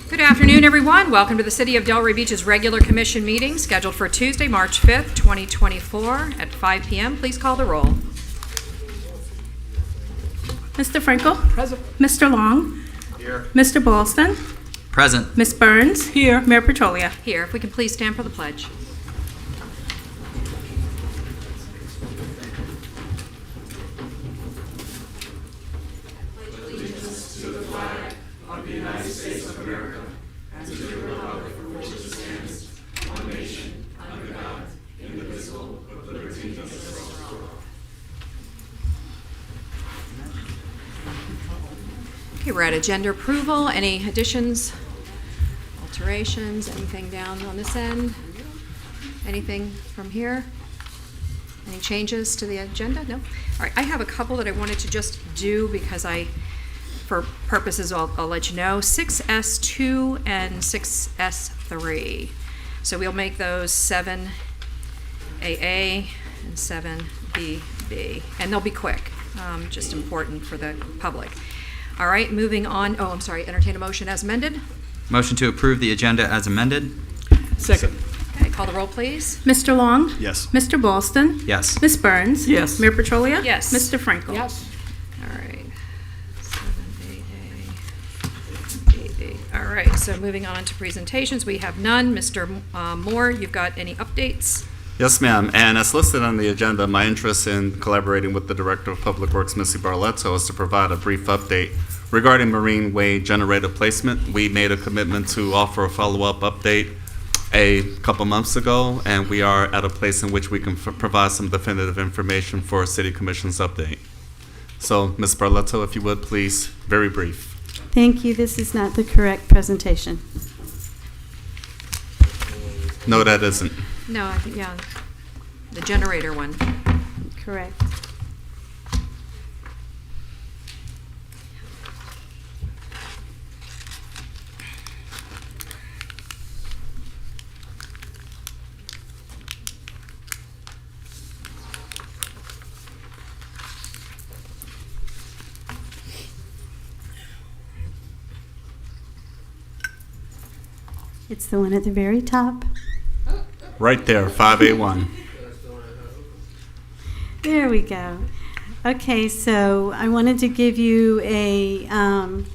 Good afternoon, everyone. Welcome to the City of Delray Beach's regular commission meeting scheduled for Tuesday, March 5th, 2024 at 5 p.m. Please call the roll. Mr. Frankel? Present. Mr. Long? Here. Mr. Ballston? Present. Ms. Burns? Here. Mayor Petrolia? Here, if we can please stand for the pledge. Okay, we're at agenda approval. Any additions, alterations, anything down on this end? Anything from here? Any changes to the agenda? No? All right, I have a couple that I wanted to just do because for purposes, I'll let you know. 6S2 and 6S3. So we'll make those 7AA and 7BB. And they'll be quick, just important for the public. All right, moving on. Oh, I'm sorry. Entertain a motion as amended. Motion to approve the agenda as amended. Second. Okay, call the roll, please. Mr. Long? Yes. Mr. Ballston? Yes. Ms. Burns? Yes. Mayor Petrolia? Yes. Mr. Frankel? Yes. All right. 7AA. All right, so moving on to presentations, we have none. Mr. Moore, you've got any updates? Yes, ma'am. And as listed on the agenda, my interest in collaborating with the Director of Public Works, Missy Barletto, is to provide a brief update regarding Marine Way generator placement. We made a commitment to offer a follow-up update a couple months ago, and we are at a place in which we can provide some definitive information for a City Commission's update. So, Ms. Barletto, if you would, please, very brief. Thank you. This is not the correct presentation. No, that isn't. No, I think, yeah, the generator one. Correct. It's the one at the very top. Right there, 5A1. There we go. Okay, so I wanted to give you an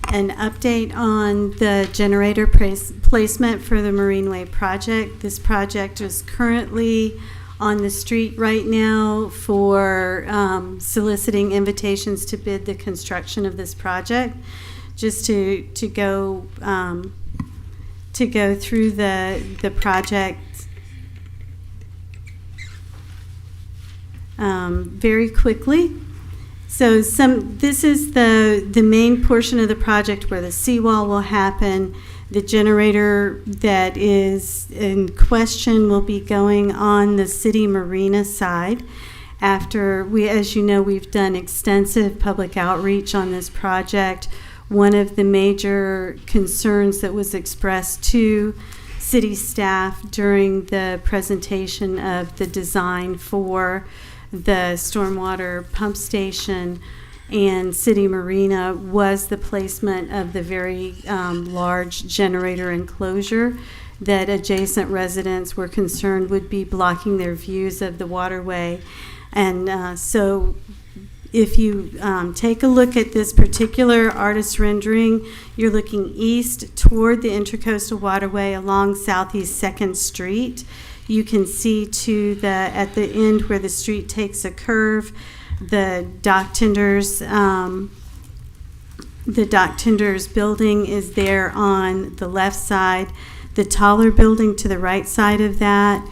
update on the generator placement for the Marine Way project. This project is currently on the street right now for soliciting invitations to bid the construction of this project. Just to go through the project very quickly. So this is the main portion of the project where the seawall will happen. The generator that is in question will be going on the city marina side. After as you know, we've done extensive public outreach on this project. One of the major concerns that was expressed to city staff during the presentation of the design for the stormwater pump station and city marina was the placement of the very large generator enclosure that adjacent residents were concerned would be blocking their views of the waterway. And so if you take a look at this particular artist rendering, you're looking east toward the Intracoastal Waterway along Southeast 2nd Street. You can see at the end where the street takes a curve, the dock tenders building is there on the left side. The taller building to the right side of that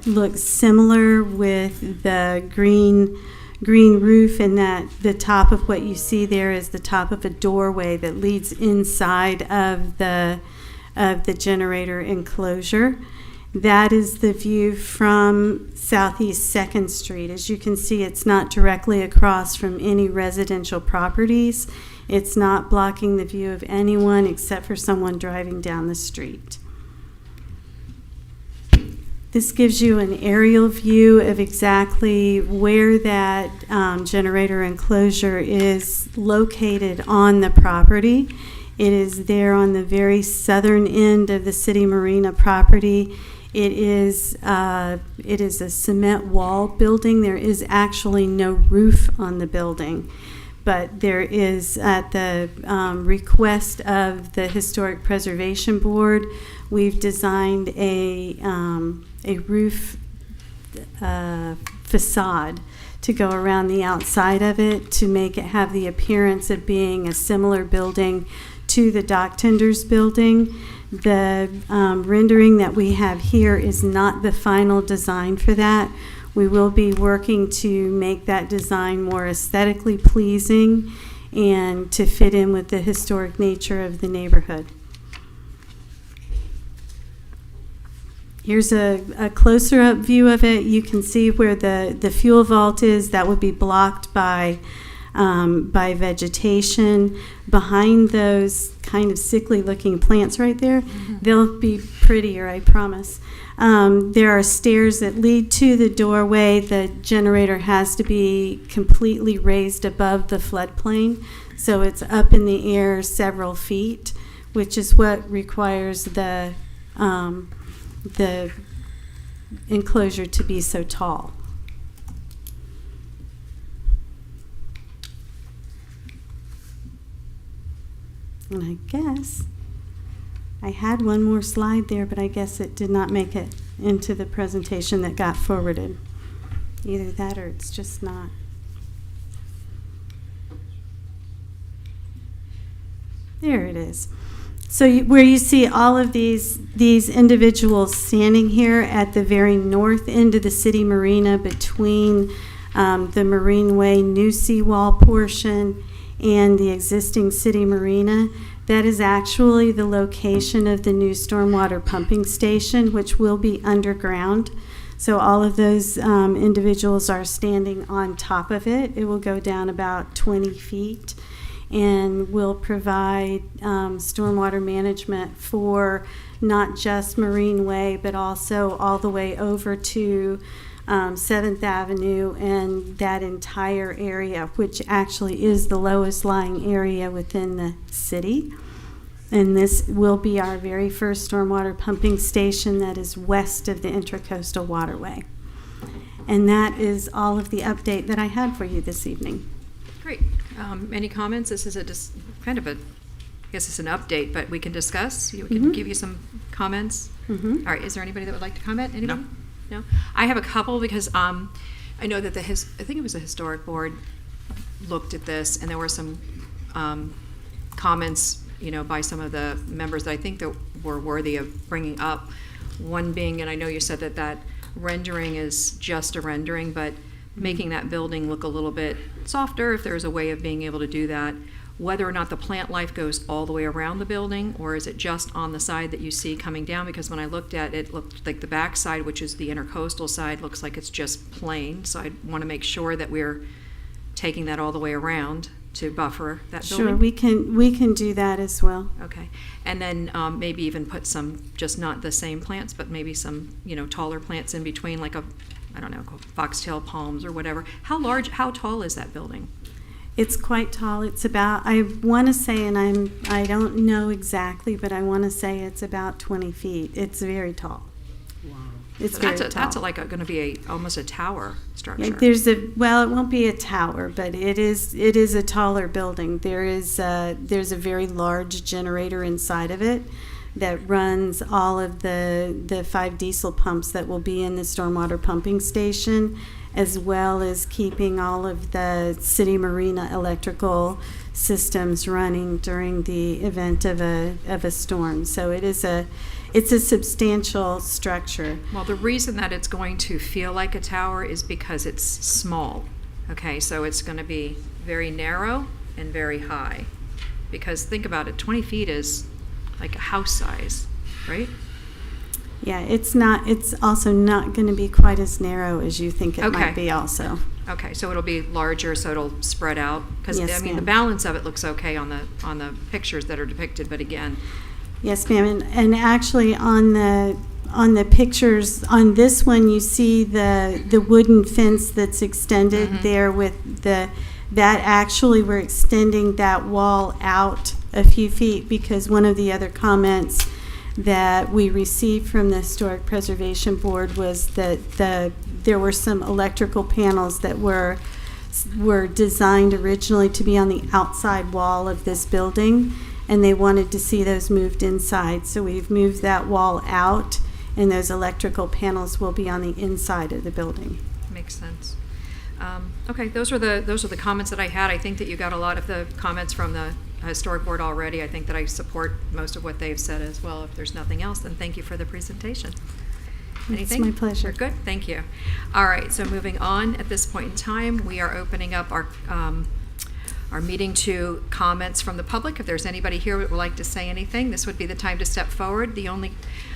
looks similar with the green roof, and that the top of what you see there is the top of a doorway that leads inside of the generator enclosure. That is the view from Southeast 2nd Street. As you can see, it's not directly across from any residential properties. It's not blocking the view of anyone except for someone driving down the street. This gives you an aerial view of exactly where that generator enclosure is located on the property. It is there on the very southern end of the city marina property. It is a cement wall building. There is actually no roof on the building, but there is, at the request of the Historic Preservation Board, we've designed a roof facade to go around the outside of it to make it have the appearance of being a similar building to the dock tenders building. The rendering that we have here is not the final design for that. We will be working to make that design more aesthetically pleasing and to fit in with the historic nature of the neighborhood. Here's a closer up view of it. You can see where the fuel vault is. That would be blocked by vegetation. Behind those kind of sickly looking plants right there, they'll be prettier, I promise. There are stairs that lead to the doorway. The generator has to be completely raised above the floodplain, so it's up in the air several feet, which is what requires the enclosure to be so tall. And I guess I had one more slide there, but I guess it did not make it into the presentation that got forwarded. Either that or it's just not. There it is. So where you see all of these individuals standing here at the very north end of the city marina between the Marine Way new seawall portion and the existing city marina, that is actually the location of the new stormwater pumping station, which will be underground. So all of those individuals are standing on top of it. It will go down about 20 feet and will provide stormwater management for not just Marine Way, but also all the way over to 7th Avenue and that entire area, which actually is the lowest lying area within the city. And this will be our very first stormwater pumping station that is west of the Intracoastal Waterway. And that is all of the update that I had for you this evening. Great. Any comments? This is just kind of I guess it's an update, but we can discuss. We can give you some comments. All right. Is there anybody that would like to comment? Anybody? No? I have a couple because I know that I think it was the Historic Board looked at this, and there were some comments, by some of the members that I think that were worthy of bringing up. One being, and I know you said that rendering is just a rendering, but making that building look a little bit softer, if there's a way of being able to do that. Whether or not the plant life goes all the way around the building, or is it just on the side that you see coming down? Because when I looked at it, it looked like the back side, which is the intercoastal side, looks like it's just plain. So I want to make sure that we're taking that all the way around to buffer that building. Sure, we can do that as well. Okay, and then maybe even put some, just not the same plants, but maybe some, taller plants in between, like I don't know, foxtail palms or whatever. How tall is that building? It's quite tall. It's about, I want to say, and I don't know exactly, but I want to say it's about 20 feet. It's very tall. Wow. It's very tall. That's going to be almost a tower structure. Yeah, it won't be a tower, but it is a taller building. There's a very large generator inside of it that runs all of the 5 diesel pumps that will be in the stormwater pumping station, as well as keeping all of the city marina electrical systems running during the event of a storm. So it's a substantial structure. Well, the reason that it's going to feel like a tower is because it's small. Okay, so it's going to be very narrow and very high. Because think about it, 20 feet is like a house size, right? Yeah, it's also not going to be quite as narrow as you think it might be also. Okay, so it'll be larger, so it'll spread out? Because, yes, the balance of it looks okay on the pictures that are depicted, but again. Yes, ma'am, and actually on on the pictures, on this one, you see the wooden fence that's extended there with that actually we're extending that wall out a few feet because one of the other comments that we received from the Historic Preservation Board was that there were some electrical panels that were designed originally to be on the outside wall of this building, and they wanted to see those moved inside. So we've moved that wall out, and those electrical panels will be on the inside of the building. Makes sense. Okay, those are the comments that I had. I think that you got a lot of the comments from the Historic Board already. I think that I support most of what they've said as well. If there's nothing else, then thank you for the presentation. Anything? It's my pleasure. We're good? Thank you. All right, so moving on, at this point in time, we are opening up our meeting to comments from the public. If there's anybody here who would like to say anything, this would be the time to step forward. The only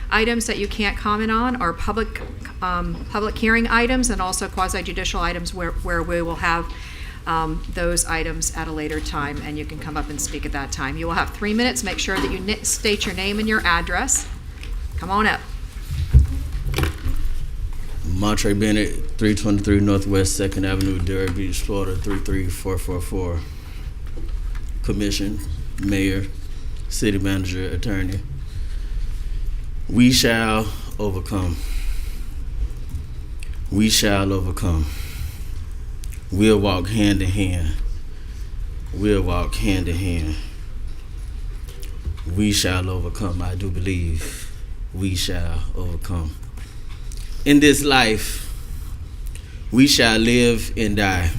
items that you can't comment on are public hearing items and also quasi-judicial items where we will have those items at a later time, and you can come up and speak at that time. You will have 3 minutes. Make sure that you state your name and your address. Come on up. Montre Bennett, 323 Northwest 2nd Avenue, Derry Beach, Florida, 33444. Commission, Mayor, City Manager, Attorney. We shall overcome. We shall overcome. We'll walk hand in hand. We'll walk hand in hand. We shall overcome. I do believe we shall overcome. In this life, we shall live and die.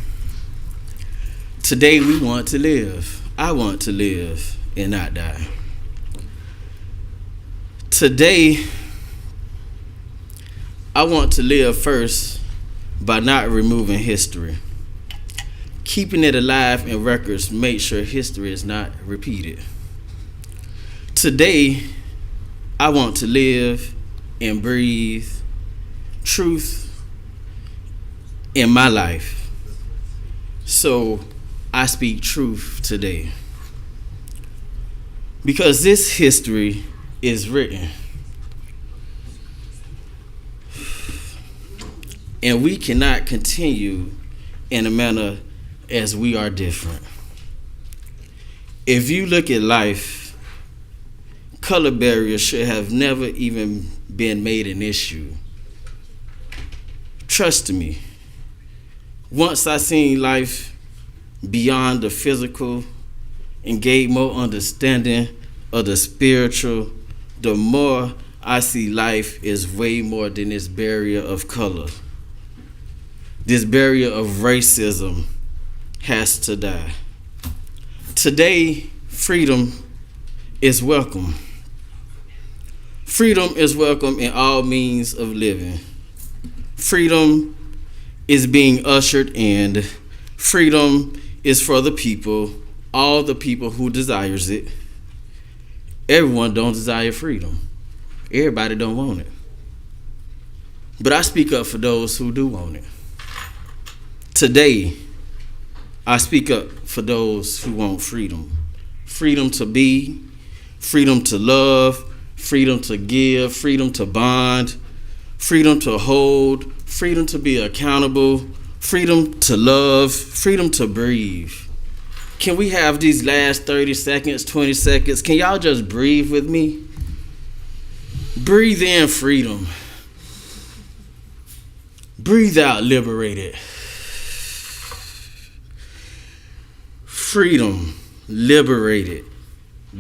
Today we want to live. I want to live and not die. Today, I want to live first by not removing history. Keeping it alive in records, make sure history is not repeated. Today, I want to live and breathe truth in my life. So I speak truth today. Because this history is written. And we cannot continue in a manner as we are different. If you look at life, color barriers should have never even been made an issue. Trust me, once I seen life beyond the physical and gained more understanding of the spiritual, the more I see life is way more than this barrier of color. This barrier of racism has to die. Today, freedom is welcome. Freedom is welcome in all means of living. Freedom is being ushered in. Freedom is for the people, all the people who desires it. Everyone don't desire freedom. Everybody don't want it. But I speak up for those who do want it. Today, I speak up for those who want freedom. Freedom to be, freedom to love, freedom to give, freedom to bond, freedom to hold, freedom to be accountable, freedom to love, freedom to breathe. Can we have these last 30 seconds, 20 seconds? Can y'all just breathe with me? Breathe in freedom. Breathe out liberated. Freedom, liberated.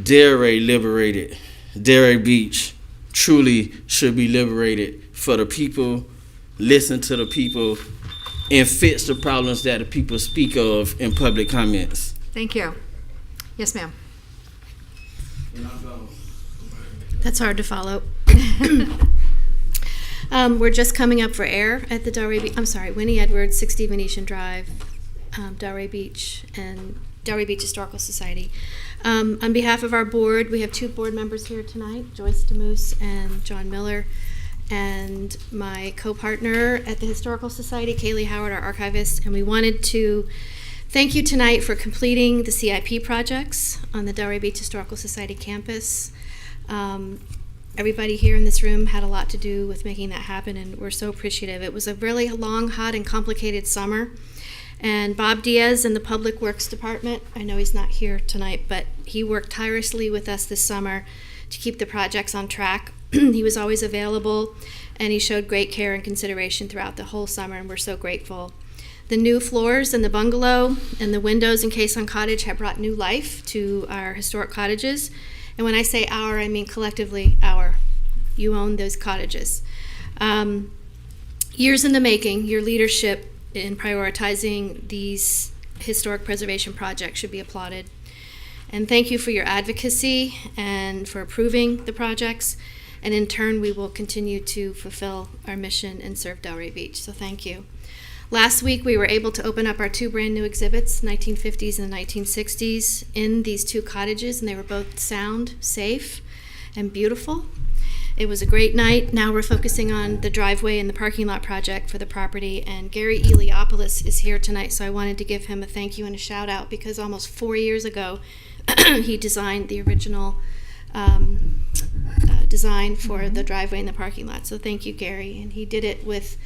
Derry liberated. Derry Beach truly should be liberated for the people, listen to the people, and fix the problems that the people speak of in public comments. Thank you. Yes, ma'am. That's hard to follow. We're just coming up for air at the Winnie Edwards, 60 Venetian Drive, Delray Beach, and Delray Beach Historical Society. On behalf of our board, we have two board members here tonight, Joyce DeMoose and John Miller, and my co-partner at the Historical Society, Kaylee Howard, our archivist, and we wanted to thank you tonight for completing the CIP projects on the Delray Beach Historical Society campus. everybody here in this room had a lot to do with making that happen, and we're so appreciative. It was a really long, hot, and complicated summer. And Bob Diaz in the Public Works Department, I know he's not here tonight, but he worked tirelessly with us this summer to keep the projects on track. He was always available, and he showed great care and consideration throughout the whole summer, and we're so grateful. The new floors in the bungalow and the windows in Caisson Cottage have brought new life to our historic cottages. And when I say our, I mean collectively our. You own those cottages. Years in the making, your leadership in prioritizing these historic preservation projects should be applauded. And thank you for your advocacy and for approving the projects. And in turn, we will continue to fulfill our mission and serve Delray Beach. So thank you. Last week, we were able to open up our two brand new exhibits, 1950s and 1960s, in these two cottages, and they were both sound, safe, and beautiful. It was a great night. Now we're focusing on the driveway and the parking lot project for the property, and Gary Eliopoulos is here tonight, so I wanted to give him a thank you and a shout out because almost 4 years ago, he designed the original design for the driveway and the parking lot. So thank you, Gary, and he did it with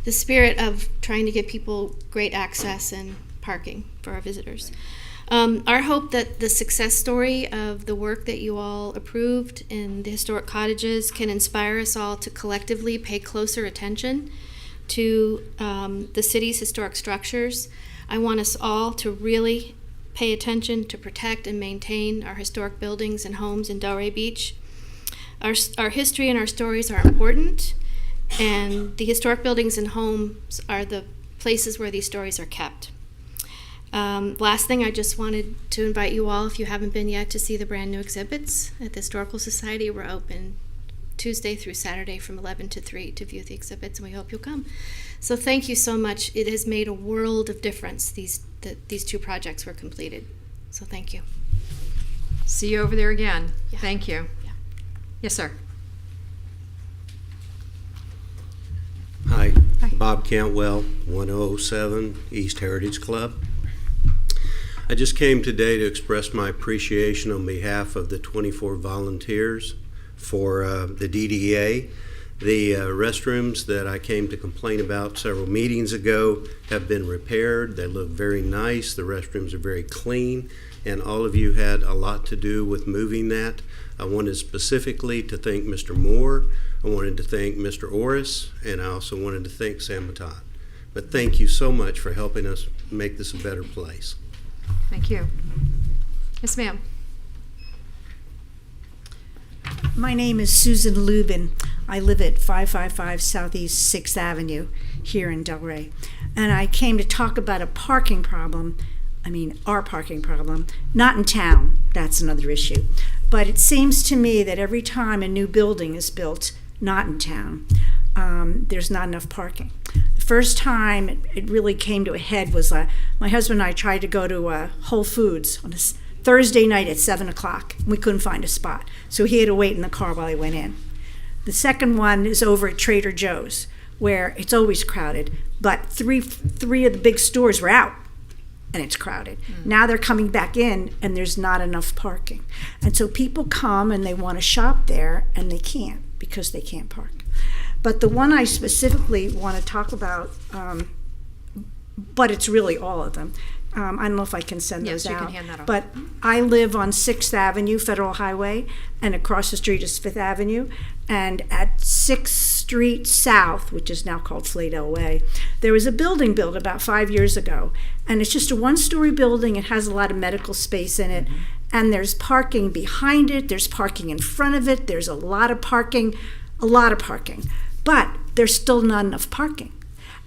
the spirit of trying to give people great access and parking for our visitors. Our hope that the success story of the work that you all approved in the historic cottages can inspire us all to collectively pay closer attention to the city's historic structures. I want us all to really pay attention to protect and maintain our historic buildings and homes in Delray Beach. Our history and our stories are important, and the historic buildings and homes are the places where these stories are kept. Last thing, I just wanted to invite you all, if you haven't been yet, to see the brand new exhibits at the Historical Society. We're open Tuesday through Saturday from 11 to 3 to view the exhibits, and we hope you'll come. So thank you so much. It has made a world of difference, these two projects were completed. So thank you. See you over there again. Yeah. Thank you. Yeah. Yes, sir. Hi, Hi. Bob Cantwell, 1007 East Heritage Club. I just came today to express my appreciation on behalf of the 24 volunteers for the DDA. The restrooms that I came to complain about several meetings ago have been repaired. They look very nice. The restrooms are very clean, and all of you had a lot to do with moving that. I wanted specifically to thank Mr. Moore. I wanted to thank Mr. Orris, and I also wanted to thank Sam Matat. But thank you so much for helping us make this a better place. Thank you. Yes, ma'am. My name is Susan Lubin. I live at 555 Southeast 6th Avenue here in Delray. And I came to talk about a parking problem. I mean, our parking problem. Not in town. That's another issue. But it seems to me that every time a new building is built, not in town, there's not enough parking. The first time it really came to a head was my husband and I tried to go to Whole Foods on a Thursday night at 7 o'clock. We couldn't find a spot, so he had to wait in the car while he went in. The second one is over at Trader Joe's, where it's always crowded, but three of the big stores were out, and it's crowded. Now they're coming back in, and there's not enough parking. And so people come and they want to shop there, and they can't because they can't park. But the one I specifically want to talk about, but it's really all of them. I don't know if I can send those out. Yes, you can hand that off. But I live on 6th Avenue, Federal Highway, and across the street is 5th Avenue. And at 6th Street South, which is now called Fladell Way, there was a building built about 5 years ago. And it's just a one-story building. It has a lot of medical space in it. And there's parking behind it. There's parking in front of it. There's a lot of parking. But there's still not enough parking.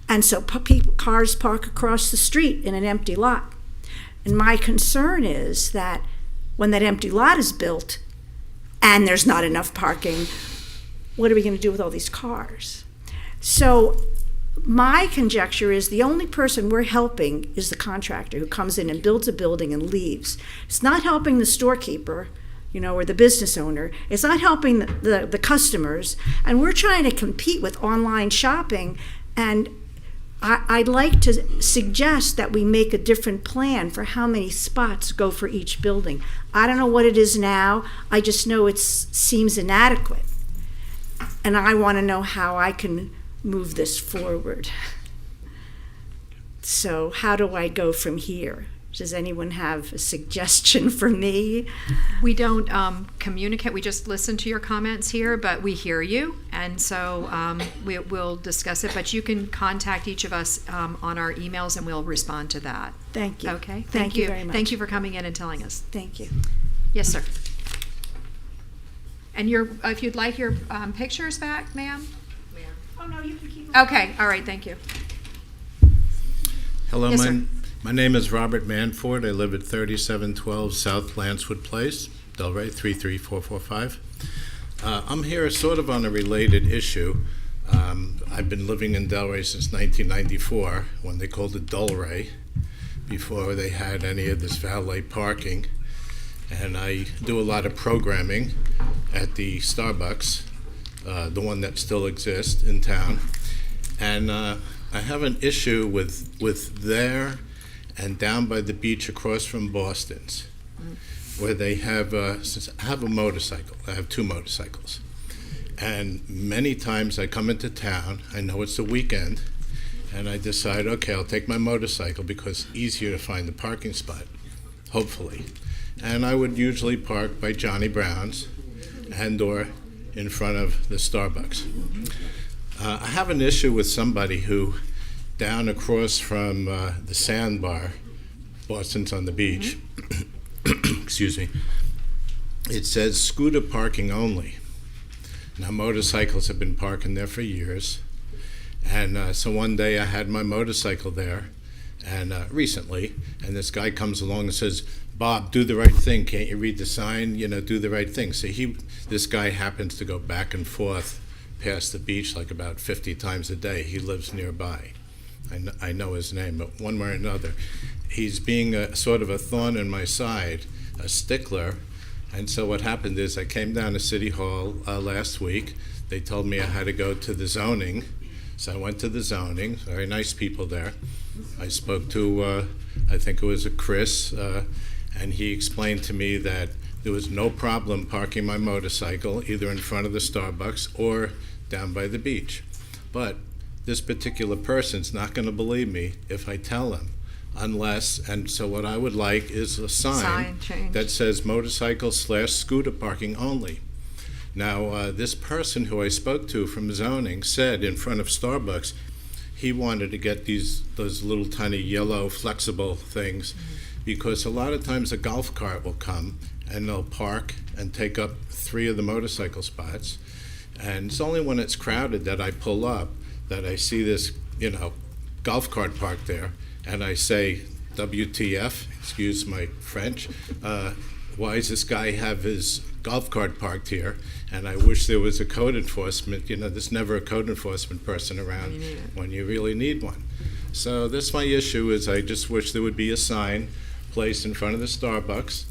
And so cars park across the street in an empty lot. And my concern is that when that empty lot is built and there's not enough parking, what are we going to do with all these cars? So my conjecture is the only person we're helping is the contractor who comes in and builds a building and leaves. It's not helping the storekeeper, or the business owner. It's not helping the customers. And we're trying to compete with online shopping. And I'd like to suggest that we make a different plan for how many spots go for each building. I don't know what it is now. I just know it seems inadequate. and I want to know how I can move this forward. So how do I go from here? Does anyone have a suggestion for me? We don't communicate, we just listen to your comments here, but we hear you, and so we'll discuss it, but you can contact each of us on our emails and we'll respond to that. Thank you. Okay? Thank you very much. Thank you for coming in and telling us. Thank you. Yes, sir. And if you'd like your pictures back, ma'am? Oh, no, you can keep Okay, all right, thank you. Hello, Yes, sir. my name is Robert Manford. I live at 3712 South Lancewood Place, Delray 33445. I'm here sort of on a related issue. I've been living in Delray since 1994, when they called it Delray, before they had any of this valet parking. And I do a lot of programming at the Starbucks, the one that still exists in town. And I have an issue with there and down by the beach across from Boston's, where they have, since I have a motorcycle, I have 2 motorcycles. And many times I come into town, I know it's the weekend, and I decide, okay, I'll take my motorcycle because it's easier to find the parking spot, hopefully. And I would usually park by Johnny Brown's and or in front of the Starbucks. I have an issue with somebody who, down across from the sandbar, Boston's on the beach, excuse me, it says scooter parking only. Now, motorcycles have been parking there for years, and so one day I had my motorcycle there, and recently, and this guy comes along and says, "Bob, do the right thing. Can't you read the sign? You know, do the right thing." So this guy happens to go back and forth past the beach like about 50 times a day. He lives nearby. I know his name, but one way or another, he's being a sort of a thorn in my side, a stickler. And so what happened is I came down to City Hall last week. They told me I had to go to the zoning. So I went to the zoning, very nice people there. I spoke to, I think it was a Chris, and he explained to me that there was no problem parking my motorcycle either in front of the Starbucks or down by the beach. But this particular person's not going to believe me if I tell him, unless, and so what I would like is a sign change that says motorcycle/scooter parking only. Now, this person who I spoke to from zoning said in front of Starbucks he wanted to get those little tiny yellow flexible things, because a lot of times a golf cart will come and they'll park and take up 3 of the motorcycle spots. And it's only when it's crowded that I pull up that I see this, golf cart parked there, and I say, WTF, excuse my French, why does this guy have his golf cart parked here? And I wish there was a code enforcement, there's never a code enforcement person around when you really need one. So this my issue is I just wish there would be a sign placed in front of the Starbucks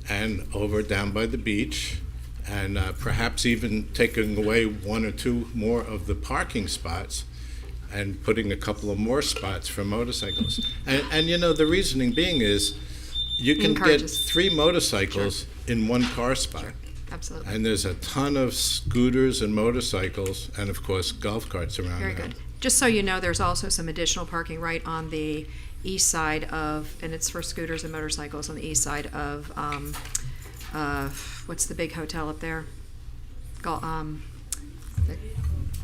and over down by the beach, and perhaps even taking away 1 or 2 more of the parking spots and putting a couple of more spots for motorcycles. And the reasoning being is you can get 3 motorcycles in 1 car spot. Sure. Absolutely. And there's a ton of scooters and motorcycles and, of course, golf carts around Very there. good. Just so you know, there's also some additional parking right on the east side of, and it's for scooters and motorcycles on the east side of, what's the big hotel up there? The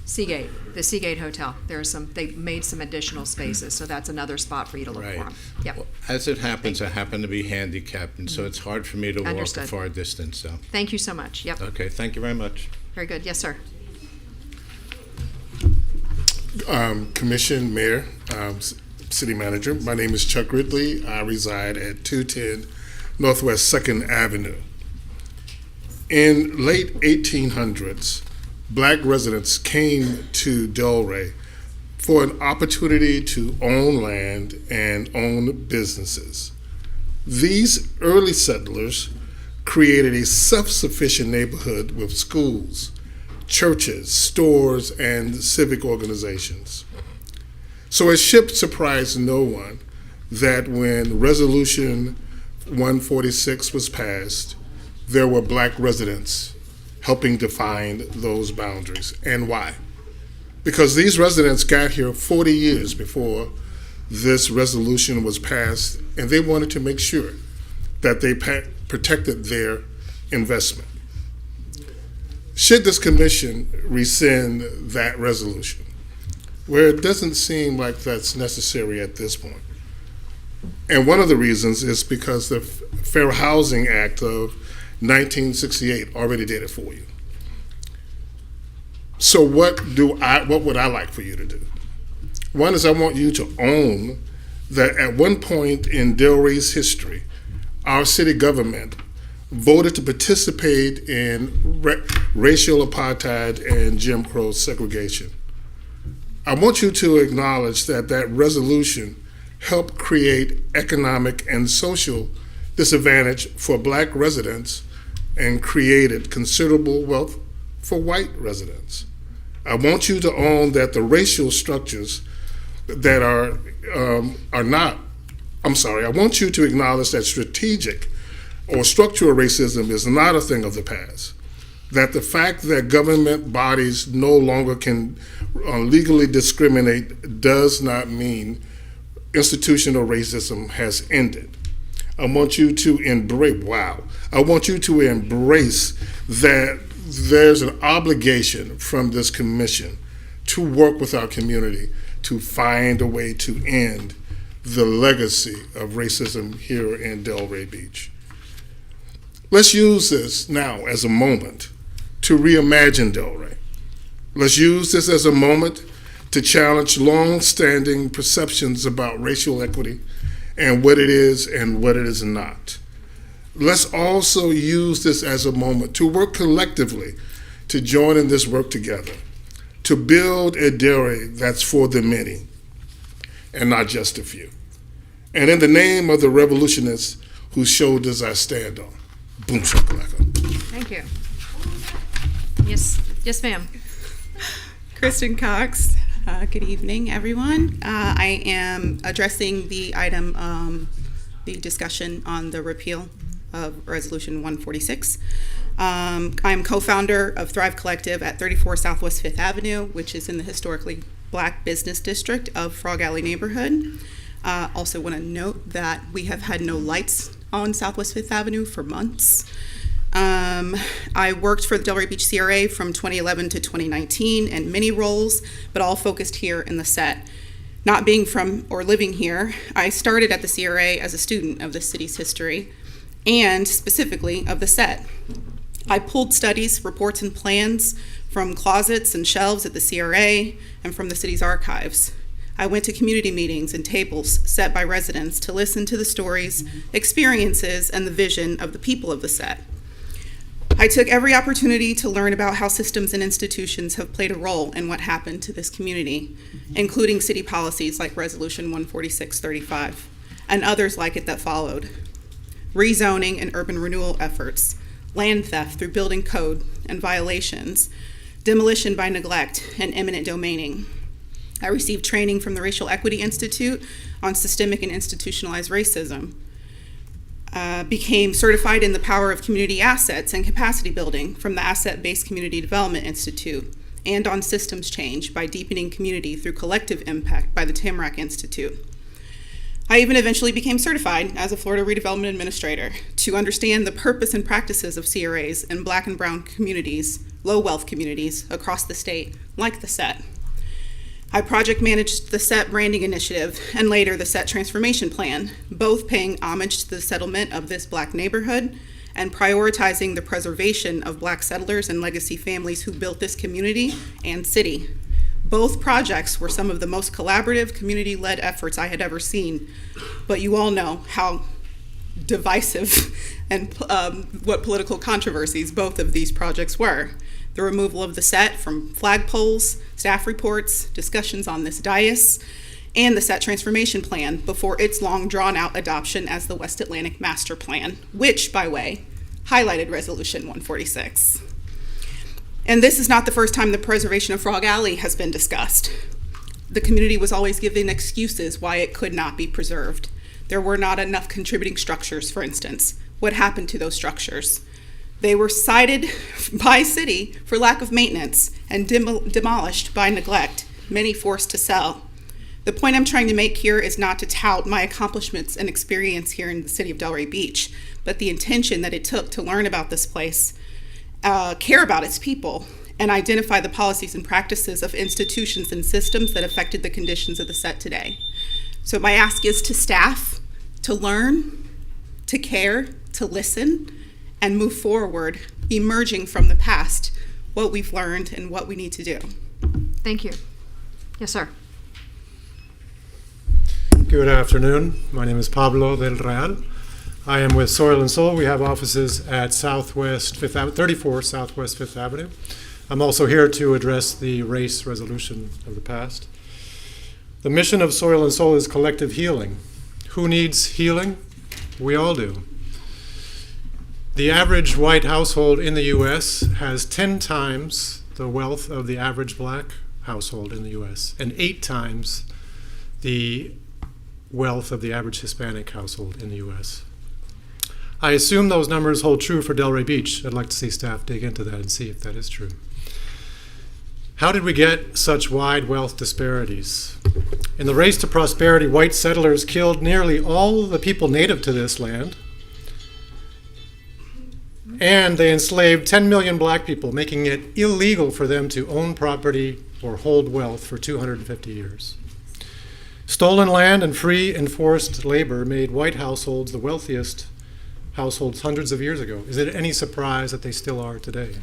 Seagate, the Seagate Hotel. They made some additional spaces, so that's another spot for you to look Right. for 'em. Yep. Well, as it happens, I happen to be handicapped, and so it's hard for me to walk Understood. a far distance. So, Thank you so much. Yep. okay, thank you very much. Very good. Yes, sir. Commission, Mayor, City Manager. My name is Chuck Ridley. I reside at 210 Northwest 2nd Avenue. In late 1800s, Black residents came to Delray for an opportunity to own land and own businesses. These early settlers created a self-sufficient neighborhood with schools, churches, stores, and civic organizations. So it should surprise no one that when Resolution 146 was passed, there were Black residents helping define those boundaries. And why? Because these residents got here 40 years before this resolution was passed, and they wanted to make sure that they protected their investment. Should this commission rescind that resolution? Where it doesn't seem like that's necessary at this point. And one of the reasons is because the Fair Housing Act of 1968 already did it for you. So what would I like for you to do? One is I want you to own that at one point in Delray's history, our city government voted to participate in racial apartheid and Jim Crow segregation. I want you to acknowledge that that resolution helped create economic and social disadvantage for black residents and created considerable wealth for white residents. I want you to own that the racial structures that I want you to acknowledge that strategic or structural racism is not a thing of the past. That the fact that government bodies no longer can legally discriminate does not mean institutional racism has ended. I want you to embrace that there's an obligation from this commission to work with our community to find a way to end the legacy of racism here in Delray Beach. Let's use this now as a moment to reimagine Delray. Let's use this as a moment to challenge long-standing perceptions about racial equity and what it is and what it is not. Let's also use this as a moment to work collectively to join in this work together, to build a Delray that's for the many and not just a few. And in the name of the revolutionists whose shoulders I stand on, boom shakalaka. Thank you. Yes, ma'am. Kristen Cox. Good evening, everyone. I am addressing the item, the discussion on the repeal of Resolution 146. I am co-founder of Thrive Collective at 34 Southwest 5th Avenue, which is in the historically black business district of Frog Alley neighborhood. Also want to note that we have had no lights on Southwest 5th Avenue for months. I worked for the Delray Beach CRA from 2011 to 2019 in many roles, but all focused here in the set. Not being from or living here, I started at the CRA as a student of the city's history, and specifically of the set. I pulled studies, reports, and plans from closets and shelves at the CRA and from the city's archives. I went to community meetings and tables set by residents to listen to the stories, experiences, and the vision of the people of the set. I took every opportunity to learn about how systems and institutions have played a role in what happened to this community, including city policies like Resolution 14635 and others like it that followed. Rezoning and urban renewal efforts, land theft through building code and violations, demolition by neglect, and eminent domaining. I received training from the Racial Equity Institute on systemic and institutionalized racism. Became certified in the power of community assets and capacity building from the Asset-Based Community Development Institute, and on systems change by deepening community through collective impact by the Tamarack Institute. I even eventually became certified as a Florida Redevelopment Administrator to understand the purpose and practices of CRAs in Black and Brown communities, low-wealth communities across the state, like the SET. I project managed the SET branding initiative and later the SET transformation plan, both paying homage to the settlement of this Black neighborhood and prioritizing the preservation of Black settlers and legacy families who built this community and city. Both projects were some of the most collaborative, community-led efforts I had ever seen, but you all know how divisive and what political controversies both of these projects were. The removal of the SET from flagpoles, staff reports, discussions on this dais, and the SET transformation plan before its long drawn-out adoption as the West Atlantic Master Plan, which, by the way, highlighted Resolution 146. And this is not the first time the preservation of Frog Alley has been discussed. The community was always given excuses why it could not be preserved. There were not enough contributing structures, for instance. What happened to those structures? They were cited by city for lack of maintenance and demolished by neglect, many forced to sell. The point I'm trying to make here is not to tout my accomplishments and experience here in the city of Delray Beach, but the intention that it took to learn about this place, care about its people, and identify the policies and practices of institutions and systems that affected the conditions of the set today. So my ask is to staff to learn, to care, to listen, and move forward, emerging from the past, what we've learned and what we need to do. Thank you. Yes, sir. Good afternoon. My name is Pablo del Real. I am with Soil and Soul. We have offices at 34 Southwest 5th Avenue. I'm also here to address the race resolution of the past. The mission of Soil and Soul is collective healing. Who needs healing? We all do. The average white household in the U.S. has 10 times the wealth of the average black household in the U.S. and 8 times the wealth of the average Hispanic household in the U.S. I assume those numbers hold true for Delray Beach. I'd like to see staff dig into that and see if that is true. How did we get such wide wealth disparities? In the race to prosperity, white settlers killed nearly all the people native to this land, and they enslaved 10 million black people, making it illegal for them to own property or hold wealth for 250 years. Stolen land and free enforced labor made white households the wealthiest households hundreds of years ago. Is it any surprise that they still are today?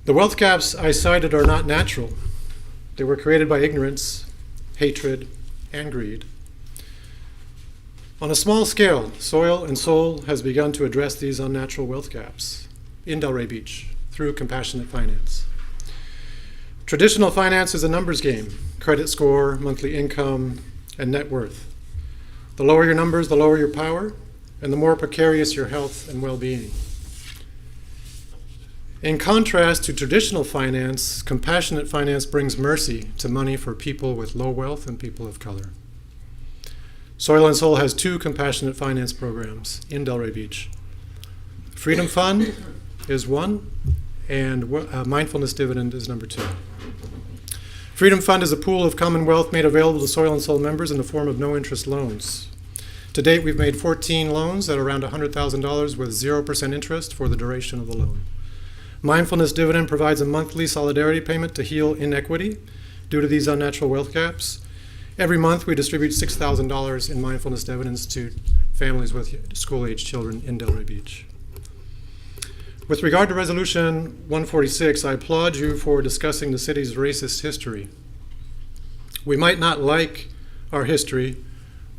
The wealth gaps I cited are not natural. They were created by ignorance, hatred, and greed. On a small scale, Soil and Soul has begun to address these unnatural wealth gaps in Delray Beach through compassionate finance. Traditional finance is a numbers game: credit score, monthly income, and net worth. The lower your numbers, the lower your power, and the more precarious your health and well-being. In contrast to traditional finance, compassionate finance brings mercy to money for people with low wealth and people of color. Soil and Soul has 2 compassionate finance programs in Delray Beach. Freedom Fund is one, and Mindfulness Dividend is number 2. Freedom Fund is a pool of commonwealth made available to Soil and Soul members in the form of no-interest loans. To date, we've made 14 loans at around $100,000 with 0% interest for the duration of the loan. Mindfulness Dividend provides a monthly solidarity payment to heal inequity due to these unnatural wealth gaps. Every month, we distribute $6,000 in mindfulness dividends to families with school-age children in Delray Beach. With regard to Resolution 146, I applaud you for discussing the city's racist history. We might not like our history,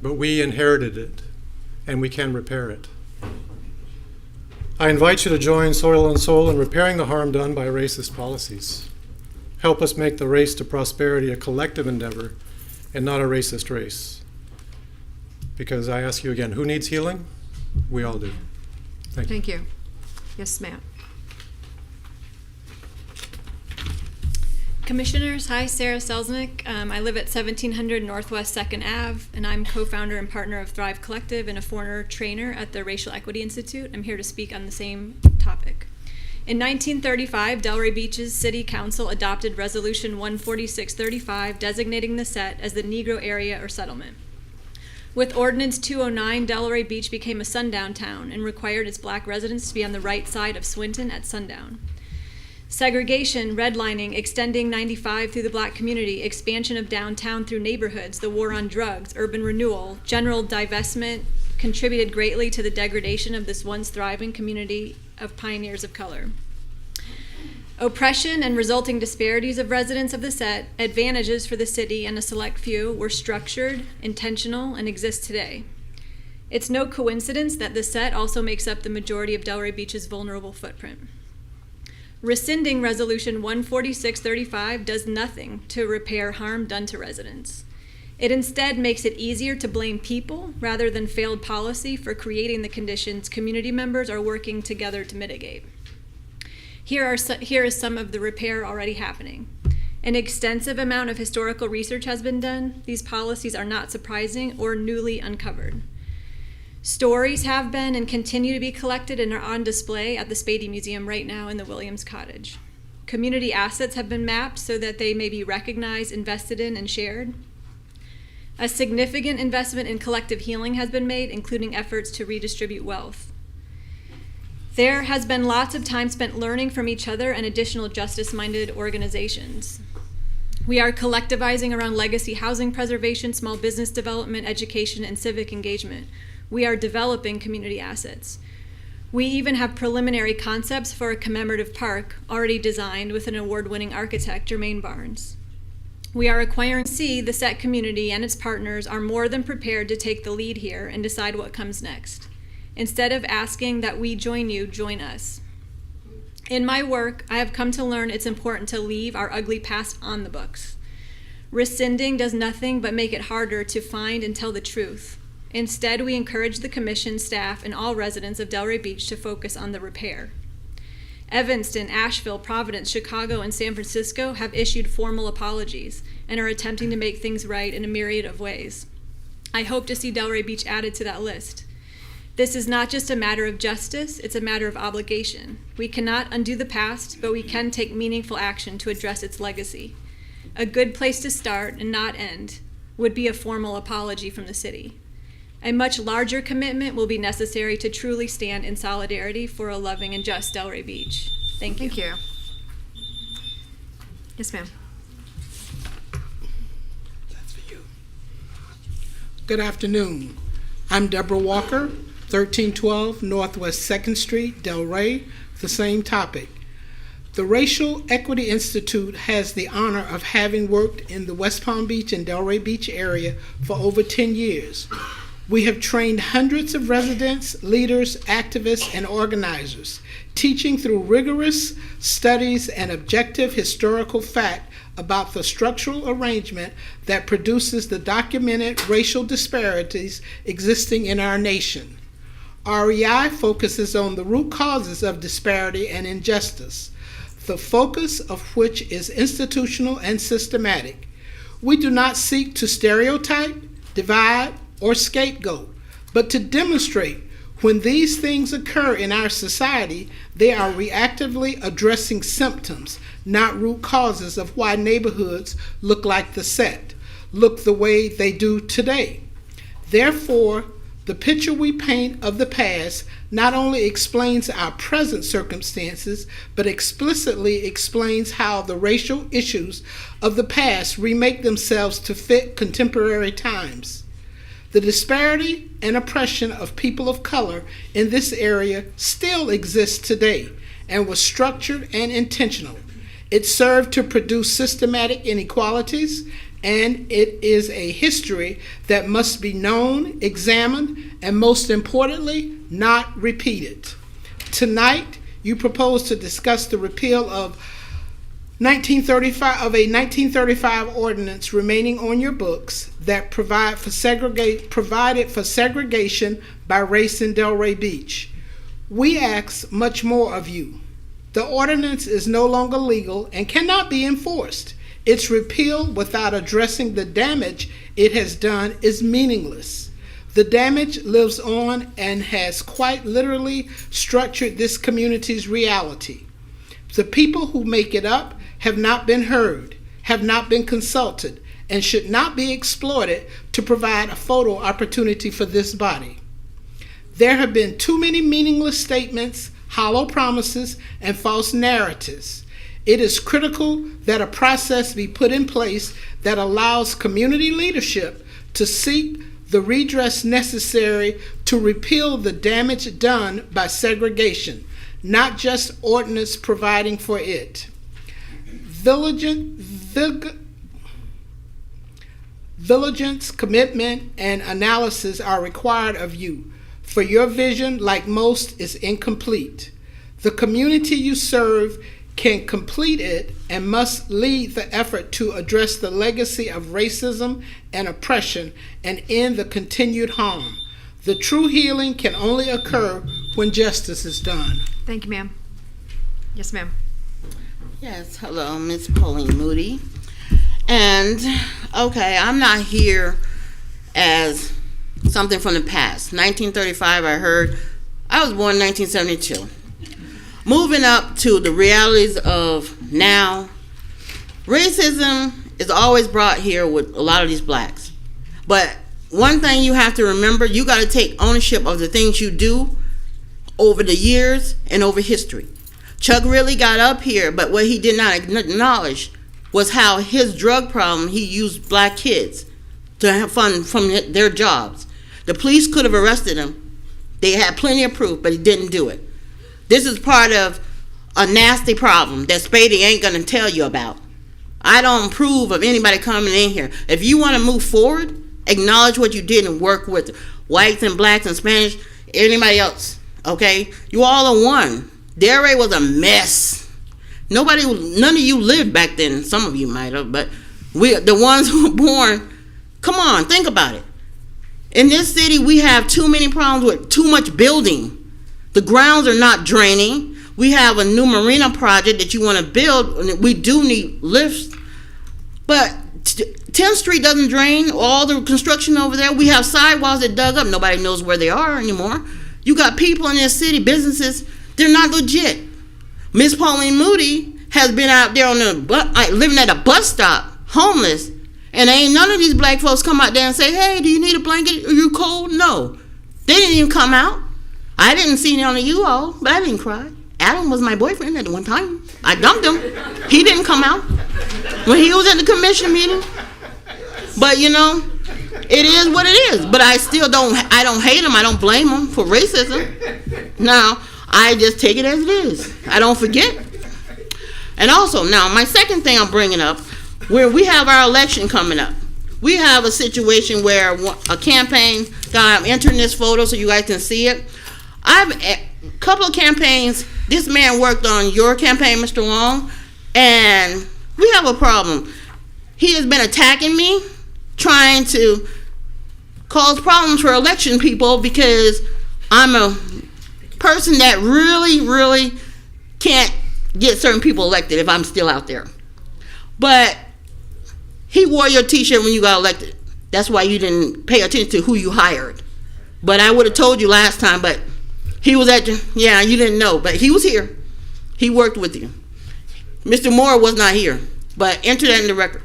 but we inherited it, and we can repair it. I invite you to join Soil and Soul in repairing the harm done by racist policies. Help us make the race to prosperity a collective endeavor and not a racist race. Because I ask you again, who needs healing? We all do. Thank you. Thank you. Yes, ma'am. Commissioners, hi, Sarah Selnik. I live at 1700 Northwest 2nd Ave, and I'm co-founder and partner of Thrive Collective and a former trainer at the Racial Equity Institute. I'm here to speak on the same topic. In 1935, Delray Beach's City Council adopted Resolution 14635, designating the set as the Negro Area or Settlement. With Ordinance 209, Delray Beach became a sundown town and required its black residents to be on the right side of Swinton at sundown. Segregation, redlining, extending 95 through the black community, expansion of downtown through neighborhoods, the war on drugs, urban renewal, general divestment contributed greatly to the degradation of this once thriving community of pioneers of color. Oppression and resulting disparities of residents of the set, advantages for the city and a select few, were structured, intentional, and exist today. It's no coincidence that the set also makes up the majority of Delray Beach's vulnerable footprint. Rescinding Resolution 14635 does nothing to repair harm done to residents. It instead makes it easier to blame people rather than failed policy for creating the conditions community members are working together to mitigate. Here is some of the repair already happening. An extensive amount of historical research has been done. These policies are not surprising or newly uncovered. Stories have been and continue to be collected and are on display at the Spady Museum right now in the Williams Cottage. Community assets have been mapped so that they may be recognized, invested in, and shared. A significant investment in collective healing has been made, including efforts to redistribute wealth. There has been lots of time spent learning from each other and additional justice-minded organizations. We are collectivizing around legacy housing preservation, small business development, education, and civic engagement. We are developing community assets. We even have preliminary concepts for a commemorative park already designed with an award-winning architect, Jermaine Barnes. We are acquiring the SET community and its partners are more than prepared to take the lead here and decide what comes next. Instead of asking that we join you, join us. In my work, I have come to learn it's important to leave our ugly past on the books. Rescinding does nothing but make it harder to find and tell the truth. Instead, we encourage the commission, staff, and all residents of Delray Beach to focus on the repair. Evanston, Asheville, Providence, Chicago, and San Francisco have issued formal apologies and are attempting to make things right in a myriad of ways. I hope to see Delray Beach added to that list. This is not just a matter of justice, it's a matter of obligation. We cannot undo the past, but we can take meaningful action to address its legacy. A good place to start and not end would be a formal apology from the city. A much larger commitment will be necessary to truly stand in solidarity for a loving and just Delray Beach. Thank you. Thank you. Yes, ma'am. That's for you. Good afternoon. I'm Deborah Walker, 1312 Northwest 2nd Street, Delray, the same topic. The Racial Equity Institute has the honor of having worked in the West Palm Beach and Delray Beach area for over 10 years. We have trained hundreds of residents, leaders, activists, and organizers, teaching through rigorous studies and objective historical fact about the structural arrangement that produces the documented racial disparities existing in our nation. REI focuses on the root causes of disparity and injustice, the focus of which is institutional and systematic. We do not seek to stereotype, divide, or scapegoat, but to demonstrate when these things occur in our society, they are reactively addressing symptoms, not root causes of why neighborhoods look like the set, look the way they do today. Therefore, the picture we paint of the past not only explains our present circumstances, but explicitly explains how the racial issues of the past remake themselves to fit contemporary times. The disparity and oppression of people of color in this area still exists today and was structured and intentional. It served to produce systematic inequalities, and it is a history that must be known, examined, and most importantly, not repeated. Tonight, you propose to discuss the repeal of a 1935 ordinance remaining on your books that provided for segregation by race in Delray Beach. We ask much more of you. The ordinance is no longer legal and cannot be enforced. Its repeal without addressing the damage it has done is meaningless. The damage lives on and has quite literally structured this community's reality. The people who make it up have not been heard, have not been consulted, and should not be exploited to provide a photo opportunity for this body. There have been too many meaningless statements, hollow promises, and false narratives. It is critical that a process be put in place that allows community leadership to seek the redress necessary to repeal the damage done by segregation, not just ordinance providing for it. Vigilance, commitment, and analysis are required of you, for your vision, like most, is incomplete. The community you serve can complete it and must lead the effort to address the legacy of racism and oppression and end the continued harm. The true healing can only occur when justice is done. Thank you, ma'am. Yes, ma'am. Yes, hello, Miss Pauline Moody. And, okay, I'm not here as something from the past. 1935, I heard. I was born in 1972. Moving up to the realities of now, racism is always brought here with a lot of these blacks. But one thing you have to remember, you got to take ownership of the things you do over the years and over history. Chuck really got up here, but what he did not acknowledge was how his drug problem, he used black kids to have fun from their jobs. The police could have arrested him. They had plenty of proof, but he didn't do it. This is part of a nasty problem that Spady ain't gonna tell you about. I don't approve of anybody coming in here. If you want to move forward, acknowledge what you did and work with whites and blacks and Spanish, anybody else, okay? You all are one. Delray was a mess. None of you lived back then. Some of you might have, but the ones who were born, come on, think about it. In this city, we have too many problems with too much building. The grounds are not draining. We have a new marina project that you want to build, and we do need lifts. But 10th Street doesn't drain. All the construction over there, we have sidewalks that dug up. Nobody knows where they are anymore. You got people in this city, businesses, they're not legit. Miss Pauline Moody has been out there on living at a bus stop, homeless, and ain't none of these black folks come out there and say, hey, do you need a blanket? Are you cold? No. They didn't even come out. I didn't see none of you all, but I didn't cry. Adam was my boyfriend at one time. I dumped him. He didn't come out when he was at the commission meeting. But you know, it is what it is. But I don't hate him. I don't blame him for racism. Now, I just take it as it is. I don't forget. And also, now, my second thing I'm bringing up, where we have our election coming up. We have a situation where a campaign, I'm entering this photo so you guys can see it. A couple of campaigns, this man worked on your campaign, Mr. Long, and we have a problem. He has been attacking me, trying to cause problems for election people because I'm a person that really, really can't get certain people elected if I'm still out there. But he wore your t-shirt when you got elected. That's why you didn't pay attention to who you hired. But I would have told you last time, but he was you didn't know, but he was here. He worked with you. Mr. Moore was not here, but enter that in the record.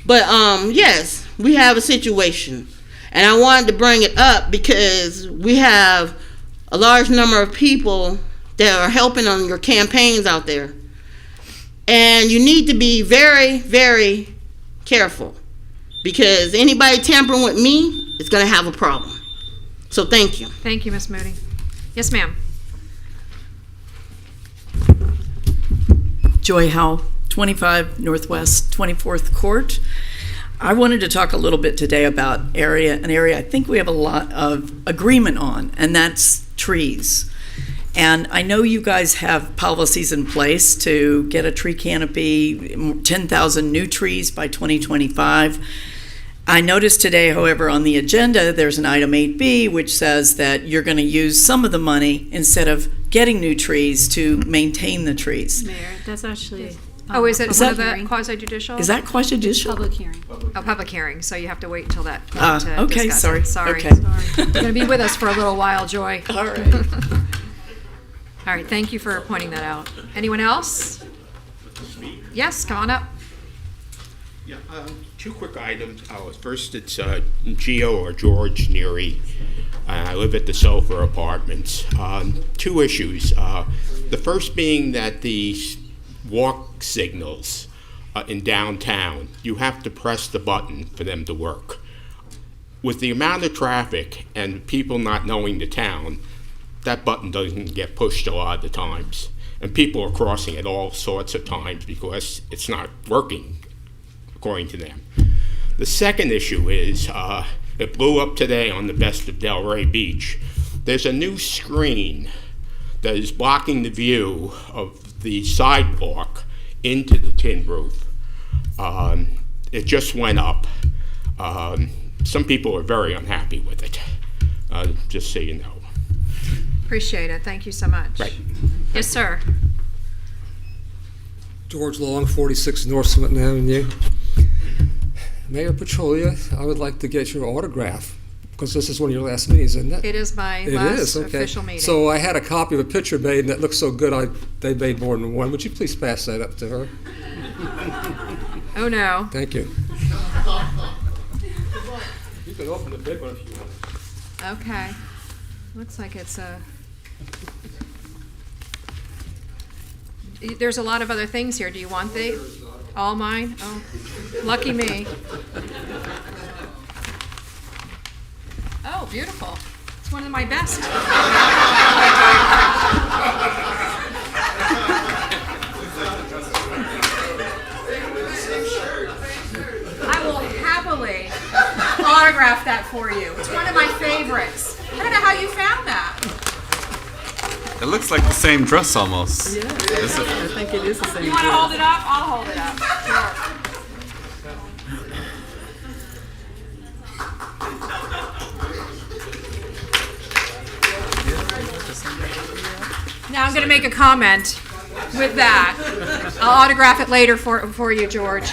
But yes, we have a situation. And I wanted to bring it up because we have a large number of people that are helping on your campaigns out there. And you need to be very, very careful because anybody tampering with me is going to have a problem. So thank you. Thank you, Ms. Moody. Yes, ma'am. Joy Howell, 25 Northwest 24th Court. I wanted to talk a little bit today about an area I think we have a lot of agreement on, and that's trees. And I know you guys have policies in place to get a tree canopy, 10,000 new trees by 2025. I noticed today, however, on the agenda, there's an item 8B, which says that you're going to use some of the money instead of getting new trees to maintain the trees. Mayor, that's actually... Oh, is it Is one that- of the quasi-judicial? Is that quasi-judicial? Public hearing. Oh, public hearing, so you have to wait until that point to Okay, discuss sorry. it. Sorry. Okay. You're going to be with us for a little while, Joy. All right. All right, thank you for pointing that out. Anyone else? Yes, come on up. Yeah, two quick items. First, it's Gio or George Neary. I live at the Sulphur Apartments. Two issues. The first being that the walk signals in downtown, you have to press the button for them to work. With the amount of traffic and people not knowing the town, that button doesn't get pushed a lot of the times. And people are crossing at all sorts of times because it's not working, according to them. The second issue is, it blew up today on the Best of Delray Beach. There's a new screen that is blocking the view of the sidewalk into the tin roof. It just went up. Some people are very unhappy with it, just so you know. Appreciate it. Thank you so much. Right. Yes, sir. George Long, 46 North Smithton Avenue. Mayor Petrolia, I would like to get your autograph because this is one of your last meetings, isn't it? It is my It last is, okay. official meeting. So I had a copy of a picture made, and that looks so good, they made more than one. Would you please pass that up to her? Oh, no. Thank you. You can open the big one if you want. Okay. Looks like it's a... There's a lot of other things here. Do you want all mine? Oh, lucky me. Oh, beautiful. It's one of my best. I will happily autograph that for you. It's one of my favorites. I don't know how you found that. It looks like the same dress almost. Yeah, I think it is the same. You want to hold it up? I'll hold it up. Sure. Now I'm going to make a comment with that. I'll autograph it later for you, George.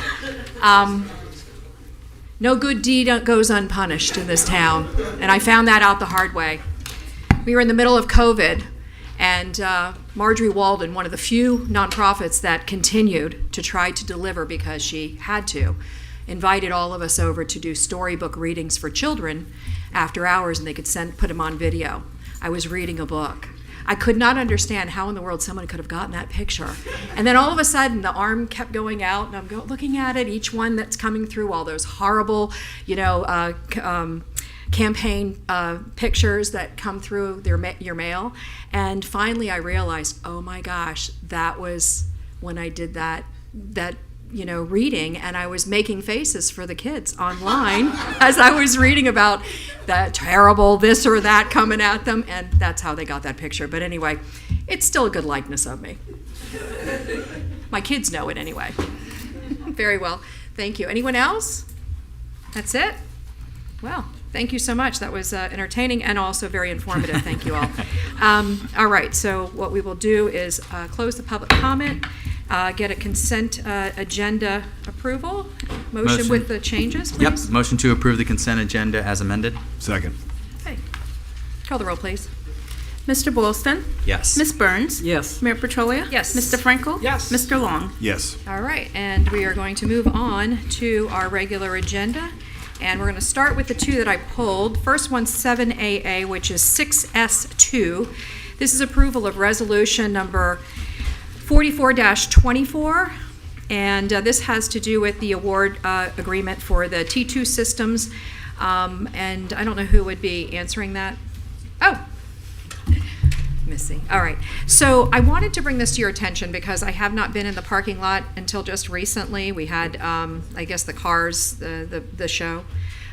No good deed goes unpunished in this town, and I found that out the hard way. We were in the middle of COVID, and Marjorie Walden, one of the few nonprofits that continued to try to deliver because she had to, invited all of us over to do storybook readings for children after hours, and they could put them on video. I was reading a book. I could not understand how in the world someone could have gotten that picture. And then all of a sudden, the arm kept going out, and I'm looking at it, each one that's coming through, all those horrible, campaign pictures that come through your mail. And finally, I realized, oh my gosh, that was when I did that reading, and I was making faces for the kids online as I was reading about the terrible this or that coming at them, and that's how they got that picture. But anyway, it's still a good likeness of me. My kids know it anyway. Very well. Thank you. Anyone else? That's it? Well, thank you so much. That was entertaining and also very informative. Thank you all. All right, so what we will do is close the public comment, get a consent agenda approval. Motion with the changes, please. Yep. Motion to approve the consent agenda as amended. Second. Okay. Call the roll, please. Mr. Boylston? Yes. Ms. Burns? Yes. Mayor Petrolia? Yes. Mr. Frankel? Yes. Mr. Long? Yes. All right, and we are going to move on to our regular agenda. And we're going to start with the two that I pulled. First one's 7AA, which is 6S2. This is approval of resolution number 44-24. And this has to do with the award agreement for the T2 systems. And I don't know who would be answering that. Oh, Missy. All right. So I wanted to bring this to your attention because I have not been in the parking lot until just recently. We had, I guess, the cars, the show,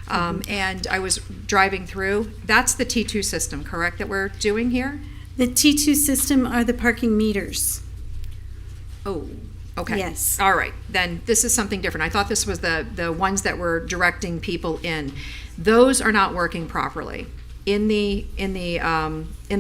and I was driving through. That's the T2 system, correct, that we're doing here? The T2 system are the parking meters. Oh, okay. Yes. All right. Then this is something different. I thought this was the ones that were directing people in. Those are not working properly in the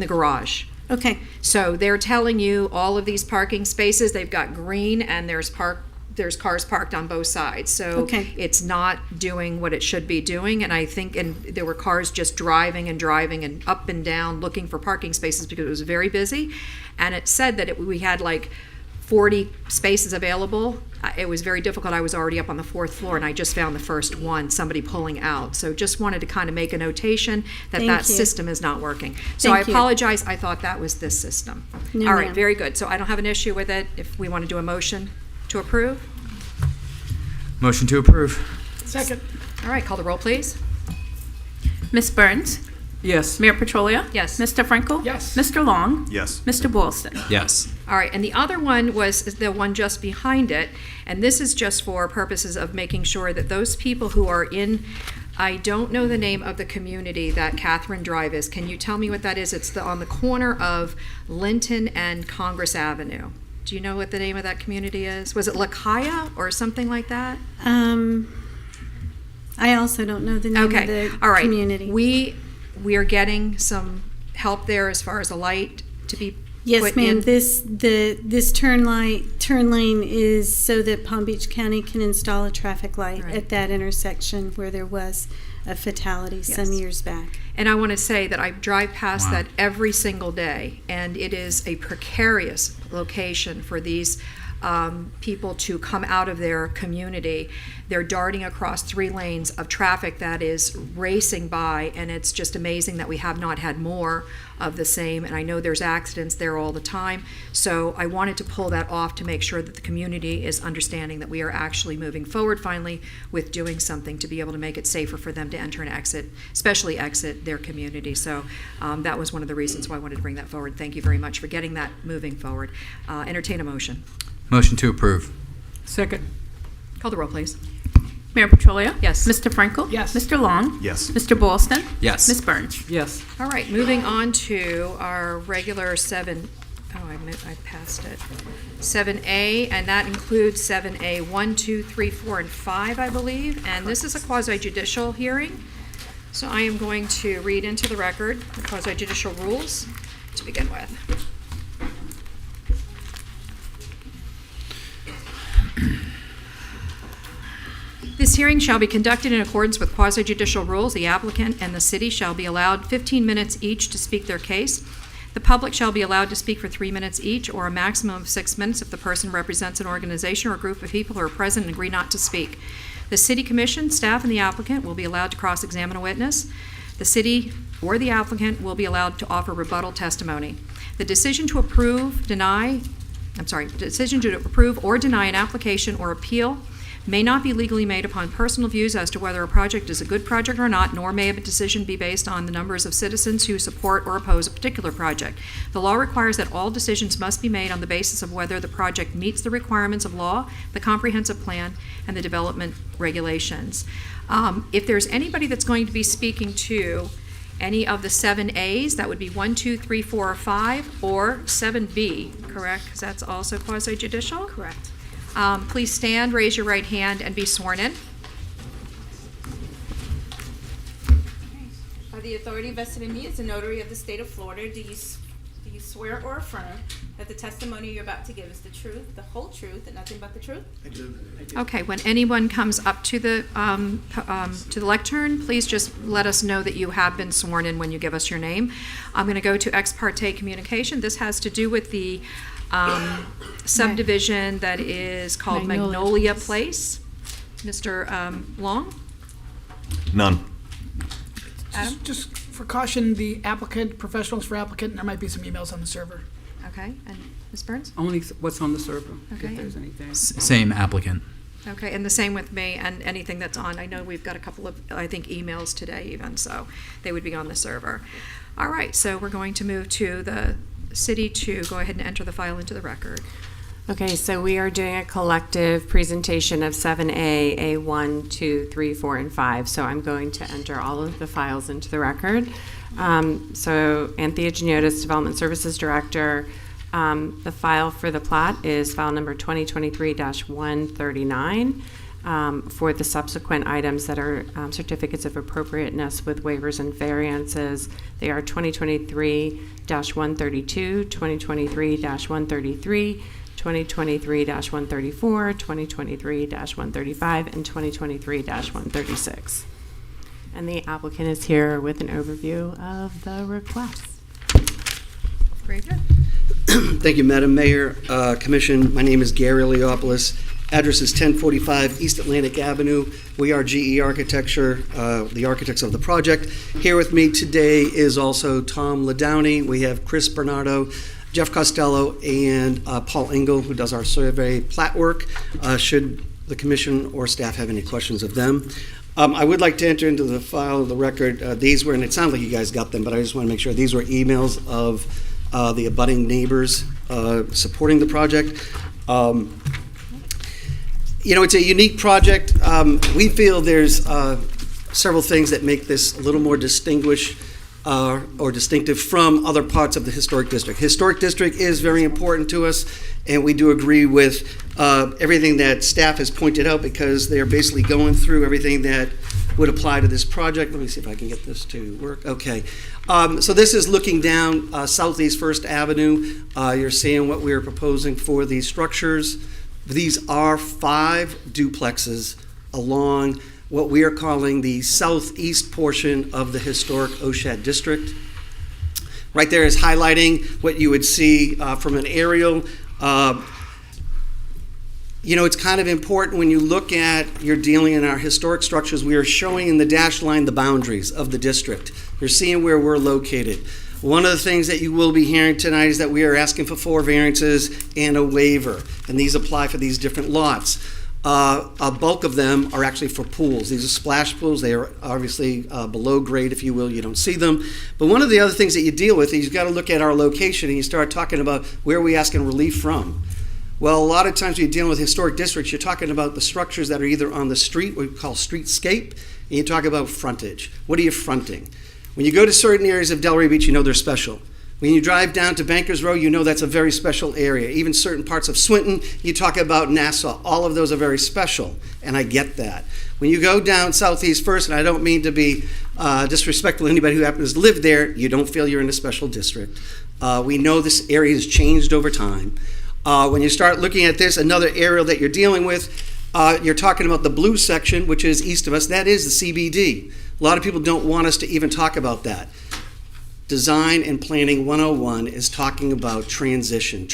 garage. Okay. So they're telling you all of these parking spaces, they've got green and there's cars parked on both sides. So Okay. it's not doing what it should be doing. And I think there were cars just driving and up and down looking for parking spaces because it was very busy. And it said that we had like 40 spaces available. It was very difficult. I was already up on the 4th floor and I just found the first one, somebody pulling out. So just wanted to kind of make a notation that Thank that you. system is not working. So Thank I you. apologize. I thought that was this system. No, All right, ma'am. very good. So I don't have an issue with it. If we want to do a motion to approve. Motion to approve. Second. All right, call the roll, please. Ms. Burns? Yes. Mayor Petrolia? Yes. Mr. Frankel? Yes. Mr. Long? Yes. Mr. Boylston? Yes. All right, and the other one was the one just behind it, and this is just for purposes of making sure that those people who are in, I don't know the name of the community that Catherine Drive is. Can you tell me what that is? It's on the corner of Linton and Congress Avenue. Do you know what the name of that community is? Was it Lakaya or something like that? I also don't know the name of the All right. community. We are getting some help there as far as a light to be Yes, put ma'am. in. This turn turn lane is so that Palm Beach County can install a traffic light at that intersection where there was a fatality some years back. And I want to say that I drive past that every single day, and it is a precarious location for these people to come out of their community. They're darting across 3 lanes of traffic that is racing by, and it's just amazing that we have not had more of the same. And I know there's accidents there all the time, so I wanted to pull that off to make sure that the community is understanding that we are actually moving forward finally with doing something to be able to make it safer for them to enter and exit, especially exit their community. So that was one of the reasons why I wanted to bring that forward. Thank you very much for getting that moving forward. Entertain a motion. Motion to approve. Second. Call the roll, please. Mayor Petrolia? Yes. Mr. Frankel? Yes. Mr. Long? Yes. Mr. Boylston? Yes. Ms. Burns? Yes. All right, moving on to our regular 7, I passed it. 7A, and that includes 7A 1, 2, 3, 4, and 5, I believe. And this is a quasi-judicial hearing. So I am going to read into the record the quasi-judicial rules to begin with. This hearing shall be conducted in accordance with quasi-judicial rules. The applicant and the city shall be allowed 15 minutes each to speak their case. The public shall be allowed to speak for 3 minutes each, or a maximum of 6 minutes if the person represents an organization or a group of people who are present and agree not to speak. The city commission, staff, and the applicant will be allowed to cross-examine a witness. The city or the applicant will be allowed to offer rebuttal testimony. The decision to approve or deny an application or appeal may not be legally made upon personal views as to whether a project is a good project or not, nor may a decision be based on the numbers of citizens who support or oppose a particular project. The law requires that all decisions must be made on the basis of whether the project meets the requirements of law, the comprehensive plan, and the development regulations. If there's anybody that's going to be speaking to any of the 7As, that would be 1, 2, 3, 4, or 5, or 7B, correct? Because that's also quasi-judicial? Correct. Please stand, raise your right hand, and be sworn in. By the authority vested in me as a notary of the state of Florida, do you swear or affirm that the testimony you're about to give is the truth, the whole truth, and nothing but the truth? I do. Okay, when anyone comes up to the lectern, please just let us know that you have been sworn in when you give us your name. I'm going to go to ex parte communication. This has to do with the subdivision that is called Magnolia Place. Mr. Long? None. Adam? Just for caution, the applicant, professionals for applicant, and there might be some emails on the server. Okay, and Ms. Burns? Only what's on the server, Okay. if there's anything. Same applicant. Okay, and the same with me and anything that's on. I know we've got a couple of, I think, emails today even, so they would be on the server. All right, so we're going to move to the city to go ahead and enter the file into the record. Okay, so we are doing a collective presentation of 7A, A1, 2, 3, 4, and 5. So I'm going to enter all of the files into the record. So Anthea Geniotis, Development Services Director. The file for the plat is file number 2023-139. For the subsequent items that are certificates of appropriateness with waivers and variances, they are 2023-132, 2023-133, 2023-134, 2023-135, and 2023-136. And the applicant is here with an overview of the request. Very good. Thank you, Madam Mayor, Commission. My name is Gary Leopoulos. Address is 1045 East Atlantic Avenue. We are GE Architecture, the architects of the project. Here with me today is also Tom Ladowney. We have Chris Bernardo, Jeff Costello, and Paul Engel, who does our survey plat work, should the commission or staff have any questions of them. I would like to enter into the file of the record. These were, and it sounds like you guys got them, but I just want to make sure these were emails of the abutting neighbors supporting the project. It's a unique project. We feel there's several things that make this a little more distinguished or distinctive from other parts of the historic district. Historic district is very important to us, and we do agree with everything that staff has pointed out, because they're basically going through everything that would apply to this project. Let me see if I can get this to work. Okay. So this is looking down Southeast First Avenue. You're seeing what we're proposing for these structures. These are 5 duplexes along what we are calling the southeast portion of the historic Oshad district. Right there is highlighting what you would see from an aerial. It's kind of important when you look at, you're dealing in our historic structures, we are showing in the dashed line the boundaries of the district. You're seeing where we're located. One of the things that you will be hearing tonight is that we are asking for 4 variances and a waiver, and these apply for these different lots. A bulk of them are actually for pools. These are splash pools. They are obviously below grade, if you will. You don't see them. But one of the other things that you deal with is you've got to look at our location and you start talking about where are we asking relief from. Well, a lot of times when you're dealing with historic districts, you're talking about the structures that are either on the street, what we call streetscape, and you talk about frontage. What are you fronting? When you go to certain areas of Delray Beach, you know they're special. When you drive down to Bankers Row, you know that's a very special area. Even certain parts of Swinton, you talk about Nassau. All of those are very special, and I get that. When you go down Southeast First, and I don't mean to be disrespectful to anybody who happens to live there, you don't feel you're in a special district. We know this area has changed over time. When you start looking at this, another area that you're dealing with, you're talking about the blue section, which is east of us. That is the CBD. A lot of people don't want us to even talk about that. Design and Planning 101 is talking about transition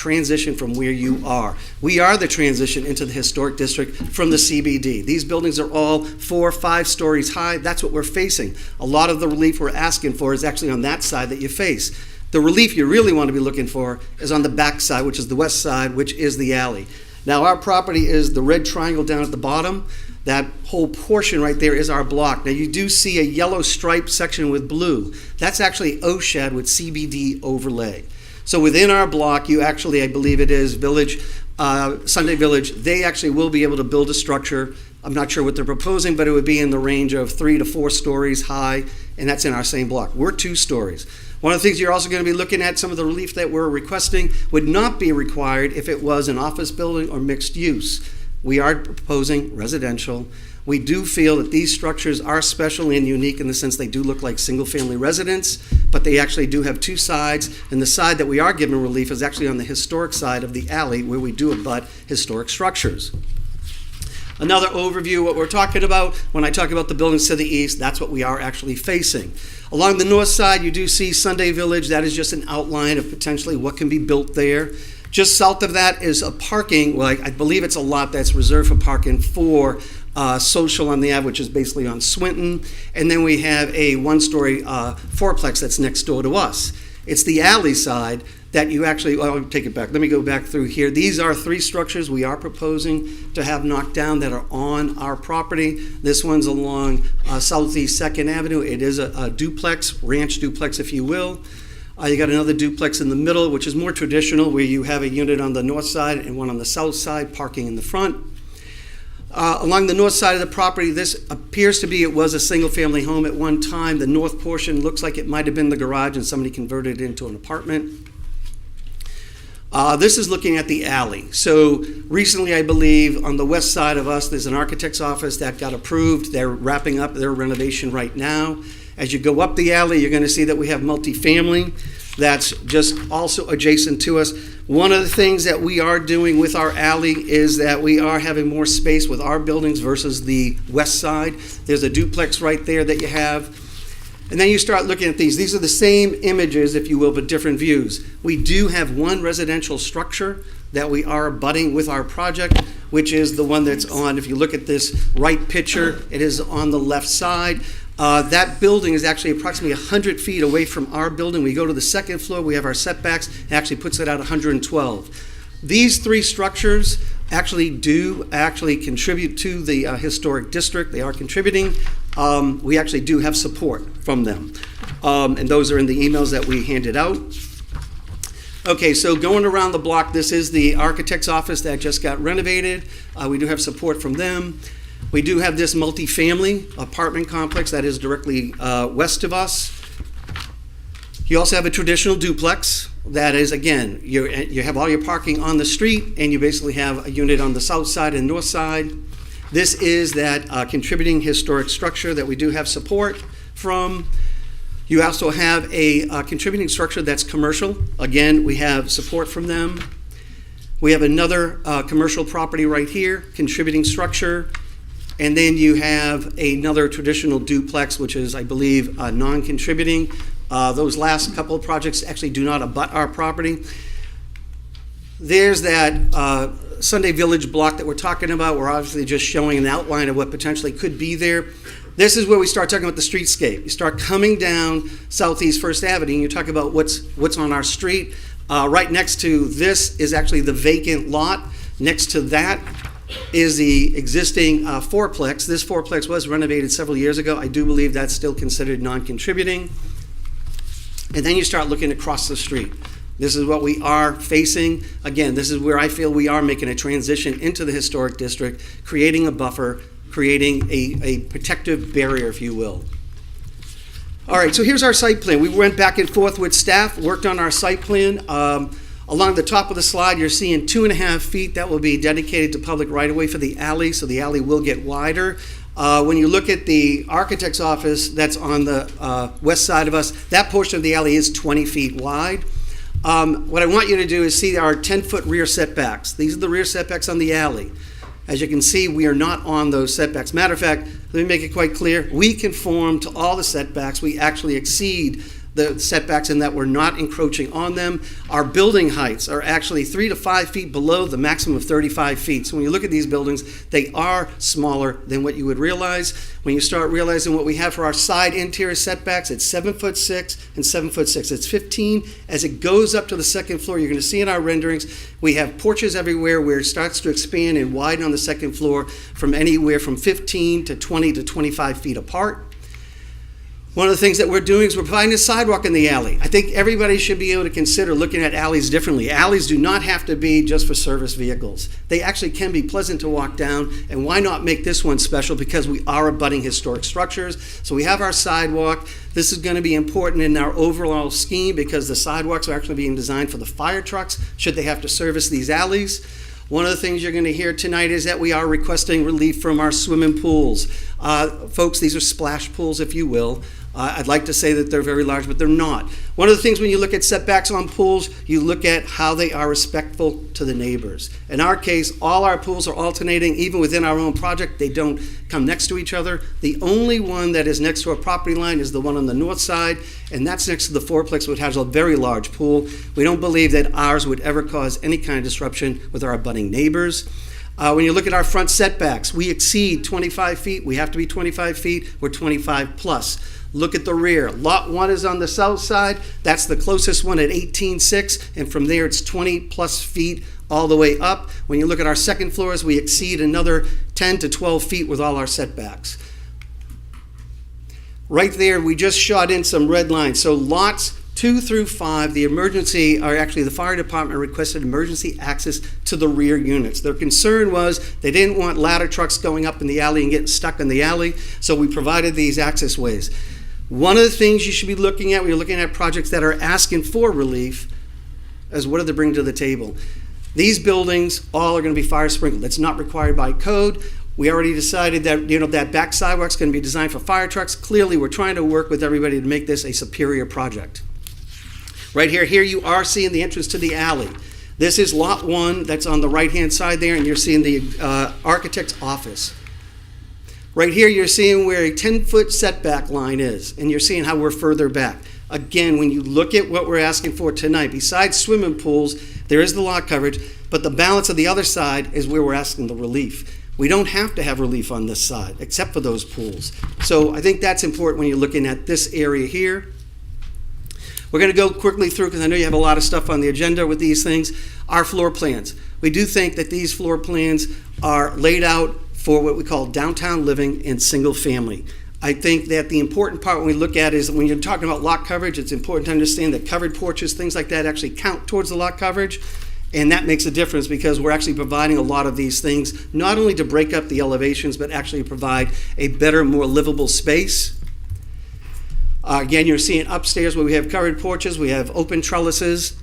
from where you are. We are the transition into the historic district from the CBD. These buildings are all 4 or 5 stories high. That's what we're facing. A lot of the relief we're asking for is actually on that side that you face. The relief you really want to be looking for is on the back side, which is the west side, which is the alley. Now, our property is the red triangle down at the bottom. That whole portion right there is our block. Now, you do see a yellow striped section with blue. That's actually Oshad with CBD overlay. So within our block, you actually, I believe it is Sunday Village, they actually will be able to build a structure. I'm not sure what they're proposing, but it would be in the range of 3 to 4 stories high, and that's in our same block. We're 2 stories. One of the things you're also going to be looking at, some of the relief that we're requesting would not be required if it was an office building or mixed use. We are proposing residential. We do feel that these structures are special and unique in the sense they do look like single-family residence, but they actually do have 2 sides, and the side that we are giving relief is actually on the historic side of the alley where we do abut historic structures. Another overview, what we're talking about, when I talk about the buildings to the east, that's what we are actually facing. Along the north side, you do see Sunday Village. That is just an outline of potentially what can be built there. Just south of that is a parking, well, I believe it's a lot that's reserved for parking for Social on the Ave, which is basically on Swinton. And then we have a 1-story fourplex that's next door to us. It's the alley side that you actually, well, I'll take it back. Let me go back through here. These are 3 structures we are proposing to have knocked down that are on our property. This one's along Southeast 2nd Avenue. It is a duplex, ranch duplex, if you will. You got another duplex in the middle, which is more traditional, where you have a unit on the north side and one on the south side, parking in the front. Along the north side of the property, this appears to be, it was a single-family home at one time. The north portion looks like it might have been the garage and somebody converted it into an apartment. This is looking at the alley. So recently, I believe, on the west side of us, there's an architect's office that got approved. They're wrapping up their renovation right now. As you go up the alley, you're going to see that we have multifamily that's just also adjacent to us. One of the things that we are doing with our alley is that we are having more space with our buildings versus the west side. There's a duplex right there that you have. And then you start looking at these. These are the same images, if you will, but different views. We do have one residential structure that we are abutting with our project, which is the one that's on, if you look at this right picture, it is on the left side. That building is actually approximately 100 feet away from our building. We go to the second floor, we have our setbacks, it actually puts it at 112. These 3 structures actually contribute to the historic district. They are contributing. We actually do have support from them. And those are in the emails that we handed out. Okay, so going around the block, this is the architect's office that just got renovated. We do have support from them. We do have this multifamily apartment complex that is directly west of us. You also have a traditional duplex that is, again, you have all your parking on the street, and you basically have a unit on the south side and north side. This is that contributing historic structure that we do have support from. You also have a contributing structure that's commercial. Again, we have support from them. We have another commercial property right here, contributing structure. And then you have another traditional duplex, which is, I believe, non-contributing. Those last couple of projects actually do not abut our property. There's that Sunday Village block that we're talking about. We're obviously just showing an outline of what potentially could be there. This is where we start talking about the streetscape. You start coming down Southeast First Avenue, and you talk about what's on our street. Right next to this is actually the vacant lot. Next to that is the existing fourplex. This fourplex was renovated several years ago. I do believe that's still considered non-contributing. And then you start looking across the street. This is what we are facing. Again, this is where I feel we are making a transition into the historic district, creating a buffer, creating a protective barrier, if you will. All right, so here's our site plan. We went back and forth with staff, worked on our site plan. Along the top of the slide, you're seeing 2.5 feet that will be dedicated to public right-of-way for the alley, so the alley will get wider. When you look at the architect's office that's on the west side of us, that portion of the alley is 20 feet wide. What I want you to do is see our 10-foot rear setbacks. These are the rear setbacks on the alley. As you can see, we are not on those setbacks. Matter of fact, let me make it quite clear. We conform to all the setbacks. We actually exceed the setbacks in that we're not encroaching on them. Our building heights are actually 3 to 5 feet below the maximum of 35 feet. So when you look at these buildings, they are smaller than what you would realize. When you start realizing what we have for our side interior setbacks, it's 7'6" and 7'6". It's 15. As it goes up to the second floor, you're going to see in our renderings, we have porches everywhere where it starts to expand and widen on the second floor from anywhere from 15 to 20 to 25 feet apart. One of the things that we're doing is we're providing a sidewalk in the alley. I think everybody should be able to consider looking at alleys differently. Alleys do not have to be just for service vehicles. They actually can be pleasant to walk down, and why not make this one special? Because we are abutting historic structures. So we have our sidewalk. This is going to be important in our overall scheme because the sidewalks are actually being designed for the fire trucks should they have to service these alleys. One of the things you're going to hear tonight is that we are requesting relief from our swimming pools. Folks, these are splash pools, if you will. I'd like to say that they're very large, but they're not. One of the things when you look at setbacks on pools, you look at how they are respectful to the neighbors. In our case, all our pools are alternating. Even within our own project, they don't come next to each other. The only one that is next to our property line is the one on the north side, and that's next to the fourplex, which has a very large pool. We don't believe that ours would ever cause any kind of disruption with our abutting neighbors. When you look at our front setbacks, we exceed 25 feet. We have to be 25 feet. We're 25 plus. Look at the rear. Lot 1 is on the south side. That's the closest one at 18.6, and from there it's 20 plus feet all the way up. When you look at our second floors, we exceed another 10 to 12 feet with all our setbacks. Right there, we just shot in some red lines. So lots 2 through 5, the fire department requested emergency access to the rear units. Their concern was they didn't want ladder trucks going up in the alley and getting stuck in the alley, so we provided these access ways. One of the things you should be looking at when you're looking at projects that are asking for relief is what do they bring to the table. These buildings all are going to be fire sprinkled. It's not required by code. We already decided that that back sidewalk's going to be designed for fire trucks. Clearly, we're trying to work with everybody to make this a superior project. Right here you are seeing the entrance to the alley. This is lot 1 that's on the right-hand side there, and you're seeing the architect's office. Right here, you're seeing where a 10-foot setback line is, and you're seeing how we're further back. Again, when you look at what we're asking for tonight, besides swimming pools, there is the lot coverage, but the balance of the other side is where we're asking the relief. We don't have to have relief on this side, except for those pools. So I think that's important when you're looking at this area here. We're going to go quickly through, because I know you have a lot of stuff on the agenda with these things, our floor plans. We do think that these floor plans are laid out for what we call downtown living and single family. I think that the important part when we look at is when you're talking about lot coverage, it's important to understand that covered porches, things like that actually count towards the lot coverage. And that makes a difference because we're actually providing a lot of these things, not only to break up the elevations, but actually provide a better, more livable space. Again, you're seeing upstairs where we have covered porches, we have open trellises.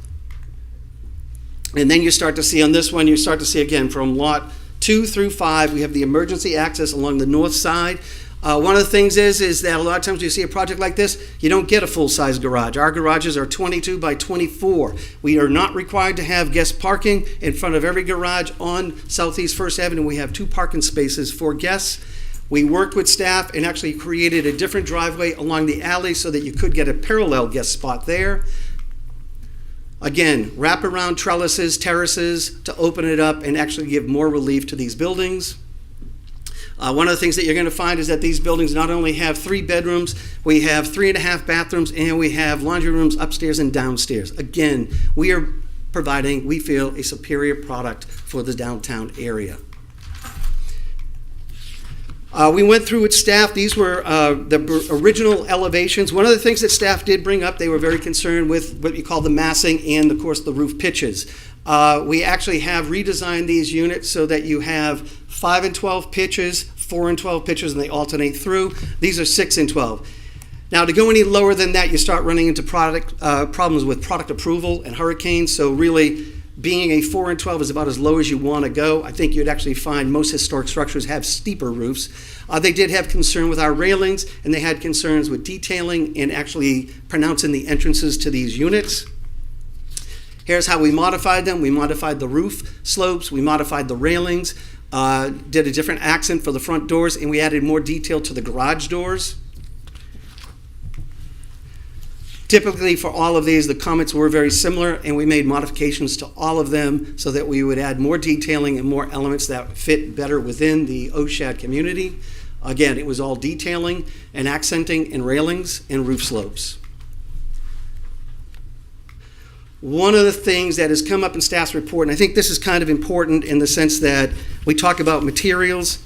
And then you start to see on this one, you start to see again from lot 2 through 5, we have the emergency access along the north side. One of the things is that a lot of times when you see a project like this, you don't get a full-size garage. Our garages are 22 by 24. We are not required to have guest parking in front of every garage on Southeast First Avenue. We have 2 parking spaces for guests. We worked with staff and actually created a different driveway along the alley so that you could get a parallel guest spot there. Again, wraparound trellises, terraces to open it up and actually give more relief to these buildings. One of the things that you're going to find is that these buildings not only have 3 bedrooms, we have 3.5 bathrooms, and we have laundry rooms upstairs and downstairs. Again, we are providing, we feel, a superior product for the downtown area. We went through with staff. These were the original elevations. One of the things that staff did bring up, they were very concerned with what you call the massing and, of course, the roof pitches. We actually have redesigned these units so that you have 5 and 12 pitches, 4 and 12 pitches, and they alternate through. These are 6 and 12. Now, to go any lower than that, you start running into problems with product approval and hurricanes. So really, being a 4 and 12 is about as low as you want to go. I think you'd actually find most historic structures have steeper roofs. They did have concern with our railings, and they had concerns with detailing and actually pronouncing the entrances to these units. Here's how we modified them. We modified the roof slopes, we modified the railings, did a different accent for the front doors, and we added more detail to the garage doors. Typically for all of these, the comments were very similar, and we made modifications to all of them so that we would add more detailing and more elements that fit better within the OSHAD community. Again, it was all detailing and accenting and railings and roof slopes. One of the things that has come up in staff's report, and I think this is kind of important in the sense that we talk about materials.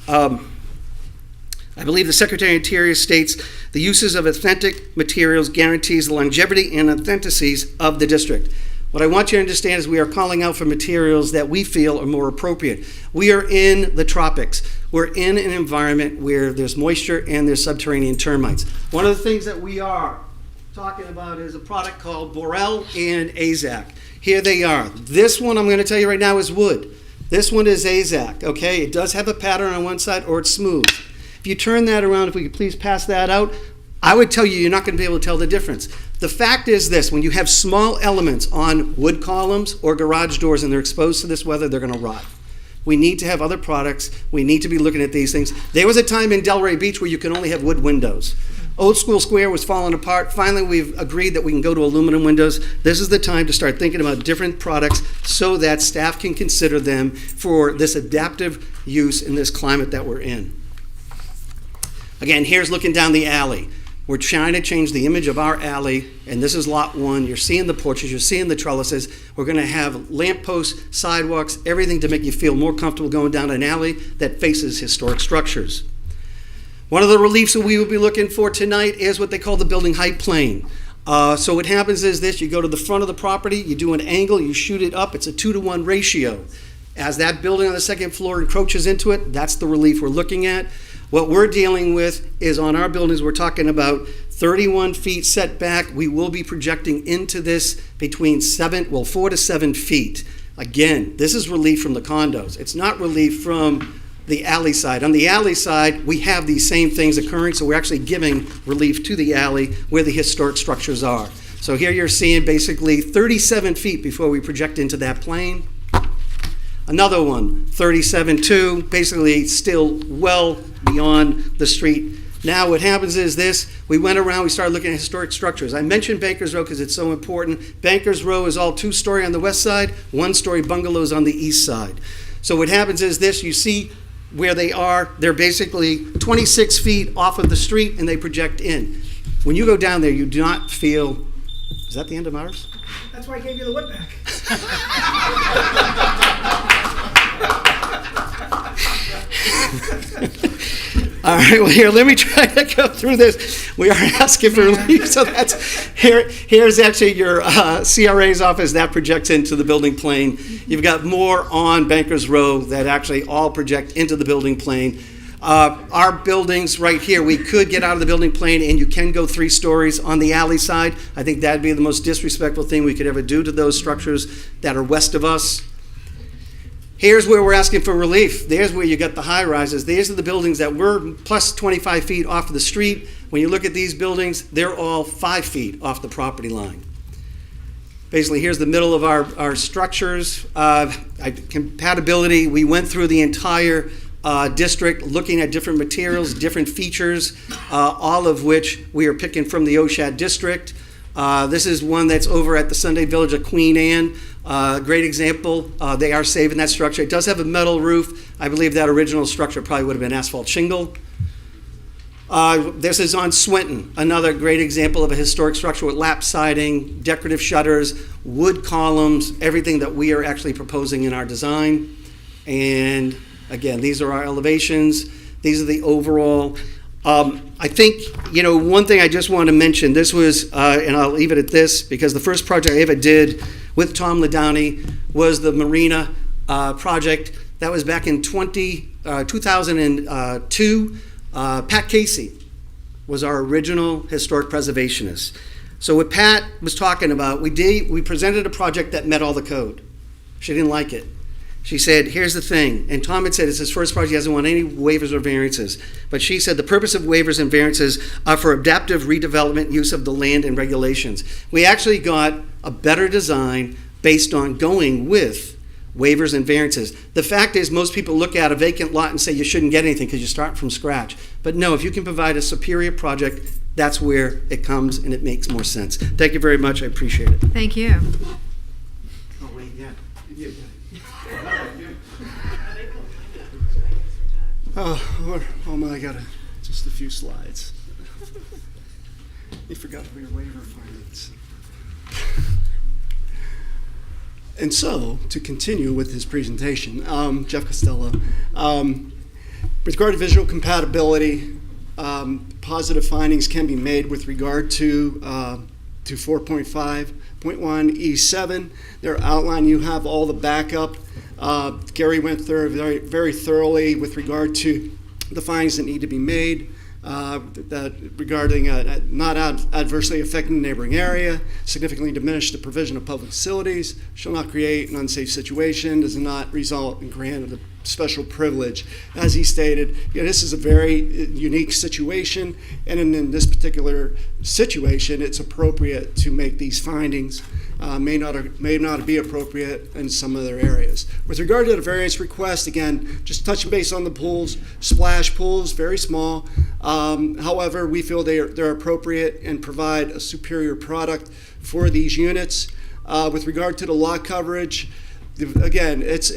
I believe the Secretary of Interior states the uses of authentic materials guarantees the longevity and authenticities of the district. What I want you to understand is we are calling out for materials that we feel are more appropriate. We are in the tropics. We're in an environment where there's moisture and there's subterranean termites. One of the things that we are talking about is a product called Borel and Azac. Here they are. This one I'm going to tell you right now is wood. This one is Azac, okay? It does have a pattern on one side or it's smooth. If you turn that around, if we could please pass that out, I would tell you you're not going to be able to tell the difference. The fact is this, when you have small elements on wood columns or garage doors and they're exposed to this weather, they're going to rot. We need to have other products. We need to be looking at these things. There was a time in Delray Beach where you could only have wood windows. Old School Square was falling apart. Finally, we've agreed that we can go to aluminum windows. This is the time to start thinking about different products so that staff can consider them for this adaptive use in this climate that we're in. Again, here's looking down the alley. We're trying to change the image of our alley, and this is lot 1. You're seeing the porches, you're seeing the trellises. We're going to have lampposts, sidewalks, everything to make you feel more comfortable going down an alley that faces historic structures. One of the reliefs that we will be looking for tonight is what they call the building height plane. So what happens is this, you go to the front of the property, you do an angle, you shoot it up, it's a 2-to-1 ratio. As that building on the second floor encroaches into it, that's the relief we're looking at. What we're dealing with is on our buildings, we're talking about 31 feet setback. We will be projecting into this between 4 to 7 feet. Again, this is relief from the condos. It's not relief from the alley side. On the alley side, we have these same things occurring, so we're actually giving relief to the alley where the historic structures are. So here you're seeing basically 37 feet before we project into that plane. Another one, 37.2, basically still well beyond the street. Now what happens is this, we went around, we started looking at historic structures. I mentioned Bankers Row because it's so important. Bankers Row is all 2-story on the west side, 1-story bungalows on the east side. So what happens is this, you see where they are, they're basically 26 feet off of the street and they project in. When you go down there, you do not feel, is that the end of ours? That's why I gave you the wood back. All right, well, here, let me try to go through this. We are asking for relief, so that's, here's actually your CRA's office. That projects into the building plane. You've got more on Bankers Row that actually all project into the building plane. Our buildings right here, we could get out of the building plane and you can go 3 stories on the alley side. I think that'd be the most disrespectful thing we could ever do to those structures that are west of us. Here's where we're asking for relief. There's where you got the high rises. These are the buildings that were plus 25 feet off of the street. When you look at these buildings, they're all 5 feet off the property line. Basically, here's the middle of our structures. Compatibility, we went through the entire district looking at different materials, different features, all of which we are picking from the OSHAD district. This is one that's over at the Sunday Village of Queen Anne. Great example. They are saving that structure. It does have a metal roof. I believe that original structure probably would have been asphalt shingle. This is on Swinton, another great example of a historic structure with lap siding, decorative shutters, wood columns, everything that we are actually proposing in our design. And again, these are our elevations. These are the overall. I think, one thing I just want to mention, this was, and I'll leave it at this, because the first project I ever did with Tom Ladowney was the Marina project. That was back in 2002. Pat Casey was our original historic preservationist. So what Pat was talking about, we presented a project that met all the code. She didn't like it. She said, here's the thing, and Tom had said it's his first project, he doesn't want any waivers or variances. But she said the purpose of waivers and variances are for adaptive redevelopment use of the land and regulations. We actually got a better design based on going with waivers and variances. The fact is, most people look at a vacant lot and say you shouldn't get anything because you start from scratch. But no, if you can provide a superior project, that's where it comes and it makes more sense. Thank you very much. I appreciate it. Thank you. Oh, wait, yeah. Oh my, I got just a few slides. You forgot your waiver findings. And so, to continue with his presentation, Jeff Costello, with regard to visual compatibility, positive findings can be made with regard to 4.5.1 E7. They're outlined. You have all the backup. Gary went through very, very thoroughly with regard to the findings that need to be made. That regarding not adversely affecting the neighboring area, significantly diminish the provision of public facilities, shall not create an unsafe situation, does not result in grant of a special privilege. As he stated, this is a very unique situation, and in this particular situation, it's appropriate to make these findings. May not be appropriate in some other areas. With regard to the variance request, again, just touching base on the pools, splash pools, very small. However, we feel they're appropriate and provide a superior product for these units. With regard to the lot coverage, again, it's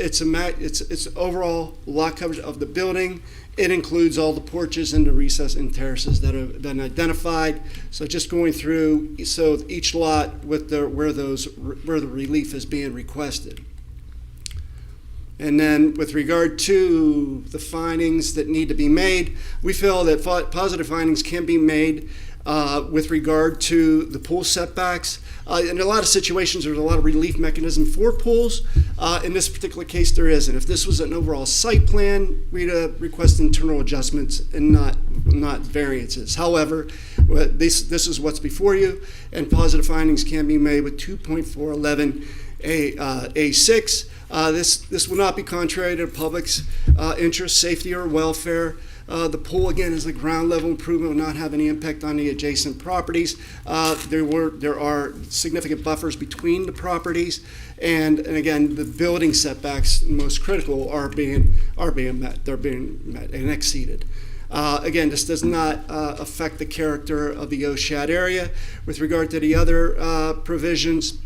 overall lot coverage of the building. It includes all the porches and the recess and terraces that have been identified. So just going through, so each lot with where the relief is being requested. And then with regard to the findings that need to be made, we feel that positive findings can be made with regard to the pool setbacks. In a lot of situations, there's a lot of relief mechanism for pools. In this particular case, there isn't. If this was an overall site plan, we'd request internal adjustments and not variances. However, this is what's before you, and positive findings can be made with 2.411 A6. This will not be contrary to the public's interest, safety, or welfare. The pool, again, is a ground level improvement, will not have any impact on the adjacent properties. There are significant buffers between the properties, and again, the building setbacks, most critical, are being met. They're being met and exceeded. Again, this does not affect the character of the OSHAD area. With regard to the other provisions,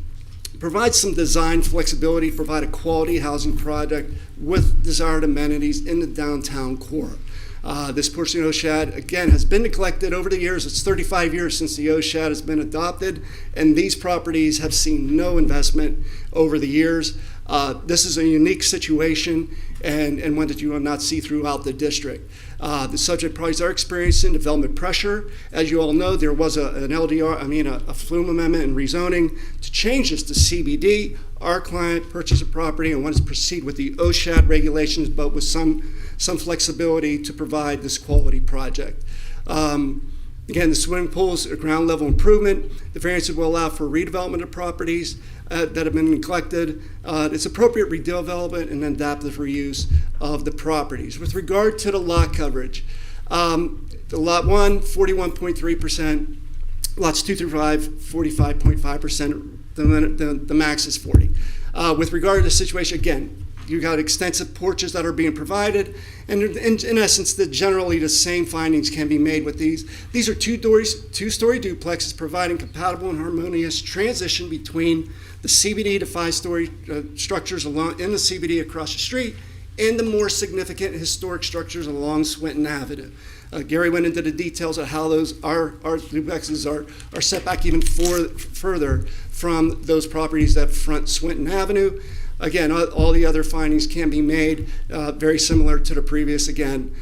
provide some design flexibility, provide a quality housing product with desired amenities in the downtown core. This portion of OSHAD, again, has been neglected over the years. It's 35 years since the OSHAD has been adopted, and these properties have seen no investment over the years. This is a unique situation and one that you will not see throughout the district. The subject parties are experiencing development pressure. As you all know, there was a flume amendment and rezoning to change this to CBD. Our client purchased a property and wanted to proceed with the OSHAD regulations, but with some flexibility to provide this quality project. Again, the swimming pools are ground level improvement. The variances will allow for redevelopment of properties. that have been neglected. It's appropriate redevelopment and adaptive reuse of the properties. With regard to the lot coverage, the lot 1, 41.3%, lots 2 through 5, 45.5%, the max is 40. With regard to the situation, again, you got extensive porches that are being provided, and in essence, generally the same findings can be made with these. These are two-story duplexes providing compatible and harmonious transition between the CBD to 5-story structures along in the CBD across the street and the more significant historic structures along Swinton Avenue. Gary went into the details of how our duplexes are set back even further from those properties that front Swinton Avenue. Again, all the other findings can be made very similar to the previous, again,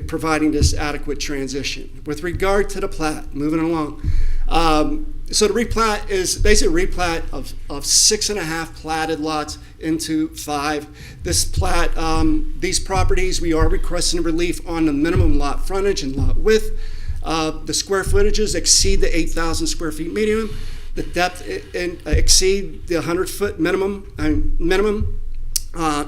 providing this adequate transition. With regard to the plat, moving along. So the replat is basically a replat of 6.5 platted lots into 5. This plat, these properties, we are requesting relief on the minimum lot frontage and lot width. The square footages exceed the 8,000 square feet minimum. The depth exceed the 100-foot minimum.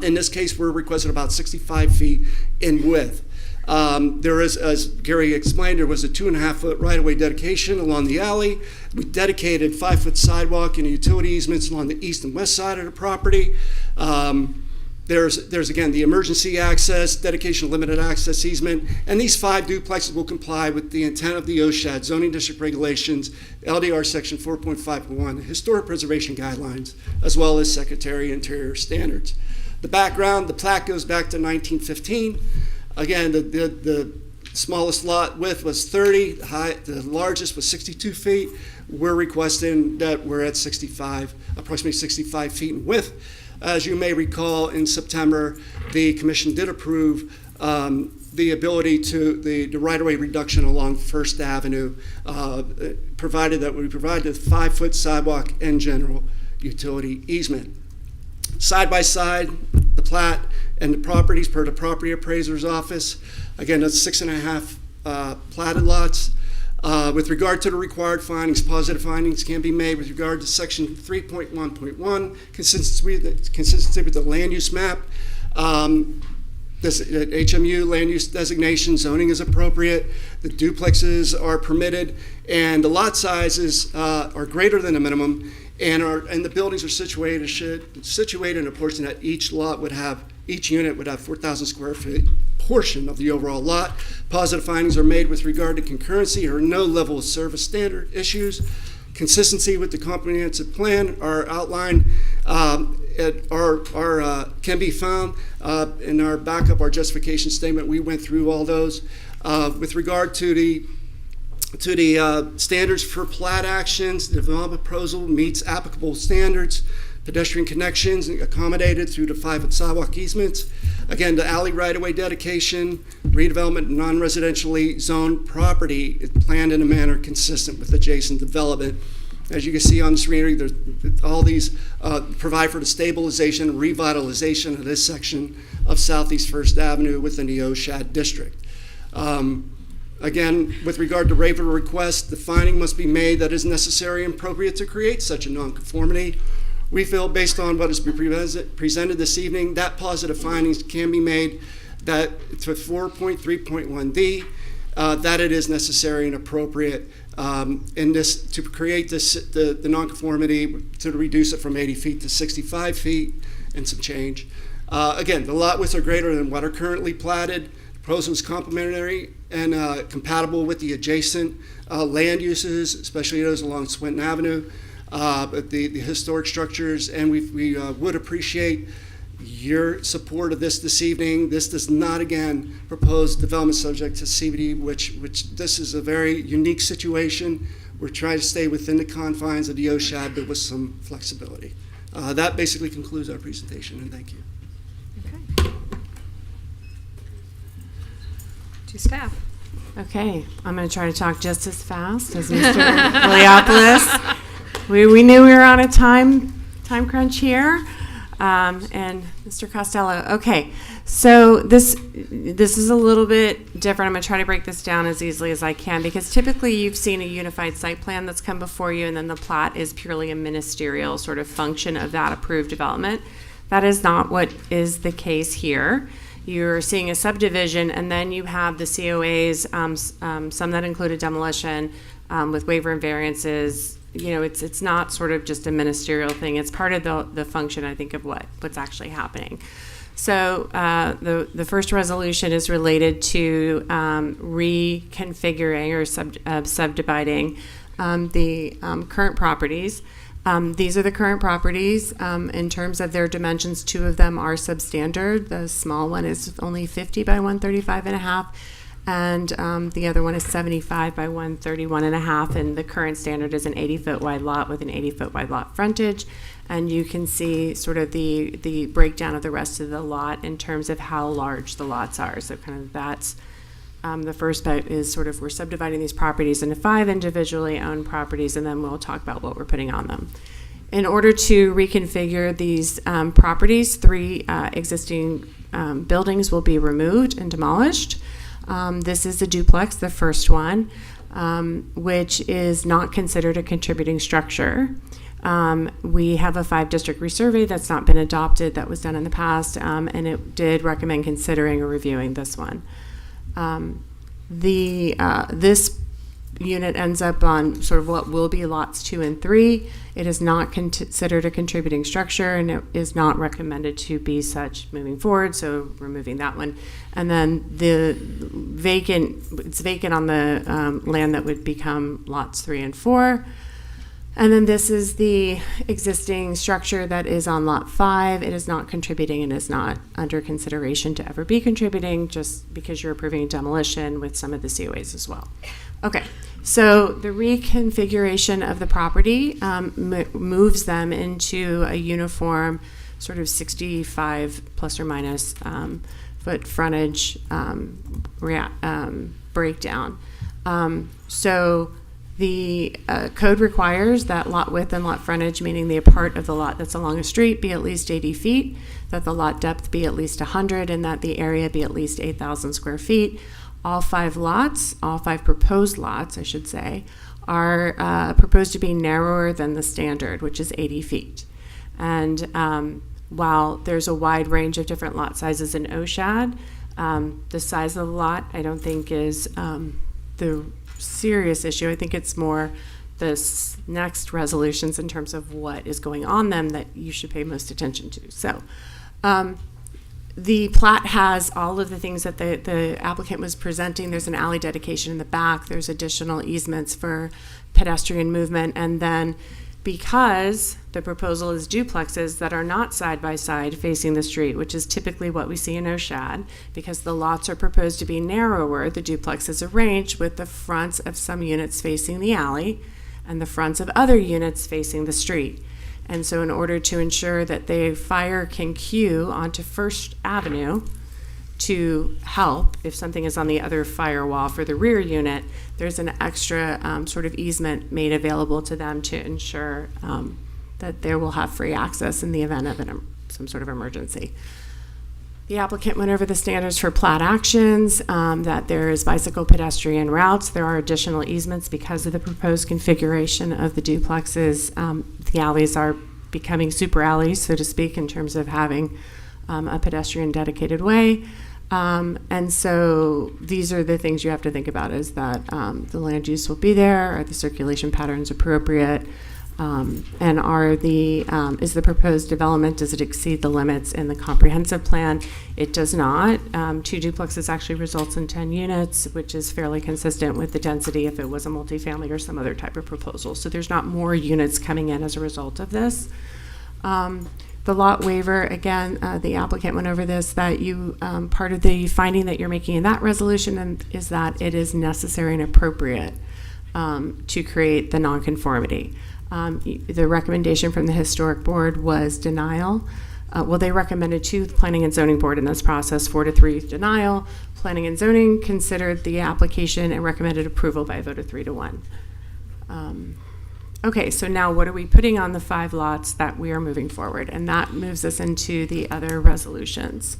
In this case, we're requesting about 65 feet in width. There is, as Gary explained, there was a 2.5-foot right-of-way dedication along the alley. We dedicated 5-foot sidewalk and utility easements along the east and west side of the property. There's again the emergency access, dedication of limited access easement, and these 5 duplexes will comply with the intent of the OSHAD zoning district regulations, LDR section 4.5.1, historic preservation guidelines, as well as Secretary of Interior standards. The background, the plat goes back to 1915. Again, the smallest lot width was 30, the largest was 62 feet. We're requesting that we're at approximately 65 feet in width. As you may recall, in September, the commission did approve the ability to the right-of-way reduction along First Avenue, provided that we provide the 5-foot sidewalk and general utility easement. Side by side, the plat and the properties per the property appraiser's office. Again, that's 6.5 platted lots. With regard to the required findings, positive findings can be made with regard to section 3.1.1, consistency with the land use map. This HMU land use designation zoning is appropriate. The duplexes are permitted, and the lot sizes are greater than the minimum, and the buildings are situated in a portion that each unit would have 4,000 square feet portion of the overall lot. Positive findings are made with regard to concurrency or no level of service standard issues. Consistency with the comprehensive plan are outlined can be found in our backup, our justification statement. We went through all those. With regard to the standards for plat actions, the development proposal meets applicable standards. Pedestrian connections accommodated through the 5-foot sidewalk easements. Again, the alley right-of-way dedication, redevelopment of non-residentially zoned property is planned in a manner consistent with adjacent development. As you can see on the screen, all these provide for the stabilization and revitalization of this section of Southeast First Avenue within the OSHAD district. Again, with regard to waiver request, the finding must be made that is necessary and appropriate to create such a nonconformity. We feel, based on what has been presented this evening, that positive findings can be made that to 4.3.1D, that it is necessary and appropriate in this to create the nonconformity, to reduce it from 80 feet to 65 feet and some change. Again, the lot widths are greater than what are currently platted. The proposal is complementary and compatible with the adjacent land uses, especially those along Swinton Avenue. The historic structures, and we would appreciate your support of this evening. This does not, again, propose development subject to CBD, which this is a very unique situation. We're trying to stay within the confines of the OSHAD, but with some flexibility. That basically concludes our presentation, and thank you. Okay. To staff. Okay, I'm going to try to talk just as fast as Mr. Leopoulos. We knew we were on a time crunch here. and Mr. Costello. Okay, so this is a little bit different. I'm going to try to break this down as easily as I can, because typically you've seen a unified site plan that's come before you, and then the plat is purely a ministerial sort of function of that approved development. That is not what is the case here. You're seeing a subdivision, and then you have the COAs, some that included demolition with waiver and variances. You know, it's not sort of just a ministerial thing. It's part of the function, I think, of what's actually happening. So the first resolution is related to reconfiguring or subdividing the current properties. These are the current properties. In terms of their dimensions, 2 of them are substandard. The small one is only 50 by 135.5. And the other one is 75 by 131.5, and the current standard is an 80-foot wide lot with an 80-foot wide lot frontage. And you can see sort of the breakdown of the rest of the lot in terms of how large the lots are. So kind of that's the first bit is sort of we're subdividing these properties into 5 individually owned properties, and then we'll talk about what we're putting on them. In order to reconfigure these properties, 3 existing buildings will be removed and demolished. This is a duplex, the first one, which is not considered a contributing structure. We have a 5-district resurvey that's not been adopted, that was done in the past, and it did recommend considering or reviewing this one. This unit ends up on sort of what will be lots 2 and 3. It is not considered a contributing structure, and it is not recommended to be such moving forward, so removing that one. And then it's vacant on the land that would become lots 3 and 4. And then this is the existing structure that is on lot 5. It is not contributing and is not under consideration to ever be contributing, just because you're approving demolition with some of the COAs as well. Okay, so the reconfiguration of the property moves them into a uniform sort of 65 plus or minus foot frontage breakdown. So the code requires that lot width and lot frontage, meaning the part of the lot that's along a street, be at least 80 feet, that the lot depth be at least 100, and that the area be at least 8,000 square feet. All 5 lots, all 5 proposed lots, I should say, are proposed to be narrower than the standard, which is 80 feet. And while there's a wide range of different lot sizes in OSHAD, the size of the lot I don't think is the serious issue. I think it's more the next resolutions in terms of what is going on them that you should pay most attention to. So the plat has all of the things that the applicant was presenting. There's an alley dedication in the back. There's additional easements for pedestrian movement. And then because the proposal is duplexes that are not side by side facing the street, which is typically what we see in OSHAD, because the lots are proposed to be narrower, the duplex is arranged with the fronts of some units facing the alley and the fronts of other units facing the street. And so in order to ensure that the fire can queue onto First Avenue to help if something is on the other firewall for the rear unit, there's an extra sort of easement made available to them to ensure that they will have free access in the event of some sort of emergency. The applicant went over the standards for plat actions, that there is bicycle pedestrian routes. There are additional easements because of the proposed configuration of the duplexes. The alleys are becoming super alleys, so to speak, in terms of having a pedestrian dedicated way. And so these are the things you have to think about, is that the land use will be there, are the circulation patterns appropriate, and is the proposed development, does it exceed the limits in the comprehensive plan? It does not. 2 duplexes actually results in 10 units, which is fairly consistent with the density if it was a multifamily or some other type of proposal. So there's not more units coming in as a result of this. The lot waiver, again, the applicant went over this, that you, part of the finding that you're making in that resolution is that it is necessary and appropriate to create the nonconformity. The recommendation from the historic board was denial. Well, they recommended to the planning and zoning board in this process 4-3 denial. Planning and zoning considered the application and recommended approval by a vote of 3-1. Okay, so now what are we putting on the 5 lots that we are moving forward? And that moves us into the other resolutions.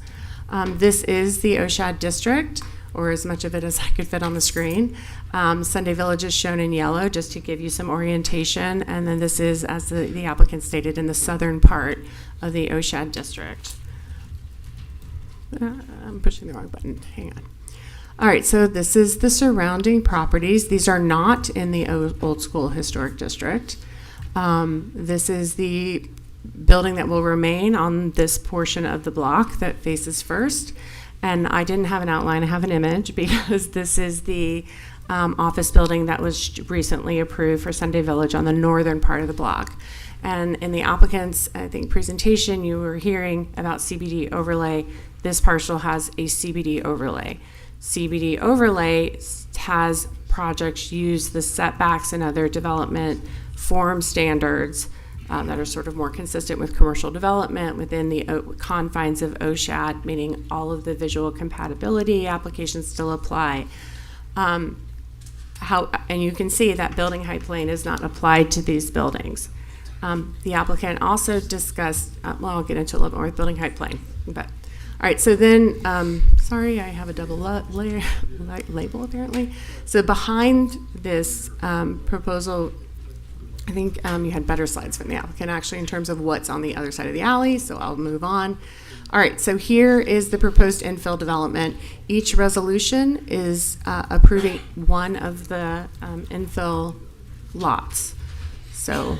This is the OSHAD district, or as much of it as I could fit on the screen. Sunday Village is shown in yellow just to give you some orientation. And then this is, as the applicant stated, in the southern part of the OSHAD district. I'm pushing the wrong button. Hang on. All right, so this is the surrounding properties. These are not in the Old School Historic District. This is the building that will remain on this portion of the block that faces first. And I didn't have an outline, I have an image, because this is the office building that was recently approved for Sunday Village on the northern part of the block. And in the applicant's, I think, presentation, you were hearing about CBD overlay. This parcel has a CBD overlay. CBD overlay has projects use the setbacks and other development form standards that are sort of more consistent with commercial development within the confines of OSHAD, meaning all of the visual compatibility applications still apply. And you can see that building height plane is not applied to these buildings. The applicant also discussed, well, I'll get into a little more with building height plane, but all right, so then, sorry, I have a double label apparently. So behind this proposal, I think you had better slides from the applicant actually in terms of what's on the other side of the alley, so I'll move on. All right, so here is the proposed infill development. Each resolution is approving one of the infill lots. So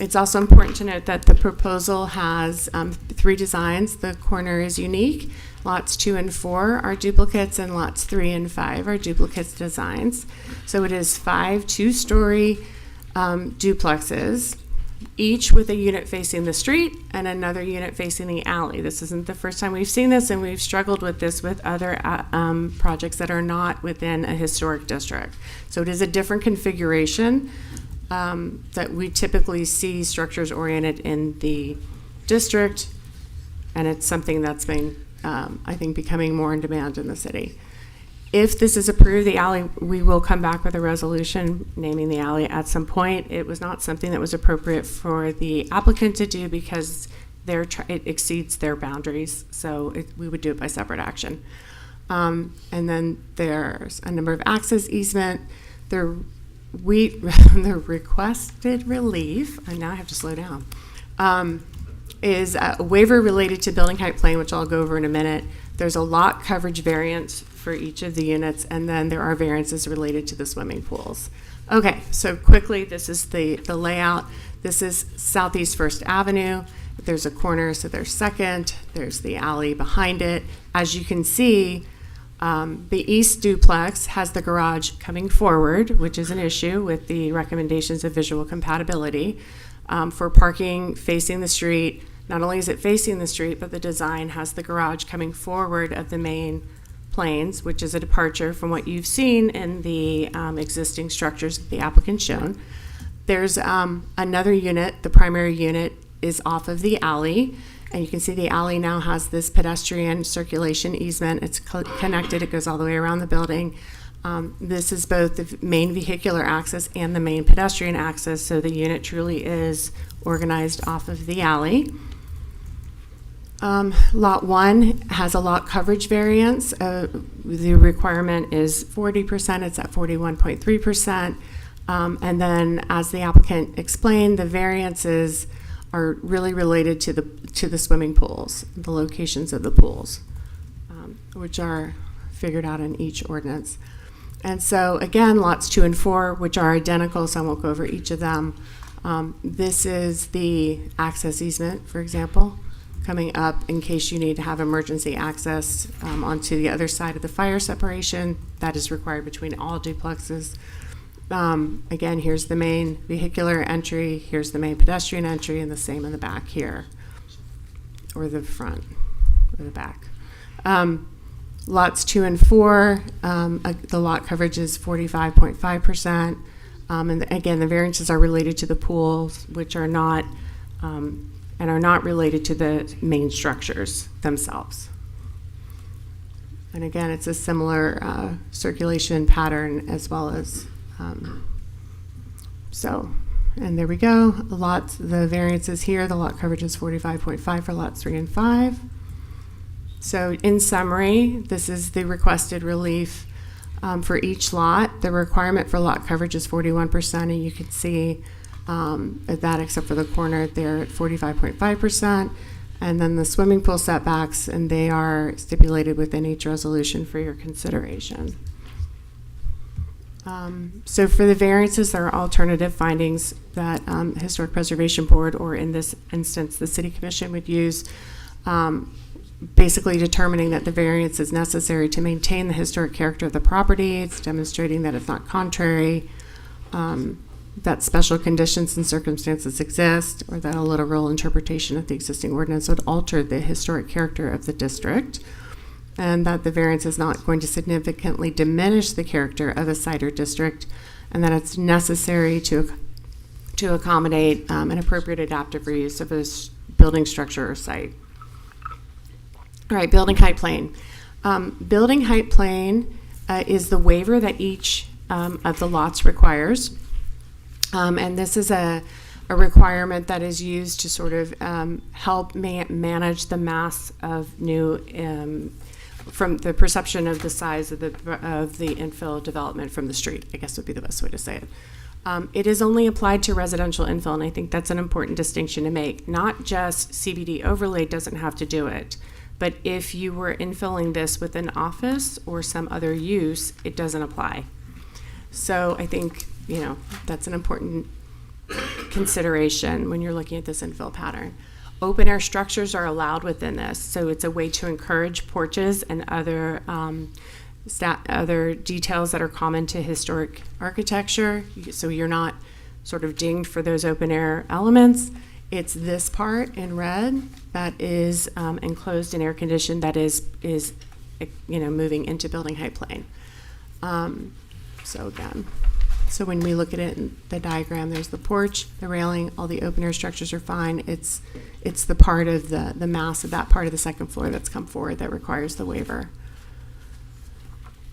it's also important to note that the proposal has 3 designs. The corner is unique. Lots 2 and 4 are duplicates, and lots 3 and 5 are duplicates designs. So it is 5 2-story duplexes, each with a unit facing the street and another unit facing the alley. This isn't the first time we've seen this, and we've struggled with this with other projects that are not within a historic district. So it is a different configuration that we typically see structures oriented in the district, and it's something that's been, I think, becoming more in demand in the city. If this is approved, the alley, we will come back with a resolution naming the alley at some point. It was not something that was appropriate for the applicant to do because it exceeds their boundaries, so we would do it by separate action. And then there's a number of access easement. The requested relief, and now I have to slow down, is a waiver related to building height plane, which I'll go over in a minute. There's a lot coverage variance for each of the units, and then there are variances related to the swimming pools. Okay, so quickly, this is the layout. This is Southeast First Avenue. There's a corner, so there's Second. There's the alley behind it. As you can see, the east duplex has the garage coming forward, which is an issue with the recommendations of visual compatibility. For parking facing the street, not only is it facing the street, but the design has the garage coming forward of the main planes, which is a departure from what you've seen in the existing structures that the applicant shown. There's another unit, the primary unit is off of the alley. And you can see the alley now has this pedestrian circulation easement. It's connected. It goes all the way around the building. This is both the main vehicular access and the main pedestrian access, so the unit truly is organized off of the alley. Lot 1 has a lot coverage variance. The requirement is 40%. It's at 41.3%. And then, as the applicant explained, the variances are really related to the swimming pools, the locations of the pools, which are figured out in each ordinance. And so again, lots 2 and 4, which are identical, so I won't go over each of them. This is the access easement, for example, coming up in case you need to have emergency access onto the other side of the fire separation. That is required between all duplexes. Again, here's the main vehicular entry, here's the main pedestrian entry, and the same in the back here, or the front, or the back. Lots 2 and 4, the lot coverage is 45.5%. And again, the variances are related to the pools, which are not, and are not related to the main structures themselves. And again, it's a similar circulation pattern as well as So, and there we go. The variance is here. The lot coverage is 45.5 for lots 3 and 5. So in summary, this is the requested relief for each lot. The requirement for lot coverage is 41%, and you can see that except for the corner, they're at 45.5%. And then the swimming pool setbacks, and they are stipulated within each resolution for your consideration. So for the variances, there are alternative findings that Historic Preservation Board, or in this instance, the City Commission, would use, basically determining that the variance is necessary to maintain the historic character of the property. It's demonstrating that it's not contrary, that special conditions and circumstances exist, or that a literal interpretation of the existing ordinance would alter the historic character of the district, and that the variance is not going to significantly diminish the character of a site or district, and that it's necessary to accommodate an appropriate adaptive reuse of a building structure or site. All right, building height plane. Building height plane is the waiver that each of the lots requires. And this is a requirement that is used to sort of help manage the mass of new, from the perception of the size of the infill development from the street, I guess would be the best way to say it. It is only applied to residential infill, and I think that's an important distinction to make. Not just CBD overlay doesn't have to do it, but if you were infilling this with an office or some other use, it doesn't apply. So I think, that's an important consideration when you're looking at this infill pattern. Open air structures are allowed within this, so it's a way to encourage porches and other other details that are common to historic architecture, so you're not sort of dinged for those open air elements. It's this part in red that is enclosed and air conditioned, that is moving into building height plane. So when we look at it in the diagram, there's the porch, the railing, all the open air structures are fine. It's the part of the mass of that part of the second floor that's come forward that requires the waiver.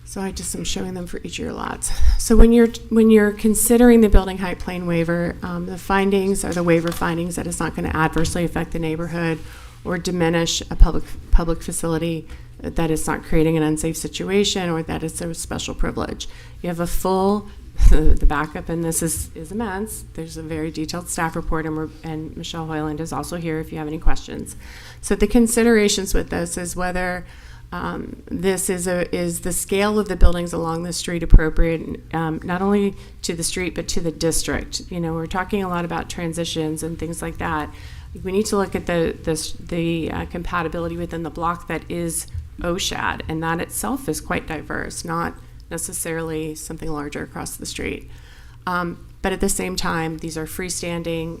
So I just am showing them for each of your lots. So when you're considering the building height plane waiver, the findings are the waiver findings that it's not going to adversely affect the neighborhood or diminish a public facility, that it's not creating an unsafe situation, or that it's a special privilege. You have a full, the backup, and this is immense. There's a very detailed staff report, and Michelle Hoyland is also here if you have any questions. So the considerations with this is whether this is the scale of the buildings along the street appropriate, not only to the street but to the district. We're talking a lot about transitions and things like that. We need to look at the compatibility within the block that is OSHAD, and that itself is quite diverse, not necessarily something larger across the street. But at the same time, these are freestanding.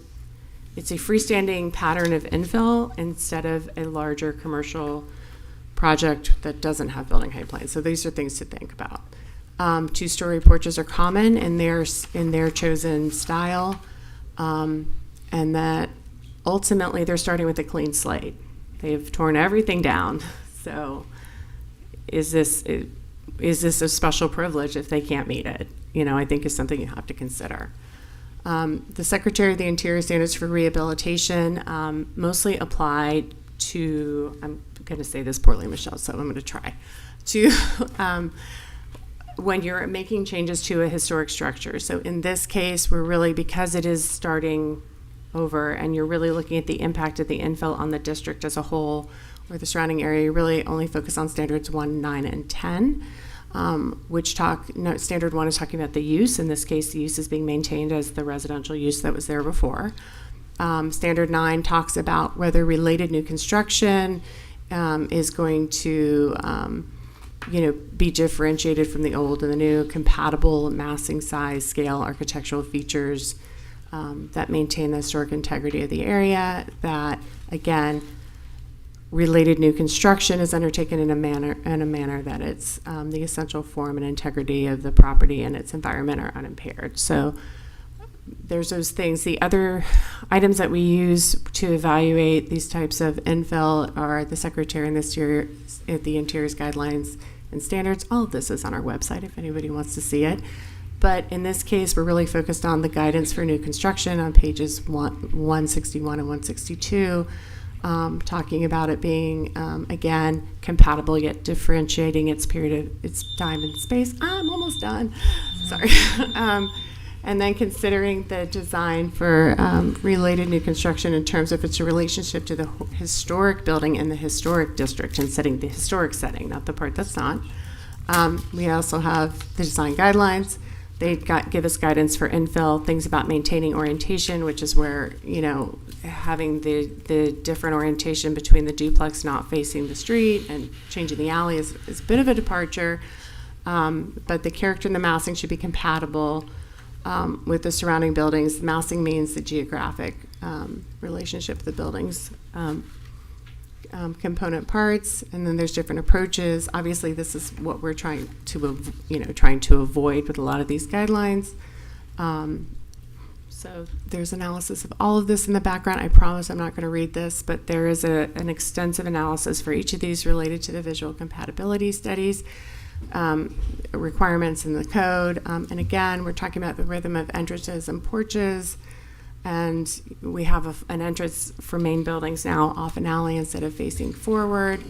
It's a freestanding pattern of infill instead of a larger commercial project that doesn't have building height plane. So these are things to think about. Two-story porches are common in their chosen style, and that ultimately they're starting with a clean slate. They've torn everything down. So is this a special privilege if they can't meet it? I think is something you have to consider. The Secretary of the Interior standards for rehabilitation mostly apply to, I'm going to say this poorly, Michelle, so I'm going to try, to when you're making changes to a historic structure. So in this case, we're really, because it is starting over and you're really looking at the impact of the infill on the district as a whole or the surrounding area, you really only focus on standards 1, 9, and 10. Standard 1 is talking about the use. In this case, the use is being maintained as the residential use that was there before. Standard 9 talks about whether related new construction is going to be differentiated from the old and the new, compatible massing, size, scale, architectural features that maintain the historic integrity of the area, that, again, related new construction is undertaken in a manner that it's the essential form and integrity of the property and its environment are unimpaired. So there's those things. The other items that we use to evaluate these types of infill are the Secretary and the Interior's guidelines and standards. All of this is on our website if anybody wants to see it. But in this case, we're really focused on the guidance for new construction on pages 161 and 162, talking about it being, again, compatible yet differentiating its period of its time and space. I'm almost done. Sorry. And then considering the design for related new construction in terms of its relationship to the historic building and the historic district, and setting the historic setting, not the part that's not. We also have the design guidelines. They give us guidance for infill, things about maintaining orientation, which is where, having the different orientation between the duplex not facing the street and changing the alley is a bit of a departure. But the character and the massing should be compatible with the surrounding buildings. The massing means the geographic relationship of the buildings. Component parts, and then there's different approaches. Obviously, this is what we're trying to avoid with a lot of these guidelines. So there's analysis of all of this in the background. I promise I'm not going to read this, but there is an extensive analysis for each of these related to the visual compatibility studies, requirements in the code, and again, we're talking about the rhythm of entrances and porches. And we have an entrance for main buildings now off an alley instead of facing forward.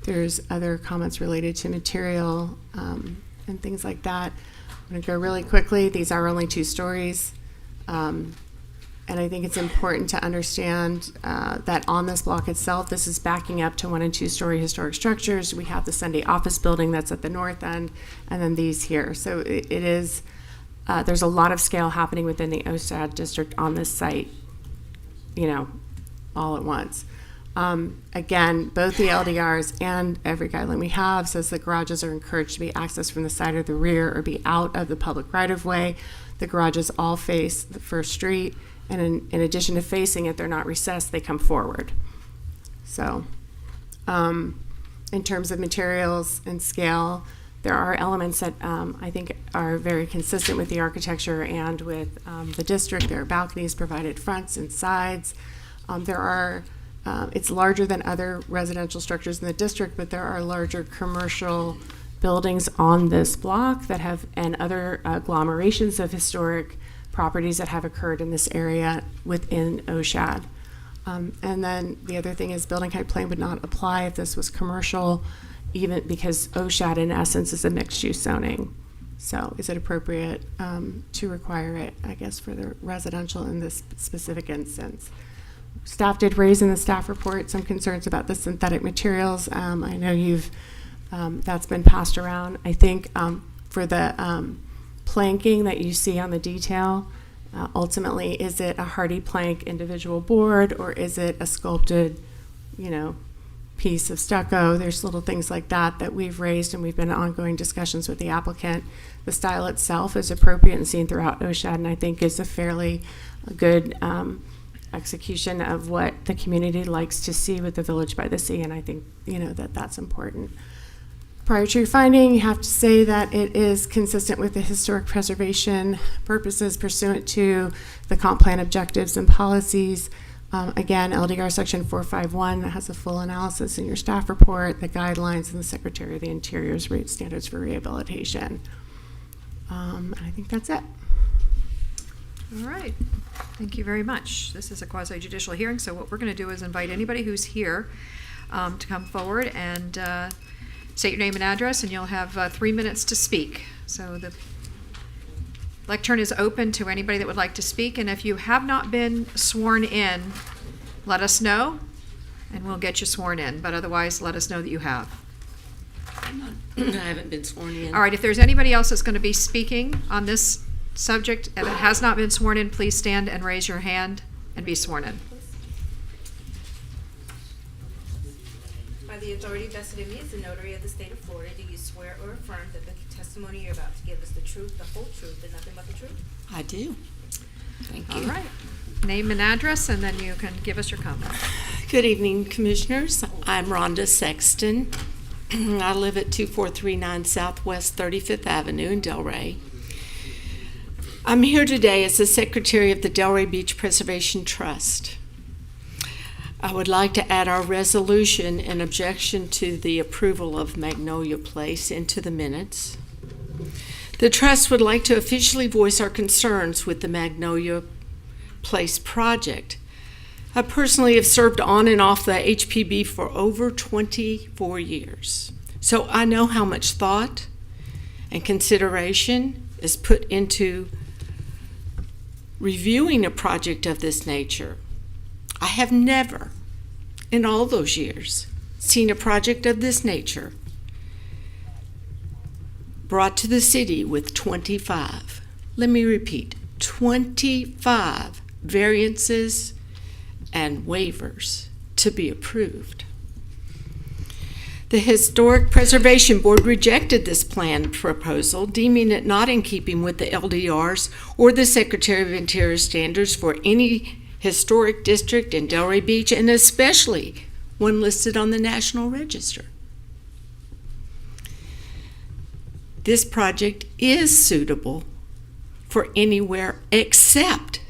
There's other comments related to material and things like that. I'm going to go really quickly. These are only 2 stories. And I think it's important to understand that on this block itself, this is backing up to 1- and 2-story historic structures. We have the Sunday office building that's at the north end, and then these here. So it is... there's a lot of scale happening within the OSAD district on this site, all at once. Again, both the LDRs and every guideline we have says that garages are encouraged to be accessed from the side or the rear or be out of the public right-of-way. The garages all face the first street, and in addition to facing it, they're not recessed, they come forward. So, in terms of materials and scale, there are elements that I think are very consistent with the architecture and with the district. There are balconies provided fronts and sides. It's larger than other residential structures in the district, but there are larger commercial buildings on this block that have, and other agglomerations of historic properties that have occurred in this area within OSHAD. And then the other thing is building height plan would not apply if this was commercial, even because OSHAD in essence is a mixed-use zoning. So is it appropriate to require it, I guess, for the residential in this specific instance? Staff did raise in the staff report some concerns about the synthetic materials. I know that's been passed around. I think for the planking that you see on the detail, ultimately, is it a hardy plank individual board, or is it a sculpted, piece of stucco? There's little things like that we've raised, and we've been in ongoing discussions with the applicant. The style itself is appropriate and seen throughout OSHAD, and I think is a fairly good execution of what the community likes to see with the Village by the Sea, and I think that's important. Prior to your finding, you have to say that it is consistent with the historic preservation purposes pursuant to the comp plan objectives and policies. Again, LDR section 451 that has a full analysis in your staff report, the guidelines, and the Secretary of the Interior's standards for rehabilitation. I think that's it. All right. Thank you very much. This is a quasi-judicial hearing, so what we're going to do is invite anybody who's here to come forward and state your name and address, and you'll have 3 minutes to speak. So the lectern is open to anybody that would like to speak, and if you have not been sworn in, let us know, and we'll get you sworn in. But otherwise, let us know that you have. I haven't been sworn in. All right, if there's anybody else that's going to be speaking on this subject and that has not been sworn in, please stand and raise your hand and be sworn in. By the authority vested in me as the notary of the state of Florida, do you swear or affirm that the testimony you're about to give is the truth, the whole truth, and nothing but the truth? I do. Thank you. All right. Name and address, and then you can give us your comment. Good evening, Commissioners. I'm Rhonda Sexton. I live at 2439 Southwest 35th Avenue in Delray. I'm here today as the Secretary of the Delray Beach Preservation Trust. I would like to add our resolution in objection to the approval of Magnolia Place into the minutes. The Trust would like to officially voice our concerns with the Magnolia Place project. I personally have served on and off the HPB for over 24 years, so I know how much thought and consideration is put into reviewing a project of this nature. I have never, in all those years, seen a project of this nature brought to the city with 25, let me repeat, 25 variances and waivers to be approved. The Historic Preservation Board rejected this plan proposal, deeming it not in keeping with the LDRs or the Secretary of Interior standards for any historic district in Delray Beach, and especially one listed on the National Register. This project is suitable for anywhere except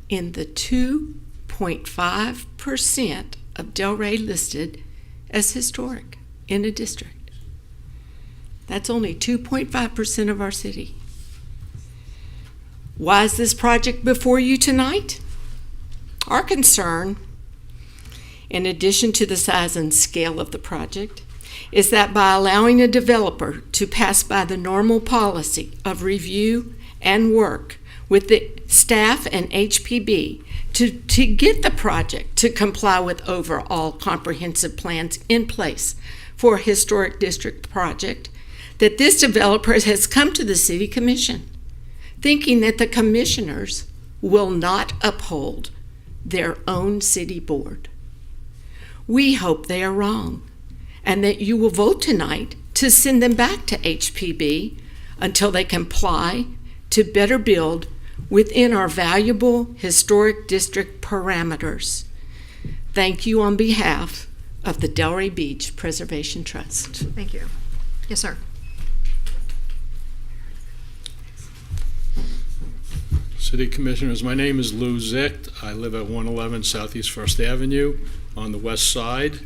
in the 2.5% of Delray listed as historic in a district. That's only 2.5% of our city. Why is this project before you tonight? Our concern, in addition to the size and scale of the project, is that by allowing a developer to pass by the normal policy of review and work with the staff and HPB to get the project to comply with overall comprehensive plans in place for a historic district project, that this developer has come to the City Commission thinking that the commissioners will not uphold their own city board. We hope they are wrong, and that you will vote tonight to send them back to HPB until they comply to better build within our valuable historic district parameters. Thank you on behalf of the Delray Beach Preservation Trust. Thank you. Yes, sir. City Commissioners, my name is Lou Zicht. I live at 111 Southeast First Avenue on the west side.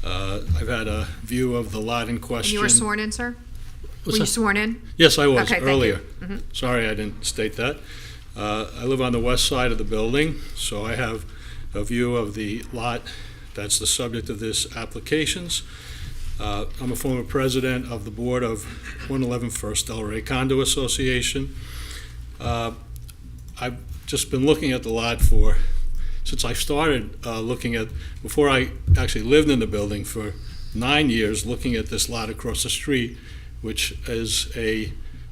I've had a view of the lot in question. And you were sworn in, sir? What's Were you that? sworn in? Yes, I was Okay, thank you. earlier. Mhm. Sorry I didn't state that. I live on the west side of the building, so I have a view of the lot that's the subject of this applications. I'm a former president of the board of 111 First Delray Condo Association. I've just been looking at the lot since I started looking at, before I actually lived in the building for 9 years, looking at this lot across the street, which is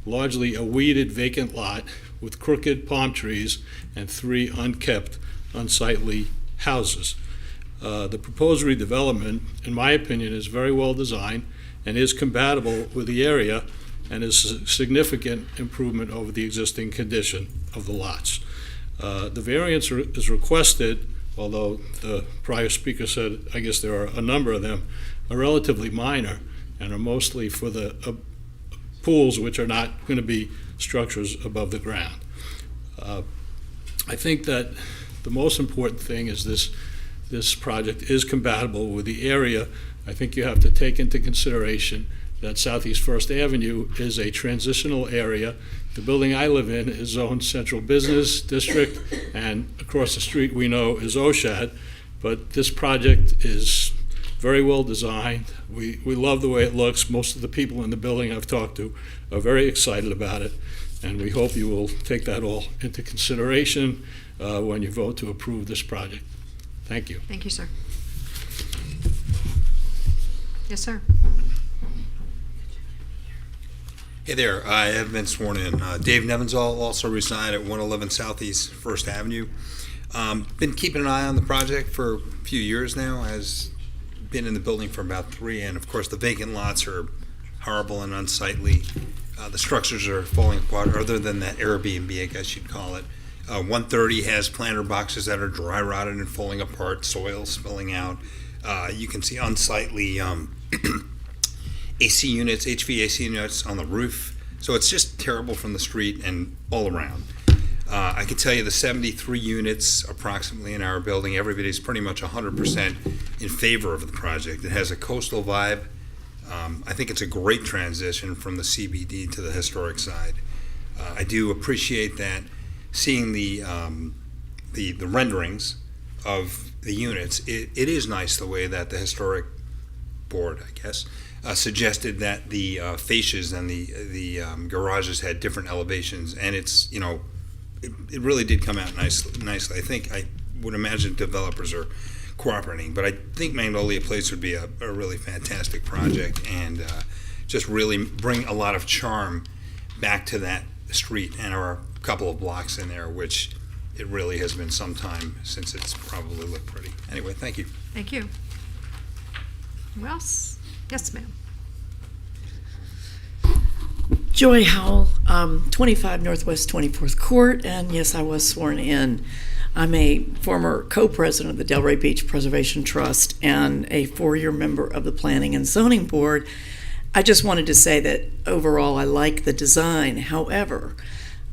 largely a weeded vacant lot with crooked palm trees and 3 unkept, unsightly houses. The proposed redevelopment, in my opinion, is very well designed and is compatible with the area and is a significant improvement over the existing condition of the lots. The variance is requested, although the prior speaker said, I guess there are a number of them, are relatively minor and are mostly for the pools, which are not going to be structures above the ground. I think that the most important thing is this project is compatible with the area. I think you have to take into consideration that Southeast First Avenue is a transitional area. The building I live in is zoned Central Business District, and across the street we know is OSHAD, but this project is very well designed. We love the way it looks. Most of the people in the building I've talked to are very excited about it, and we hope you will take that all into consideration when you vote to approve this project. Thank you. Thank you, sir. Yes, sir. Hey there, I have been sworn in. Dave Nevinzall, also reside at 111 Southeast First Avenue. Been keeping an eye on the project for a few years now. Has been in the building for about 3, and of course the vacant lots are horrible and unsightly. The structures are falling apart, other than that Airbnb, I guess you'd call it. 130 has planter boxes that are dry rotted and falling apart, soil spilling out. You can see unsightly AC units, HVAC units on the roof. So it's just terrible from the street and all around. I can tell you the 73 units approximately in our building, everybody's pretty much 100% in favor of the project. It has a coastal vibe. I think it's a great transition from the CBD to the historic side. I do appreciate that, seeing the renderings of the units. It is nice the way that the historic board, I guess, suggested that the fascias and the garages had different elevations, and it's, you know, it really did come out nicely. I would imagine developers are cooperating, but I think Magnolia Place would be a really fantastic project, and just really bring a lot of charm back to that street and our couple of blocks in there, which it really has been some time since it's probably looked pretty. Anyway, thank you. Thank you. Who else? Yes, ma'am. Joy Howell, 25 Northwest 24th Court, and yes, I was sworn in. I'm a former co-president of the Delray Beach Preservation Trust and a 4-year member of the Planning and Zoning Board. I just wanted to say that overall I like the design. However,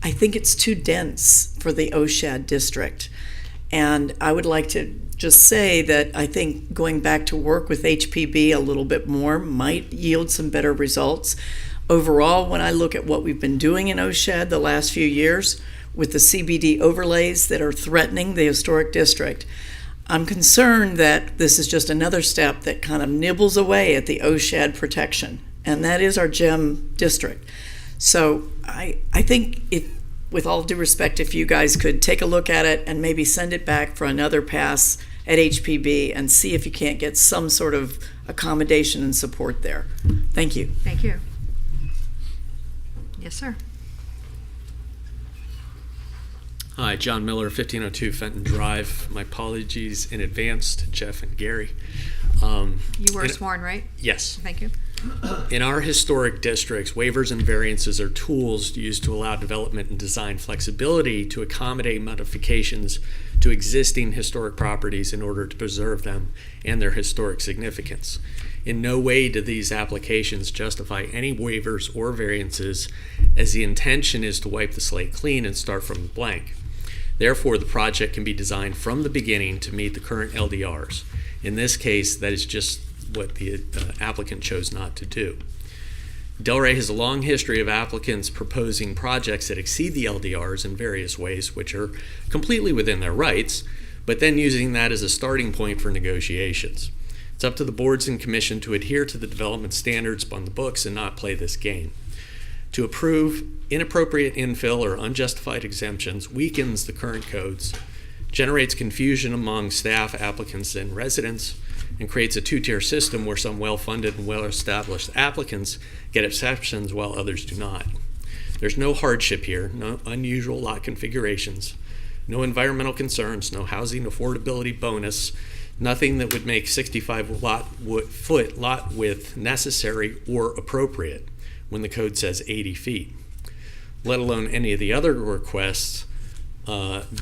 I think it's too dense for the Oshad district. And I would like to just say that I think going back to work with HPB a little bit more might yield some better results. Overall, when I look at what we've been doing in Oshad the last few years with the CBD overlays that are threatening the historic district, I'm concerned that this is just another step that kind of nibbles away at the Oshad protection, and that is our gem district. So I think, if, with all due respect, if you guys could take a look at it and maybe send it back for another pass at HPB and see if you can't get some sort of accommodation and support there. Thank you. Thank you. Yes, sir. Hi, John Miller, 1502 Fenton Drive. My apologies in advance to Jeff and Gary. You were sworn, right? Yes. Thank you. In our historic districts, waivers and variances are tools used to allow development and design flexibility to accommodate modifications to existing historic properties in order to preserve them and their historic significance. In no way do these applications justify any waivers or variances, as the intention is to wipe the slate clean and start from the blank. Therefore, the project can be designed from the beginning to meet the current LDRs. In this case, that is just what the applicant chose not to do. Delray has a long history of applicants proposing projects that exceed the LDRs in various ways, which are completely within their rights, but then using that as a starting point for negotiations. It's up to the boards and commission to adhere to the development standards on the books and not play this game. To approve inappropriate infill or unjustified exemptions weakens the current codes, generates confusion among staff, applicants, and residents, and creates a two-tier system where some well-funded and well-established applicants get exceptions while others do not. There's no hardship here, no unusual lot configurations, no environmental concerns, no housing affordability bonus, nothing that would make 65-foot lot width necessary or appropriate when the code says 80 feet, let alone any of the other requests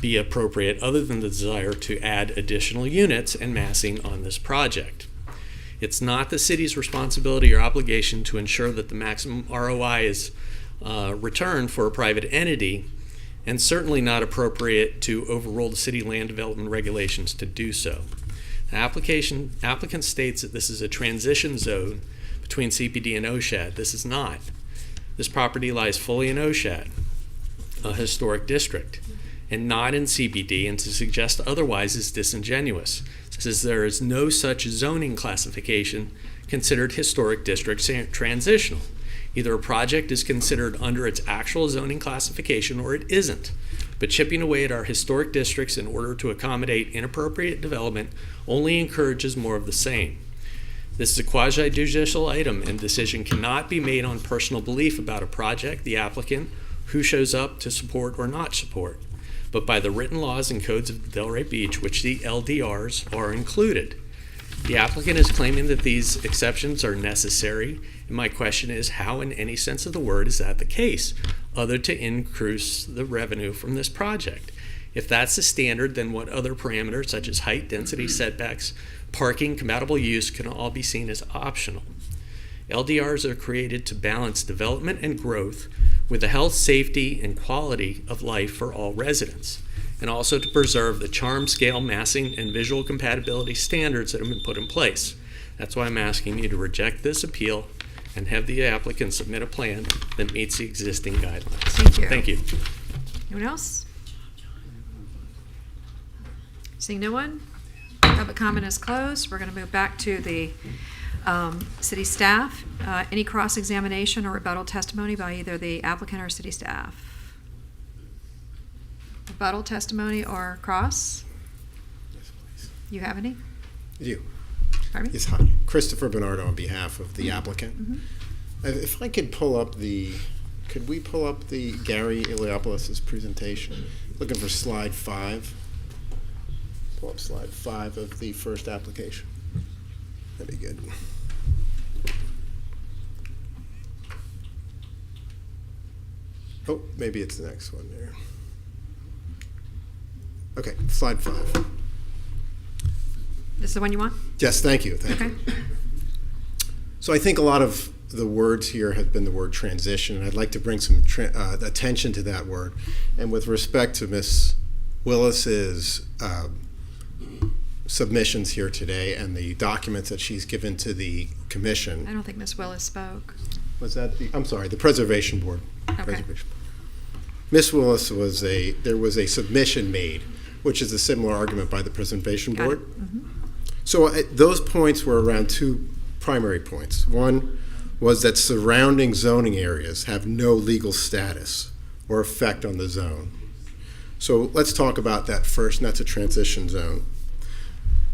be appropriate other than the desire to add additional units and massing on this project. It's not the city's responsibility or obligation to ensure that the maximum ROI is returned for a private entity, and certainly not appropriate to overrule the city land development regulations to do so. The applicant states that this is a transition zone between CPD and Oshad. This is not. This property lies fully in Oshad, a historic district, and not in CBD, and to suggest otherwise is disingenuous, since there is no such zoning classification considered historic district transitional. Either a project is considered under its actual zoning classification or it isn't. But chipping away at our historic districts in order to accommodate inappropriate development only encourages more of the same. This is a quasi-judicial item, and decision cannot be made on personal belief about a project, the applicant, who shows up to support or not support, but by the written laws and codes of Delray Beach, which the LDRs are included. The applicant is claiming that these exceptions are necessary, and my question is, how in any sense of the word is that the case, other to increase the revenue from this project? If that's the standard, then what other parameters, such as height, density, setbacks, parking, compatible use, can all be seen as optional? LDRs are created to balance development and growth with the health, safety, and quality of life for all residents, and also to preserve the charm, scale, massing, and visual compatibility standards that have been put in place. That's why I'm asking you to reject this appeal and have the applicant submit a plan that meets the existing guidelines. Thank you. Thank you. Anyone else? Seeing no one? Public comment is closed. We're going to move back to the city staff. Any cross-examination or rebuttal testimony by either the applicant or city staff? Rebuttal testimony or cross? You have any? You. Pardon me? Yes, hi. Christopher Bernardo on behalf of the applicant. If I could could we pull up the Gary Iliopoulos' presentation? Looking for slide 5. Pull up slide 5 of the first application. That'd be good. Oh, maybe it's the next one there. Okay, slide 5. This is the one you want? Yes, thank you. Thank you. So I think a lot of the words here have been the word transition, and I'd like to bring some attention to that word. And with respect to Ms. Willis's submissions here today and the documents that she's given to the commission. I don't think Ms. Willis spoke. Was that I'm sorry, the Preservation Board. Okay. Ms. Willis there was a submission made, which is a similar argument by the Preservation Board. So those points were around 2 primary points. One was that surrounding zoning areas have no legal status or effect on the zone. So let's talk about that first, and that's a transition zone.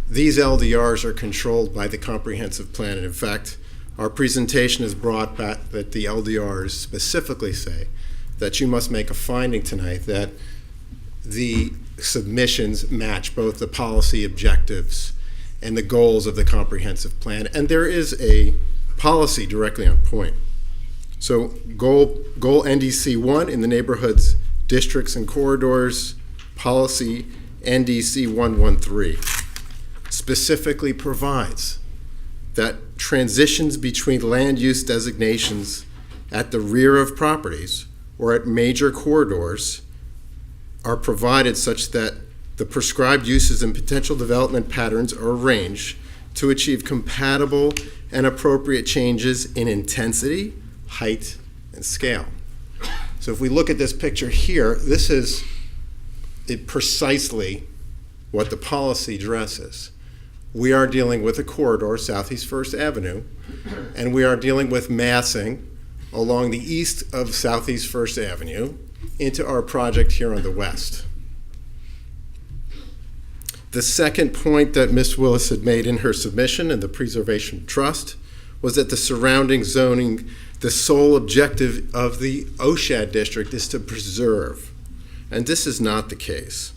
These LDRs are controlled by the comprehensive plan, and in fact, our presentation is brought back that the LDRs specifically say that you must make a finding tonight that the submissions match both the policy objectives and the goals of the comprehensive plan, and there is a policy directly on point. So goal NDC 1 in the neighborhoods, districts, and corridors, policy NDC 113 specifically provides that transitions between land use designations at the rear of properties or at major corridors are provided such that the prescribed uses and potential development patterns are arranged to achieve compatible and appropriate changes in intensity, height, and scale. So if we look at this picture here, this is precisely what the policy addresses. We are dealing with a corridor, Southeast First Avenue, and we are dealing with massing along the east of Southeast First Avenue into our project here on the west. The second point that Ms. Willis had made in her submission in the Preservation Trust was that the surrounding zoning, the sole objective of the OSHAD district is to preserve. And this is not the case.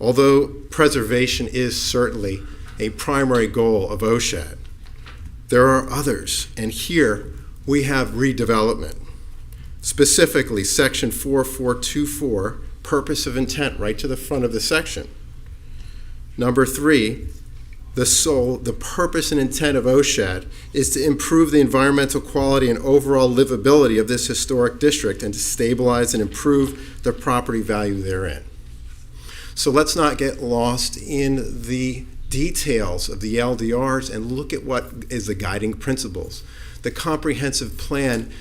Although preservation is certainly a primary goal of OSHAD, there are others, and here we have redevelopment. Specifically, section 4424, purpose of intent, right to the front of the section. Number 3, the purpose and intent of OSHAD is to improve the environmental quality and overall livability of this historic district and to stabilize and improve the property value therein. So let's not get lost in the details of the LDRs and look at what is the guiding principles. The comprehensive plan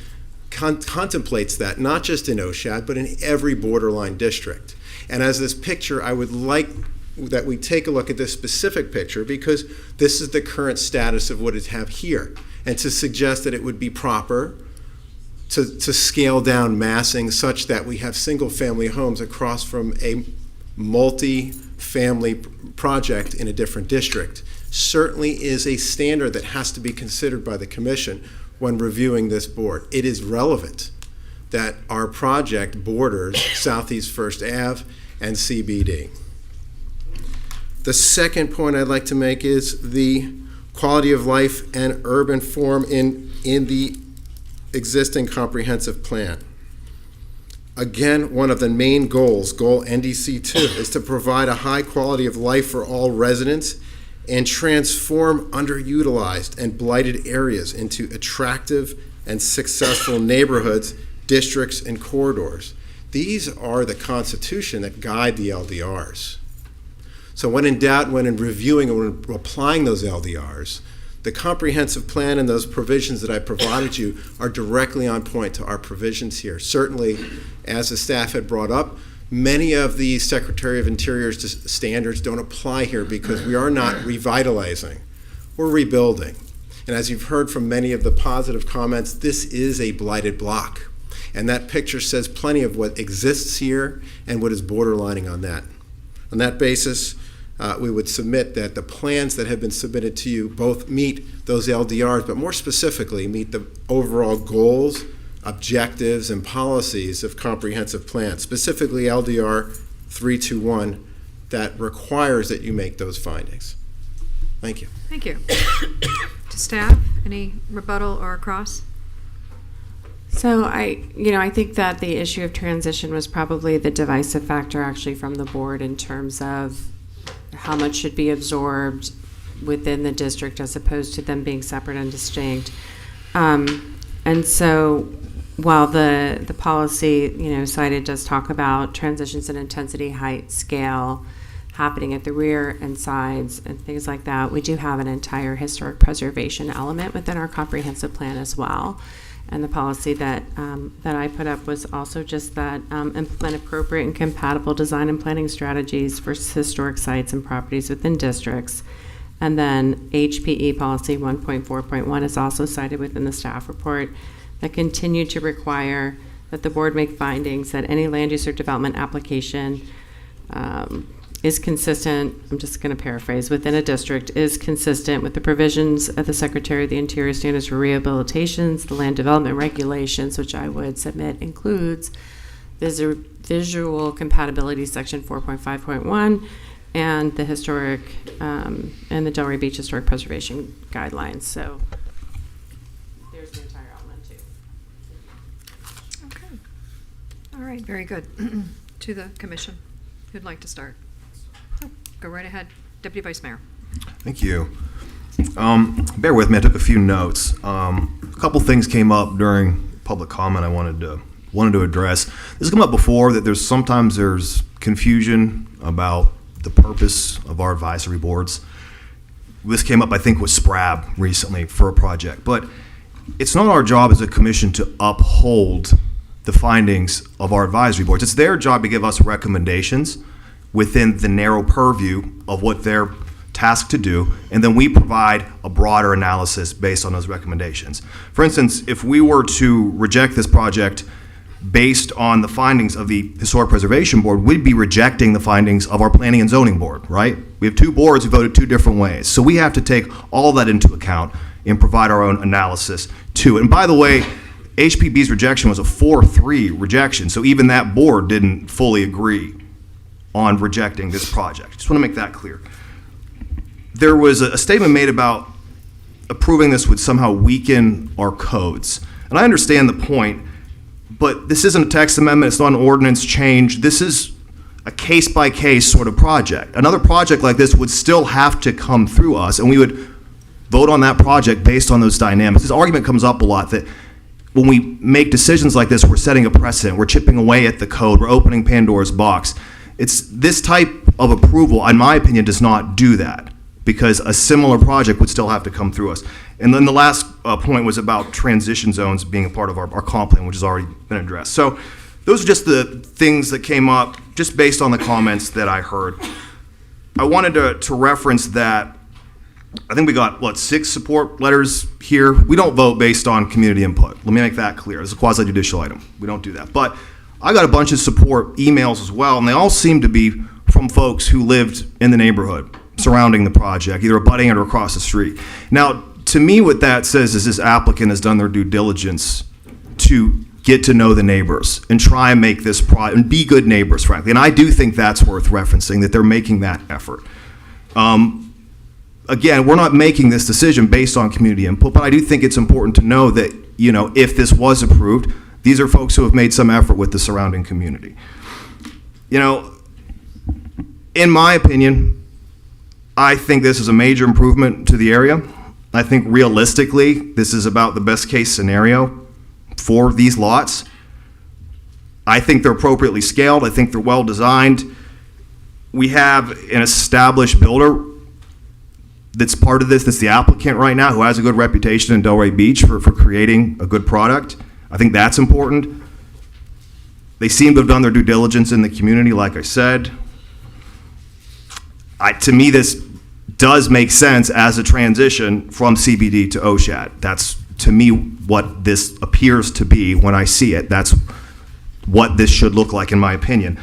contemplates that, not just in OSHAD, but in every borderline district. And as this picture, I would like that we take a look at this specific picture because this is the current status of what it have here, and to suggest that it would be proper to scale down massing such that we have single-family homes across from a multi-family project in a different district certainly is a standard that has to be considered by the commission when reviewing this board. It is relevant that our project borders Southeast First Ave and CBD. The second point I'd like to make is the quality of life and urban form in the existing comprehensive plan. Again, one of the main goals, goal NDC 2, is to provide a high quality of life for all residents and transform underutilized and blighted areas into attractive and successful neighborhoods, districts, and corridors. These are the constitution that guide the LDRs. So when in doubt, when in reviewing or when applying those LDRs, The comprehensive plan and those provisions that I provided you are directly on point to our provisions here. Certainly, as the staff had brought up, many of the Secretary of Interior's standards don't apply here because we are not revitalizing. We're rebuilding. And as you've heard from many of the positive comments, this is a blighted block. And that picture says plenty of what exists here and what is borderlining on that. On that basis, we would submit that the plans that have been submitted to you both meet those LDRs, but more specifically meet the overall goals, objectives, and policies of comprehensive plans, specifically LDR 321 that requires that you make those findings. Thank you. Thank you. To staff, any rebuttal or cross? So I think that the issue of transition was probably the divisive factor actually from the board in terms of how much should be absorbed within the district as opposed to them being separate and distinct. And so while the policy, cited does talk about transitions in intensity, height, scale happening at the rear and sides and things like that, we do have an entire historic preservation element within our comprehensive plan as well. And the policy that I put up was also just that implement appropriate and compatible design and planning strategies for historic sites and properties within districts. And then HPE policy 1.4.1 is also cited within the staff report that continue to require that the board make findings that any land use or development application is consistent, I'm just going to paraphrase, within a district is consistent with the provisions of the Secretary of the Interior Standards for Rehabilitations, the land development regulations, which I would submit includes visual compatibility section 4.5.1 and the historic and the Delray Beach Historic Preservation Guidelines. So there's the entire element too. Okay. All right, very good. To the commission, who'd like to start? Go right ahead, Deputy Vice Mayor. Thank you. Bear with me, I took a few notes. A couple things came up during public comment I wanted to address. This has come up before, that sometimes there's confusion about the purpose of our advisory boards. This came up, I think, with SPRAB recently for a project, but it's not our job as a commission to uphold the findings of our advisory boards. It's their job to give us recommendations within the narrow purview of what they're tasked to do, and then we provide a broader analysis based on those recommendations. For instance, if we were to reject this project based on the findings of the Historic Preservation Board, we'd be rejecting the findings of our Planning and Zoning Board, right? We have two boards who voted two different ways. So we have to take all that into account and provide our own analysis to it. And by the way, HPB's rejection was a 4-3 rejection, so even that board didn't fully agree on rejecting this project. Just want to make that clear. There was a statement made about approving this would somehow weaken our codes. And I understand the point, but this isn't a text amendment, it's not an ordinance change. This is a case-by-case sort of project. Another project like this would still have to come through us, and we would vote on that project based on those dynamics. This argument comes up a lot that when we make decisions like this, we're setting a precedent, we're chipping away at the code, we're opening Pandora's box. It's this type of approval, in my opinion, does not do that, because a similar project would still have to come through us. And then the last point was about transition zones being a part of our comp plan, which has already been addressed. So those are just the things that came up just based on the comments that I heard. I wanted to reference that I think we got, 6 support letters here. We don't vote based on community input. Let me make that clear. It's a quasi-judicial item. We don't do that. But I got a bunch of support emails as well, and they all seem to be from folks who lived in the neighborhood surrounding the project, either abutting it or across the street. Now, to me, what that says is this applicant has done their due diligence to get to know the neighbors and try and make this and be good neighbors, frankly. And I do think that's worth referencing, that they're making that effort. Again, we're not making this decision based on community input, but I do think it's important to know that, if this was approved, these are folks who have made some effort with the surrounding community. In my opinion, I think this is a major improvement to the area. I think realistically, this is about the best case scenario for these lots. I think they're appropriately scaled. I think they're well designed. We have an established builder. that's part of this, that's the applicant right now, who has a good reputation in Delray Beach for creating a good product. I think that's important. They seem to have done their due diligence in the community, like I said. To me, this does make sense as a transition from CBD to OSHAD. That's, to me, what this appears to be when I see it. That's what this should look like, in my opinion.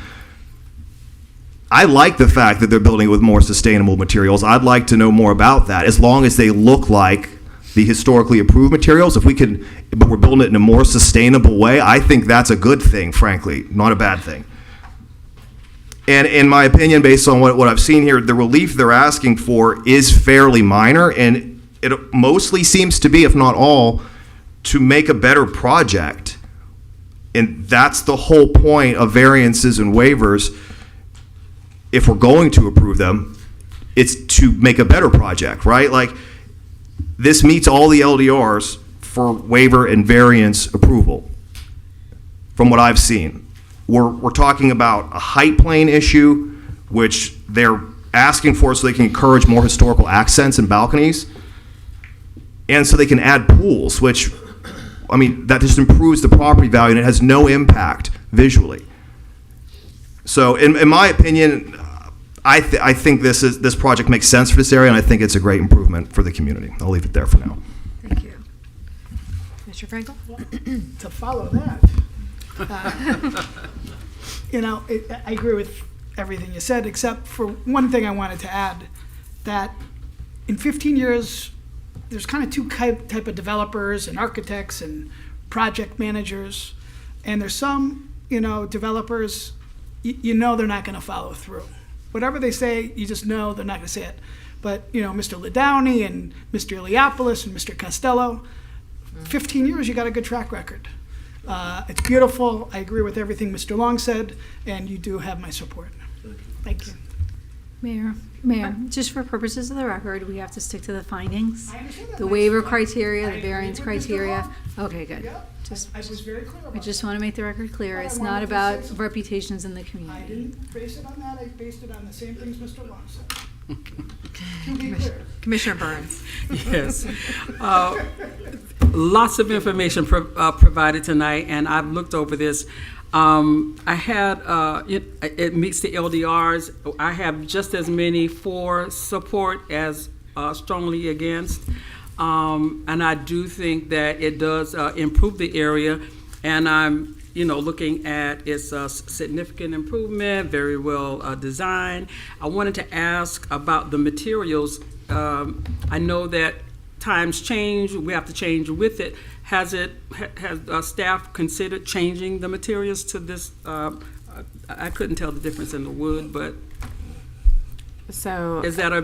I like the fact that they're building it with more sustainable materials. I'd like to know more about that, as long as they look like the historically approved materials. If we could, but we're building it in a more sustainable way, I think that's a good thing, frankly, not a bad thing. And in my opinion, based on what I've seen here, the relief they're asking for is fairly minor, and it mostly seems to be, if not all, to make a better project. And that's the whole point of variances and waivers. If we're going to approve them, it's to make a better project, right? Like, this meets all the LDRs for waiver and variance approval, from what I've seen. We're talking about a height plane issue, which they're asking for so they can encourage more historical accents and balconies, and so they can add pools, which, I mean, that just improves the property value and it has no impact visually. So in my opinion, I think this project makes sense for this area, and I think it's a great improvement for the community. I'll leave it there for now. Thank you. Mr. Frankel? To follow that, I agree with everything you said, except for one thing I wanted to add, that in 15 years, there's kind of two type of developers and architects and project managers, and there's some, developers, they're not going to follow through. Whatever they say, you just know they're not going to say it. But, Mr. Ladowney and Mr. Iliopoulos and Mr. Costello, 15 years, you got a good track record. It's beautiful. I agree with everything Mr. Long said, and you do have my support. Thank you. Mayor, just for purposes of the record, we have to stick to the findings, the waiver criteria, the variance criteria. Okay, good. I was very clear about I just want to make the record clear. It's not about reputations in the I community. didn't base it on that. I based it on the same things Mr. Long said. To be clear. Commissioner Burns. Yes. Lots of information provided tonight, and I've looked over this. I had, it meets the LDRs. I have just as many for support as strongly against. And I do think that it does improve the area, and I'm, looking at its significant improvement, very well designed. I wanted to ask about the materials. I know that times change, we have to change with it. Has staff considered changing the materials to this? I couldn't tell the difference in the wood, but so is that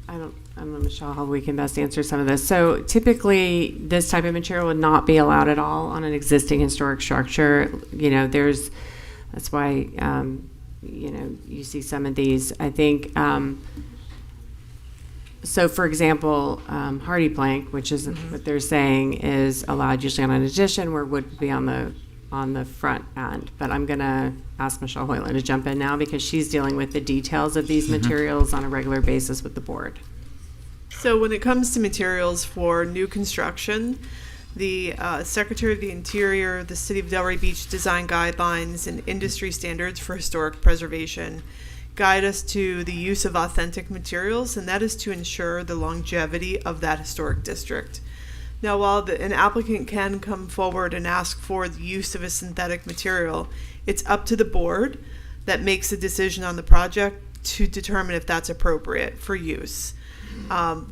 I don't know, Michelle, how we can best answer some of this. So typically, this type of material would not be allowed at all on an existing historic structure. That's why, you see some of these. I think, so for example, hardy plank, which is what they're saying is allowed usually on an addition where wood would be on the front end. But I'm going to ask Michelle Hoyland to jump in now because she's dealing with the details of these materials on a regular basis with the board. So when it comes to materials for new construction, the Secretary of the Interior, the City of Delray Beach design guidelines, and industry standards for historic preservation guide us to the use of authentic materials, and that is to ensure the longevity of that historic district. Now, while an applicant can come forward and ask for the use of a synthetic material, it's up to the board that makes the decision on the project to determine if that's appropriate for use.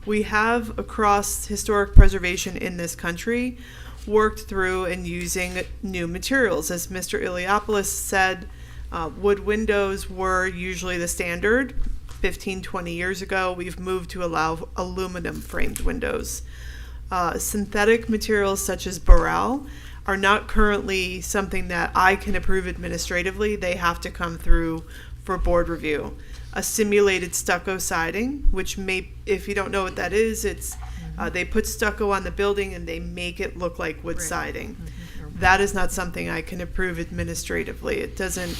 We have, across historic preservation in this country, worked through and using new materials. As Mr. Iliopoulos said, wood windows were usually the standard. 15, 20 years ago, we've moved to allow aluminum framed windows. Synthetic materials such as Burrell are not currently something that I can approve administratively. They have to come through for board review. A simulated stucco siding, which if you don't know what that is, it's they put stucco on the building and they make it look like wood siding. That is not something I can approve administratively. It doesn't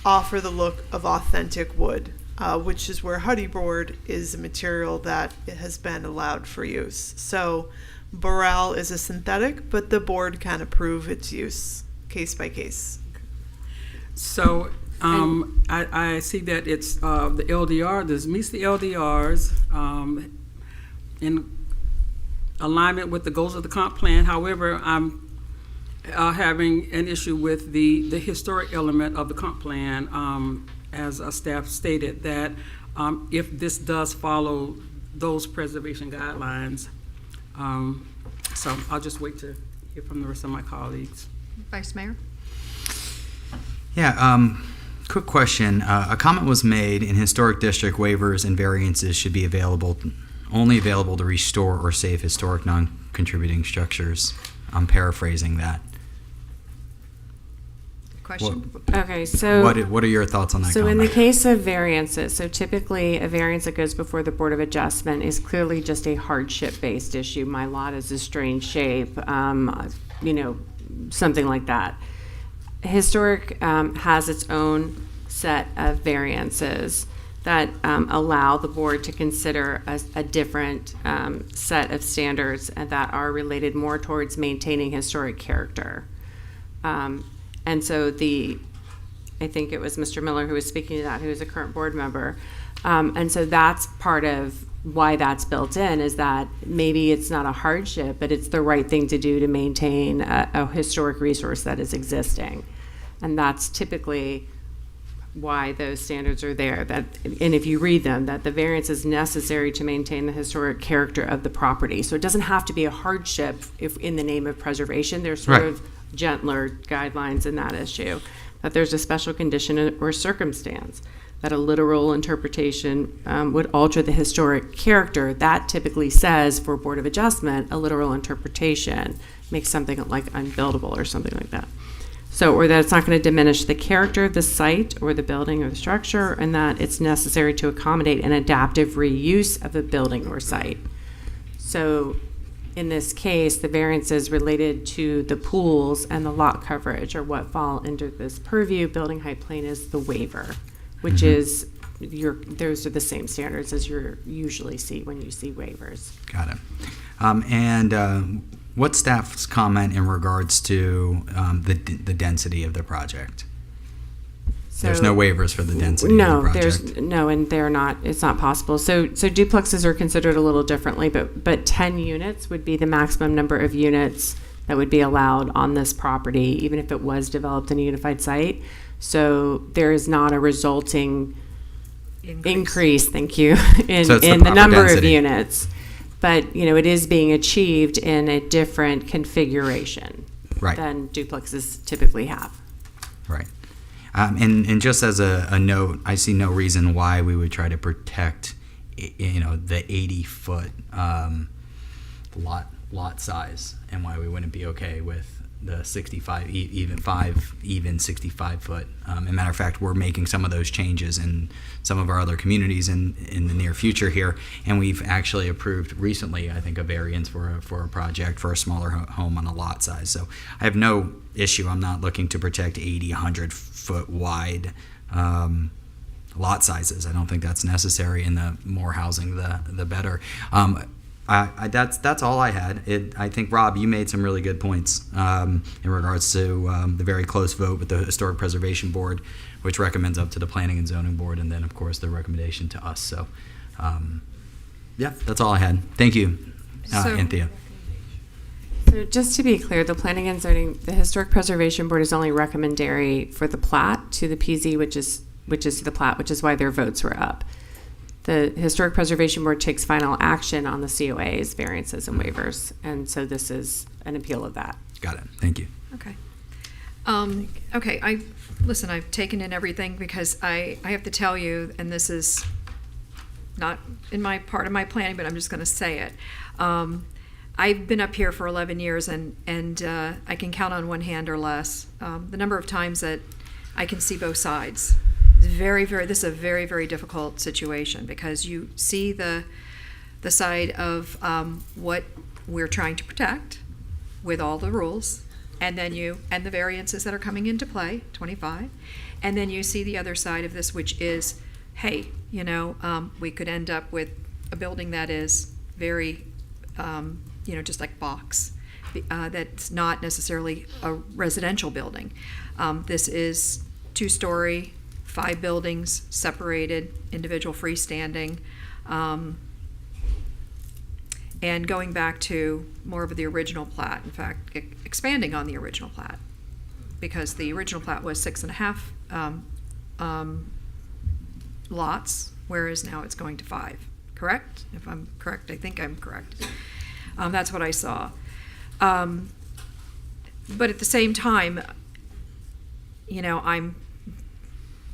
offer the look of authentic wood. which is where Huddy board is a material that has been allowed for use. So Burrell is a synthetic, but the board can approve its use case by case. So I see that it's the LDR, this meets the LDRs in alignment with the goals of the comp plan. However, I'm having an issue with the historic element of the comp plan, as a staff stated, that if this does follow those preservation guidelines. So I'll just wait to hear from the rest of my colleagues. Vice Mayor? Yeah, quick question. A comment was made in historic district waivers and variances should be only available to restore or save historic non-contributing structures. I'm paraphrasing that. Question? Okay, so what are your thoughts on that So comment? in the case of variances, so typically a variance that goes before the Board of Adjustment is clearly just a hardship-based issue. My lot is a strange shape, something like that. Historic has its own set of variances that allow the board to consider a different set of standards that are related more towards maintaining historic character. And so I think it was Mr. Miller who was speaking to that, who is a current board member. And so that's part of why that's built in, is that maybe it's not a hardship, but it's the right thing to do to maintain a historic resource that is existing. And that's typically why those standards are there. And if you read them, that the variance is necessary to maintain the historic character of the property. So it doesn't have to be a hardship if in the name of preservation. There's sort of gentler guidelines in that issue, that there's a special condition or circumstance, that a literal interpretation would alter the historic character. That typically says, for Board of Adjustment, a literal interpretation makes something like unbuildable or something like that. So, or that it's not going to diminish the character of the site or the building or the structure, and that it's necessary to accommodate an adaptive reuse of a building or site. So in this case, the variances related to the pools and the lot coverage are what fall under this purview. Building height plane is the waiver, which is those are the same standards as you usually see when you see waivers. Got it. And what staff's comment in regards to the density of the project? There's no waivers for the density of the project. And they're not. It's not possible. So duplexes are considered a little differently, but 10 units would be the maximum number of units that would be allowed on this property, even if it was developed in a unified site. So there is not a resulting increase. Thank you, in the number of units, but it is being achieved in a different configuration than duplexes typically have. Right. And just as a note, I see no reason why we would try to protect, the 80-foot lot size, and why we wouldn't be okay with the 65, even 65-foot. As a matter of fact, we're making some of those changes in some of our other communities in the near future here, and we've actually approved recently, I think, a variance for a project for a smaller home on a lot size. So I have no issue. I'm not looking to protect 80, 100-foot wide lot sizes. I don't think that's necessary, and the more housing, the better. That's all I had. I think, Rob, you made some really good points in regards to the very close vote with the Historic Preservation Board, which recommends up to the Planning and Zoning Board, and then, of course, the recommendation to us. So, yeah, that's all I had. Thank you, Anthea. So just to be clear, the the Historic Preservation Board is only recommendatory for the plat to the PZ, which is the plat, which is why their votes were up. The Historic Preservation Board takes final action on the COAs, variances, and waivers, and so this is an appeal of that. Got it. Thank you. Okay. Okay. I've taken in everything because I have to tell you, and this is not in my part of my planning, but I'm just going to say it. I've been up here for 11 years, and I can count on one hand or less the number of times that I can see both sides. This is a very, very difficult situation because you see the side of what we're trying to protect with all the rules, and then and the variances that are coming into play, 25, and then you see the other side of this, which is hey, we could end up with a building that is very, just like box, that's not necessarily a residential building. This is 2-story, 5 buildings, separated, individual freestanding. And going back to more of the original plat, in fact, expanding on the original plat, because the original plat was 6.5 lots, whereas now it's going to 5. Correct? If I'm correct, I think I'm correct. That's what I saw. But at the same time, I'm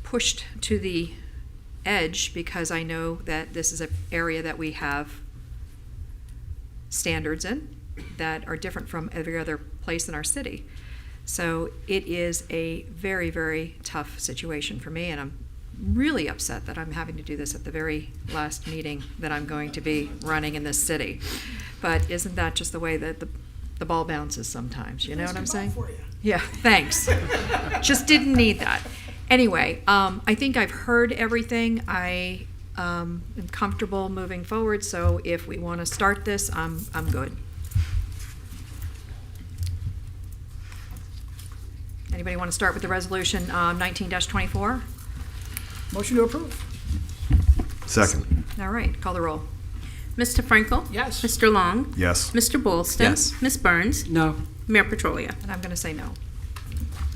pushed to the edge because I know that this is an area that we have standards in that are different from every other place in our city. So it is a very, very tough situation for me, and I'm really upset that I'm having to do this at the very last meeting that I'm going to be running in this city. But isn't that just the way that the ball bounces sometimes? You know what I'm saying? Yeah, thanks. Just didn't need that. Anyway, I think I've heard everything. I am comfortable moving forward, so if we want to start this, I'm good. Anybody want to start with the resolution 19-24? Motion to approve. Second. All right, call the roll. Mr. Frankel? Yes. Mr. Long? Yes. Mr. Boylston? Yes. Ms. Burns? No. Mayor Petrolia? And I'm going to say no.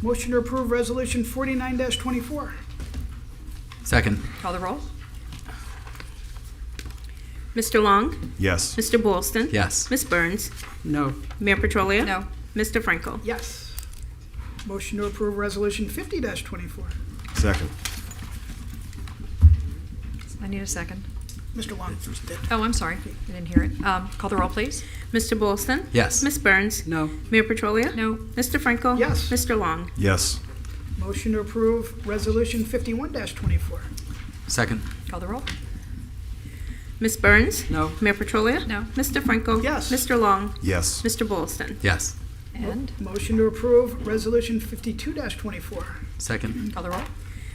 Motion to approve resolution 49-24. Second. Call the roll. Mr. Long? Yes. Mr. Boylston? Yes. Ms. Burns? No. Mayor Petrolia? No. Mr. Frankel? Yes. Motion to approve resolution 50-24. Second. I need a second. Mr. Long did. Oh, I'm sorry. I didn't hear it. Call the roll, please. Mr. Boylston? Yes. Ms. Burns? No. Mayor Petrolia? No. Mr. Frankel? Yes. Mr. Long? Yes. Motion to approve resolution 51-24. Second. Call the roll. Ms. Burns? No. Mayor Petrolia? No. Mr. Frankel? Yes. Mr. Long? Yes. Mr. Boylston? Yes. And Motion to approve resolution 52-24. Second. call the roll.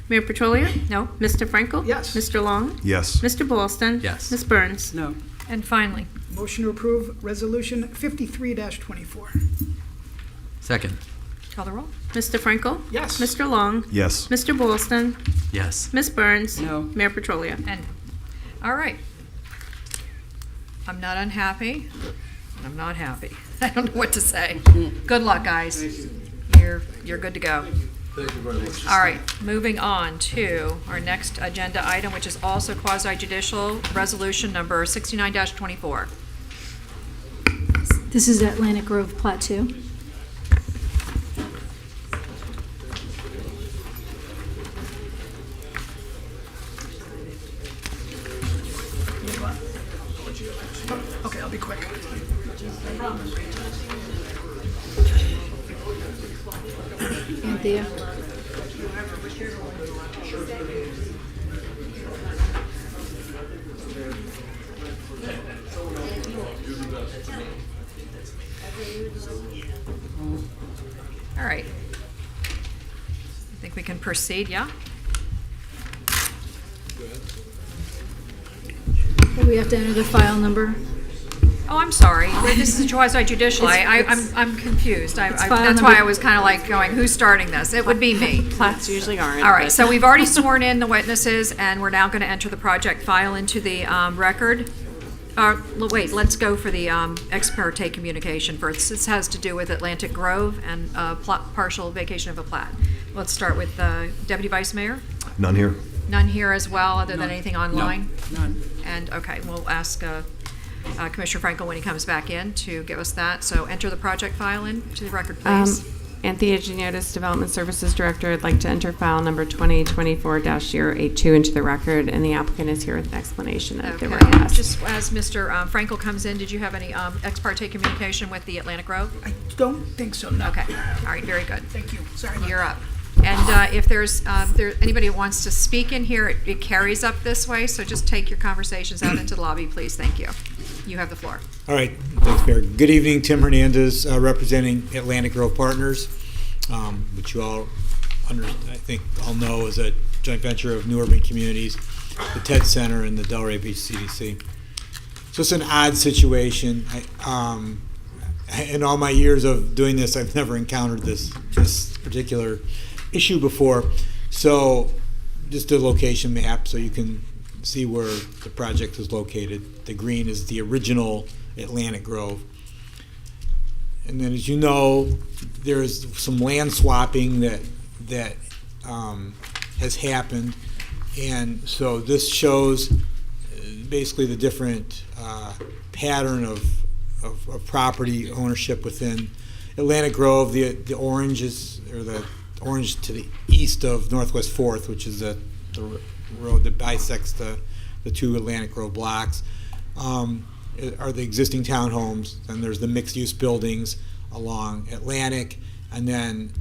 Mayor Petrolia? No. Mr. Frankel? Yes. Mr. Long? Yes. Mr. Boylston? Yes. Ms. Burns? No. And finally, Motion to approve resolution 53-24. Second. call the roll. Mr. Frankel? Yes. Mr. Long? Yes. Mr. Boylston? Yes. Ms. Burns? No. Mayor Petrolia? And, all right. I'm not unhappy, and I'm not happy. I don't know what to say. Good luck, guys. You're good to go. Thank you very much. All right, moving on to our next agenda item, which is also quasi-judicial, resolution number 69-24. This is Atlantic Grove Plat 2. Okay, I'll be quick. Anthea. All right. I think we can proceed, yeah? We have to enter the file number. Oh, I'm sorry. This is quasi-judicial. I'm confused. It's file That's number- why I was kind of like going, who's starting this? It would be me. Plats usually aren't. All right, but- so we've already sworn in the witnesses, and we're now going to enter the project file into the record. Wait, let's go for the ex parte communication first. This has to do with Atlantic Grove and partial vacation of a plat. Let's start with Deputy Vice Mayor. None here. None here as well, other than anything online? None. And, okay, we'll ask Commissioner Frankel when he comes back in to give us that. So enter the project file into the record, please. Anthea Giniotis, Development Services Director. I'd like to enter file number 2024-082 into the record, and the applicant is here with an explanation of the Okay, request. just as Mr. Frankel comes in, did you have any ex parte communication with the Atlantic Grove? I don't think so, no. Okay, all right, very good. Thank you. Sorry about You're up. And if there's anybody who wants to speak in here, it carries up this way, so just take your conversations out into the lobby, please. Thank you. You have the floor. All right, thanks, Mayor. Good evening, Tim Hernandez, representing Atlantic Grove Partners, which you all I think all know is a joint venture of New Urban Communities. the TED Center and the Delray Beach CDC. So it's an odd situation. In all my years of doing this, I've never encountered this particular issue before. So just a location map so you can see where the project is located. The green is the original Atlantic Grove. And then, as you know, there's some land swapping that has happened. And so this shows basically the different pattern of property ownership within Atlantic Grove. The orange is, or the orange to the east of Northwest 4th, which is the road that bisects the two Atlantic Grove blocks, are the existing townhomes. And there's the mixed-use buildings along Atlantic, and then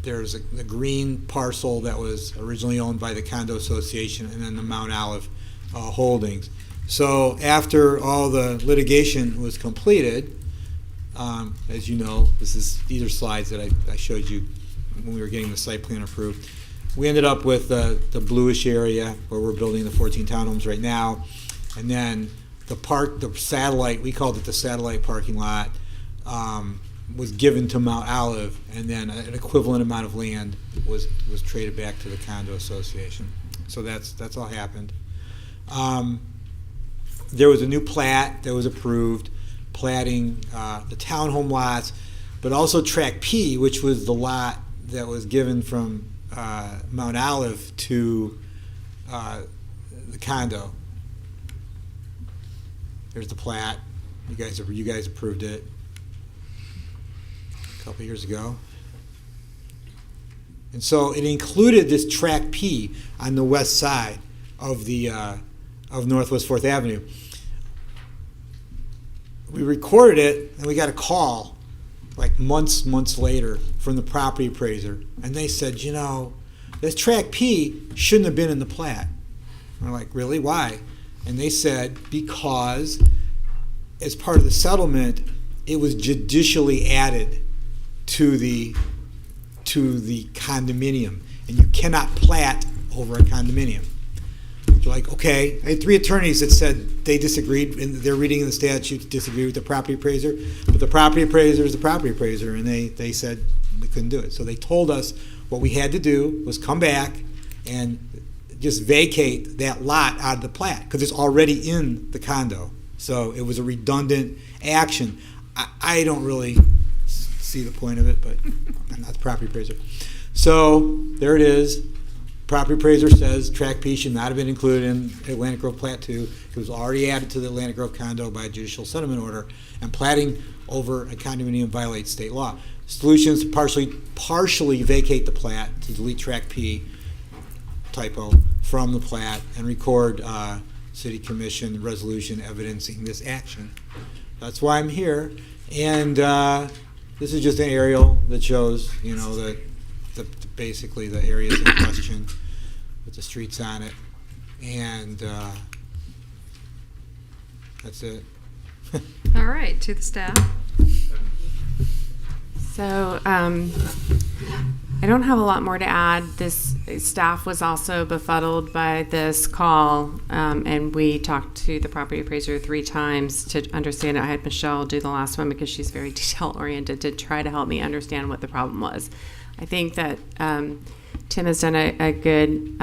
there's the green parcel that was originally owned by the condo association, and then the Mount Olive holdings. So after all the litigation was completed, as you know, these are slides that I showed you when we were getting the site plan approved. We ended up with the bluish area where we're building the 14 townhomes right now, and then the satellite, we called it the satellite parking lot, was given to Mount Olive, and then an equivalent amount of land was traded back to the condo association. So that's all happened. There was a new plat that was approved, platting the townhome lots, but also Tract P, which was the lot that was given from Mount Olive to the condo. There's the plat. You guys approved it a couple years ago. And so it included this Tract P on the west side of the of Northwest 4th Avenue. We recorded it, and we got a call like months later from the property appraiser, and they said, this Tract P shouldn't have been in the plat. And we're like, really? Why? And they said, because as part of the settlement, it was judicially added to the condominium, and you cannot plat over a condominium. You're like, okay. I had 3 attorneys that said they disagreed, and they're reading in the statute, disagreed with the property appraiser, but the property appraiser is the property appraiser, and they said they couldn't do it. So they told us what we had to do was come back and just vacate that lot out of the plat, because it's already in the condo. So it was a redundant action. I don't really see the point of it, but I'm not the property appraiser. So there it is. Property appraiser says Tract P should not have been included in Atlantic Grove Plat 2. It was already added to the Atlantic Grove condo by a judicial settlement order, and platting over a condominium violates state law. Solutions to partially vacate the plat, to delete Tract P, typo, from the plat, and record City Commission resolution evidencing this action. That's why I'm here. And this is just an aerial that shows, basically the areas in question with the streets on it, and that's it. All right, to the staff. So I don't have a lot more to add. This staff was also befuddled by this call, and we talked to the property appraiser 3 times to understand it. I had Michelle do the last one because she's very detail oriented to try to help me understand what the problem was. I think that Tim has done a good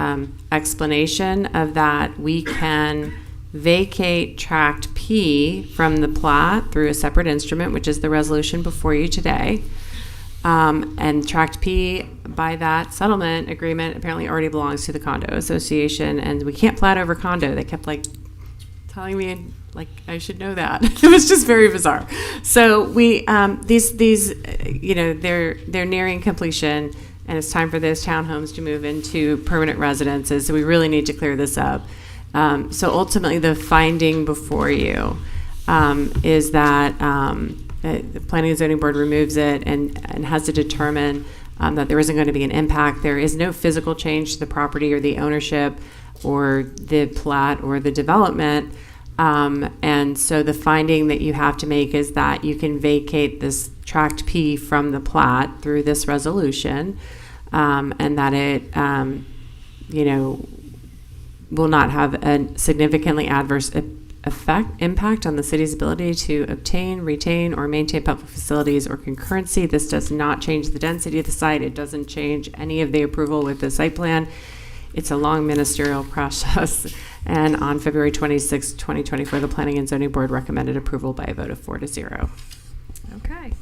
explanation of that. We can vacate Tract P from the plat through a separate instrument, which is the resolution before you today. And Tract P, by that settlement agreement, apparently already belongs to the condo association, and we can't plat over condo. They kept telling me I should know that. It was just very bizarre. So we these they're nearing completion, and it's time for those townhomes to move into permanent residences. So we really need to clear this up. So ultimately, the finding before you is that the Planning and Zoning Board removes it and has to determine that there isn't going to be an impact. There is no physical change to the property or the ownership or the plat or the development. And so the finding that you have to make is that you can vacate this Tract P from the plat through this resolution, and that it, will not have a significantly adverse impact on the city's ability to obtain, retain, or maintain public facilities or concurrency. This does not change the density of the site. It doesn't change any of the approval with the site plan. It's a long ministerial process. And on February 26, 2024, the Planning and Zoning Board recommended approval by a vote of 4-0. Okay.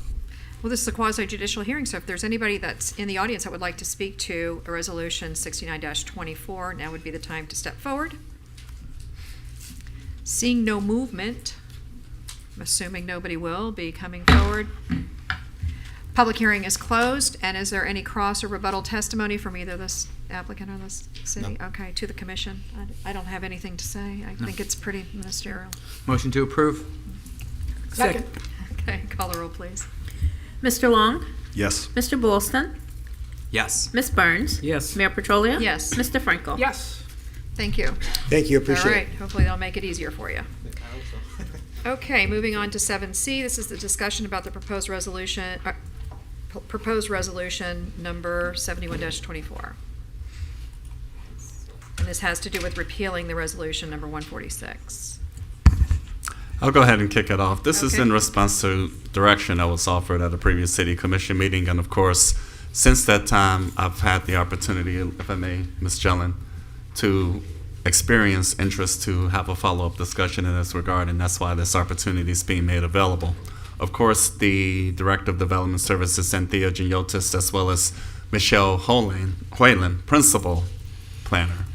Well, this is a quasi-judicial hearing, so if there's anybody that's in the audience that would like to speak to a resolution 69-24, now would be the time to step forward. Seeing no movement, I'm assuming nobody will be coming forward. Public hearing is closed, and is there any cross or rebuttal testimony from either this applicant or this city? No. Okay, to the commission. I don't have anything to say. I think it's pretty ministerial. Motion to approve. Second. Okay, call the roll, please. Mr. Long? Yes. Mr. Boylston? Yes. Ms. Burns? Yes. Mayor Petrolia? Yes. Mr. Frankel? Yes. Thank you. Thank you, appreciate All right, it. hopefully they'll make it easier for you. Okay, moving on to 7C. This is the discussion about the proposed resolution number 71-24. And this has to do with repealing the resolution number 146. I'll go ahead and kick it off. This is Okay. in response to direction that was offered at a previous city commission meeting. And of course, since that time, I've had the opportunity, if I may, Ms. Jellin, to experience interest to have a follow-up discussion in this regard, and that's why this opportunity is being made available. Of course, the Director of Development Services, Cynthia Giniotis, as well as Michelle Whalen, Principal Planner,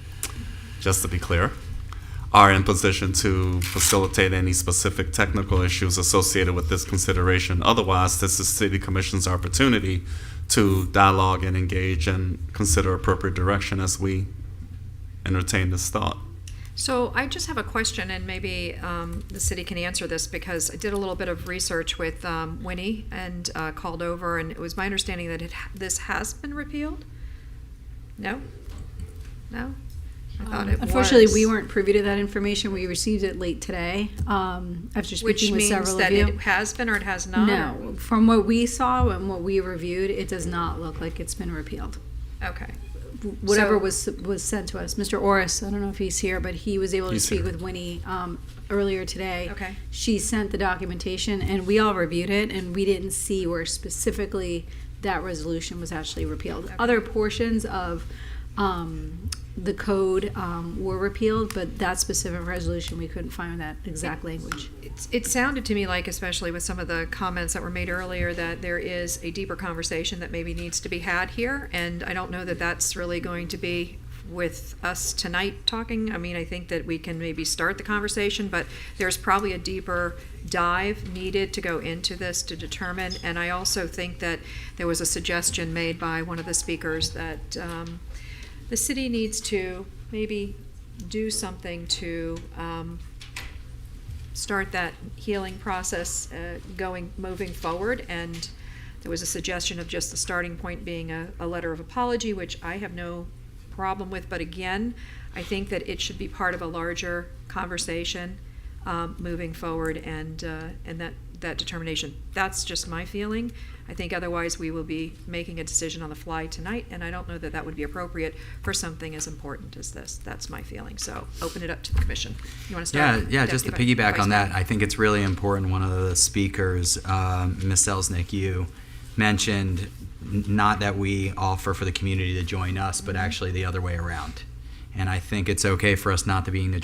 just to be clear, are in position to facilitate any specific technical issues associated with this consideration. Otherwise, this is City Commission's opportunity to dialogue and engage and consider appropriate direction as we entertain this thought. So I just have a question, and maybe the city can answer this, because I did a little bit of research with Winnie and called over, and it was my understanding that this has been repealed? No? No? I thought it Unfortunately, was. we weren't privy to that information. We received it late today after speaking Which with means several that of you. it has been or it has not? No, from what we saw and what we reviewed, it does not look like it's been repealed. Okay. Whatever So- was sent to us. Mr. Orris, I don't know if he's here, but he was able to He's speak here. with Winnie earlier today. Okay. She sent the documentation, and we all reviewed it, and we didn't see where specifically that resolution was actually repealed. Other portions of the code were repealed, but that specific resolution, we couldn't find that exact language. It sounded to me like, especially with some of the comments that were made earlier, that there is a deeper conversation that maybe needs to be had here, and I don't know that that's really going to be with us tonight talking. I mean, I think that we can maybe start the conversation, but there's probably a deeper dive needed to go into this to determine, and I also think that there was a suggestion made by one of the speakers that the city needs to maybe do something to start that healing process moving forward, and there was a suggestion of just the starting point being a letter of apology, which I have no problem with, but again, I think that it should be part of a larger conversation moving forward, and that determination. That's just my feeling. I think otherwise we will be making a decision on the fly tonight, and I don't know that that would be appropriate for something as important as this. That's my feeling. So open it up to the commission. You want to start? Yeah, just to Deputy piggyback Vice on Mayor? that, I think it's really important. One of the speakers, Ms. Selnik, you mentioned not that we offer for the community to join us, but actually the other way around. And I think it's okay for us not to be in the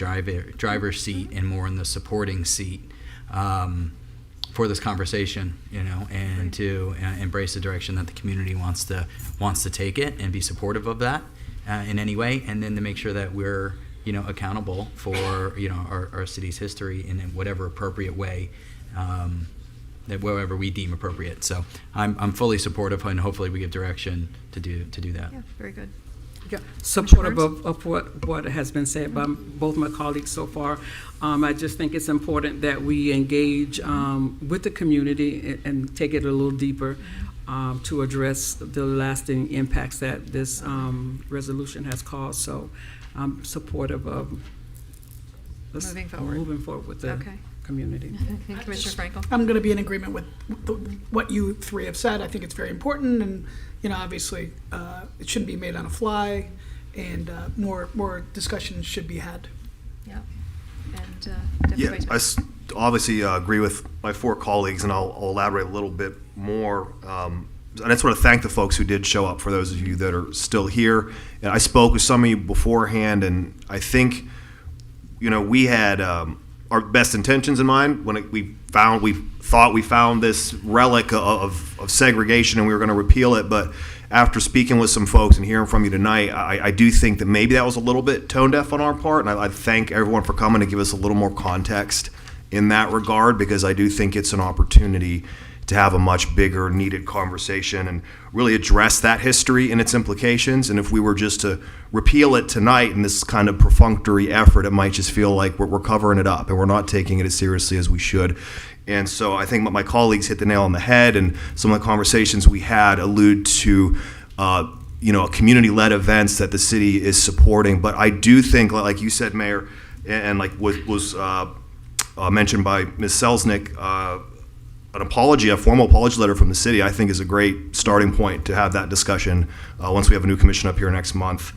driver's seat and more in the supporting seat for this conversation, and to embrace the direction that the community wants to take it and be supportive of that in any way, and then to make sure that we're accountable for our city's history in whatever appropriate way that wherever we deem appropriate. So I'm fully supportive, and hopefully we give direction to do that. Yeah, very good. Yeah, supportive of what has been said by both my colleagues so far. I just think it's important that we engage with the community and take it a little deeper to address the lasting impacts that this resolution has caused. So I'm supportive of Moving forward with the community. Okay, Commissioner Frankel. I'm going to be in agreement with what you three have said. I think it's very important, and obviously, it shouldn't be made on a fly. and more discussions should be had. Yeah. And Yeah, Deputy Vice Mayor. obviously agree with my four colleagues, and I'll elaborate a little bit more. And I just want to thank the folks who did show up, for those of you that are still here. And I spoke with some of you beforehand, and I think, we had our best intentions in mind when we thought we found this relic of segregation and we were going to repeal it. But after speaking with some folks and hearing from you tonight, I do think that maybe that was a little bit tone deaf on our part, and I thank everyone for coming to give us a little more context in that regard, because I do think it's an opportunity to have a much bigger needed conversation and really address that history and its implications. And if we were just to repeal it tonight in this kind of perfunctory effort, it might just feel like we're covering it up and we're not taking it as seriously as we should. And so I think my colleagues hit the nail on the head, and some of the conversations we had allude to community-led events that the city is supporting. But I do think, like you said, Mayor, and like was mentioned by Ms. Selnik, a formal apology letter from the city, I think is a great starting point to have that discussion once we have a new commission up here next month.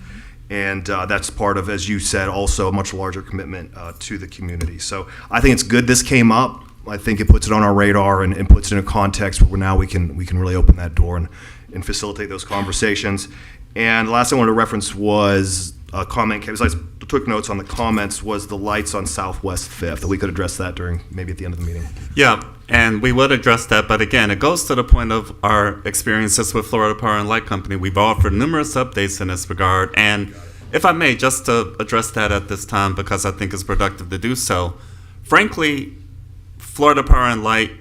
And that's part of, as you said, also a much larger commitment to the community. So I think it's good this came up. I think it puts it on our radar and puts it in a context where now we can really open that door and facilitate those conversations. And the last thing I wanted to reference was a comment, because I took notes on the comments, was the lights on Southwest 5th, that we could address that during maybe at the end of the meeting. Yeah, and we would address that, but again, it goes to the point of our experiences with Florida Power and Light Company. We've offered numerous updates in this regard, and if I may, just to address that at this time, because I think it's productive to do so. Frankly, Florida Power and Light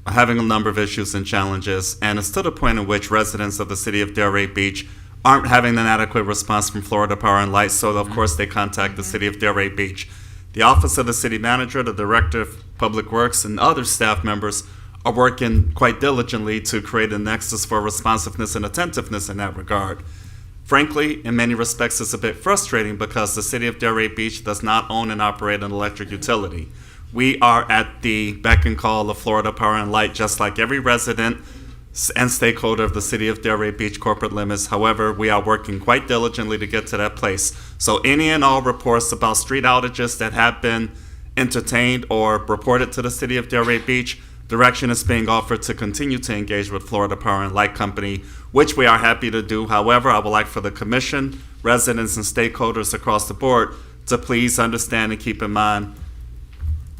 are having a number of issues and challenges, and it's to the point in which residents of the city of Delray Beach aren't having an adequate response from Florida Power and Light, so of course they contact the city of Delray Beach. The Office of the City Manager, the Director of Public Works, and other staff members are working quite diligently to create a nexus for responsiveness and attentiveness in that regard. Frankly, in many respects, it's a bit frustrating because the city of Delray Beach does not own and operate an electric utility. We are at the beck and call of Florida Power and Light, just like every resident and stakeholder of the city of Delray Beach corporate limits. However, we are working quite diligently to get to that place. So any and all reports about street outages that have been entertained or reported to the city of Delray Beach, direction is being offered to continue to engage with Florida Power and Light Company, which we are happy to do. However, I would like for the commission, residents, and stakeholders across the board to please understand and keep in mind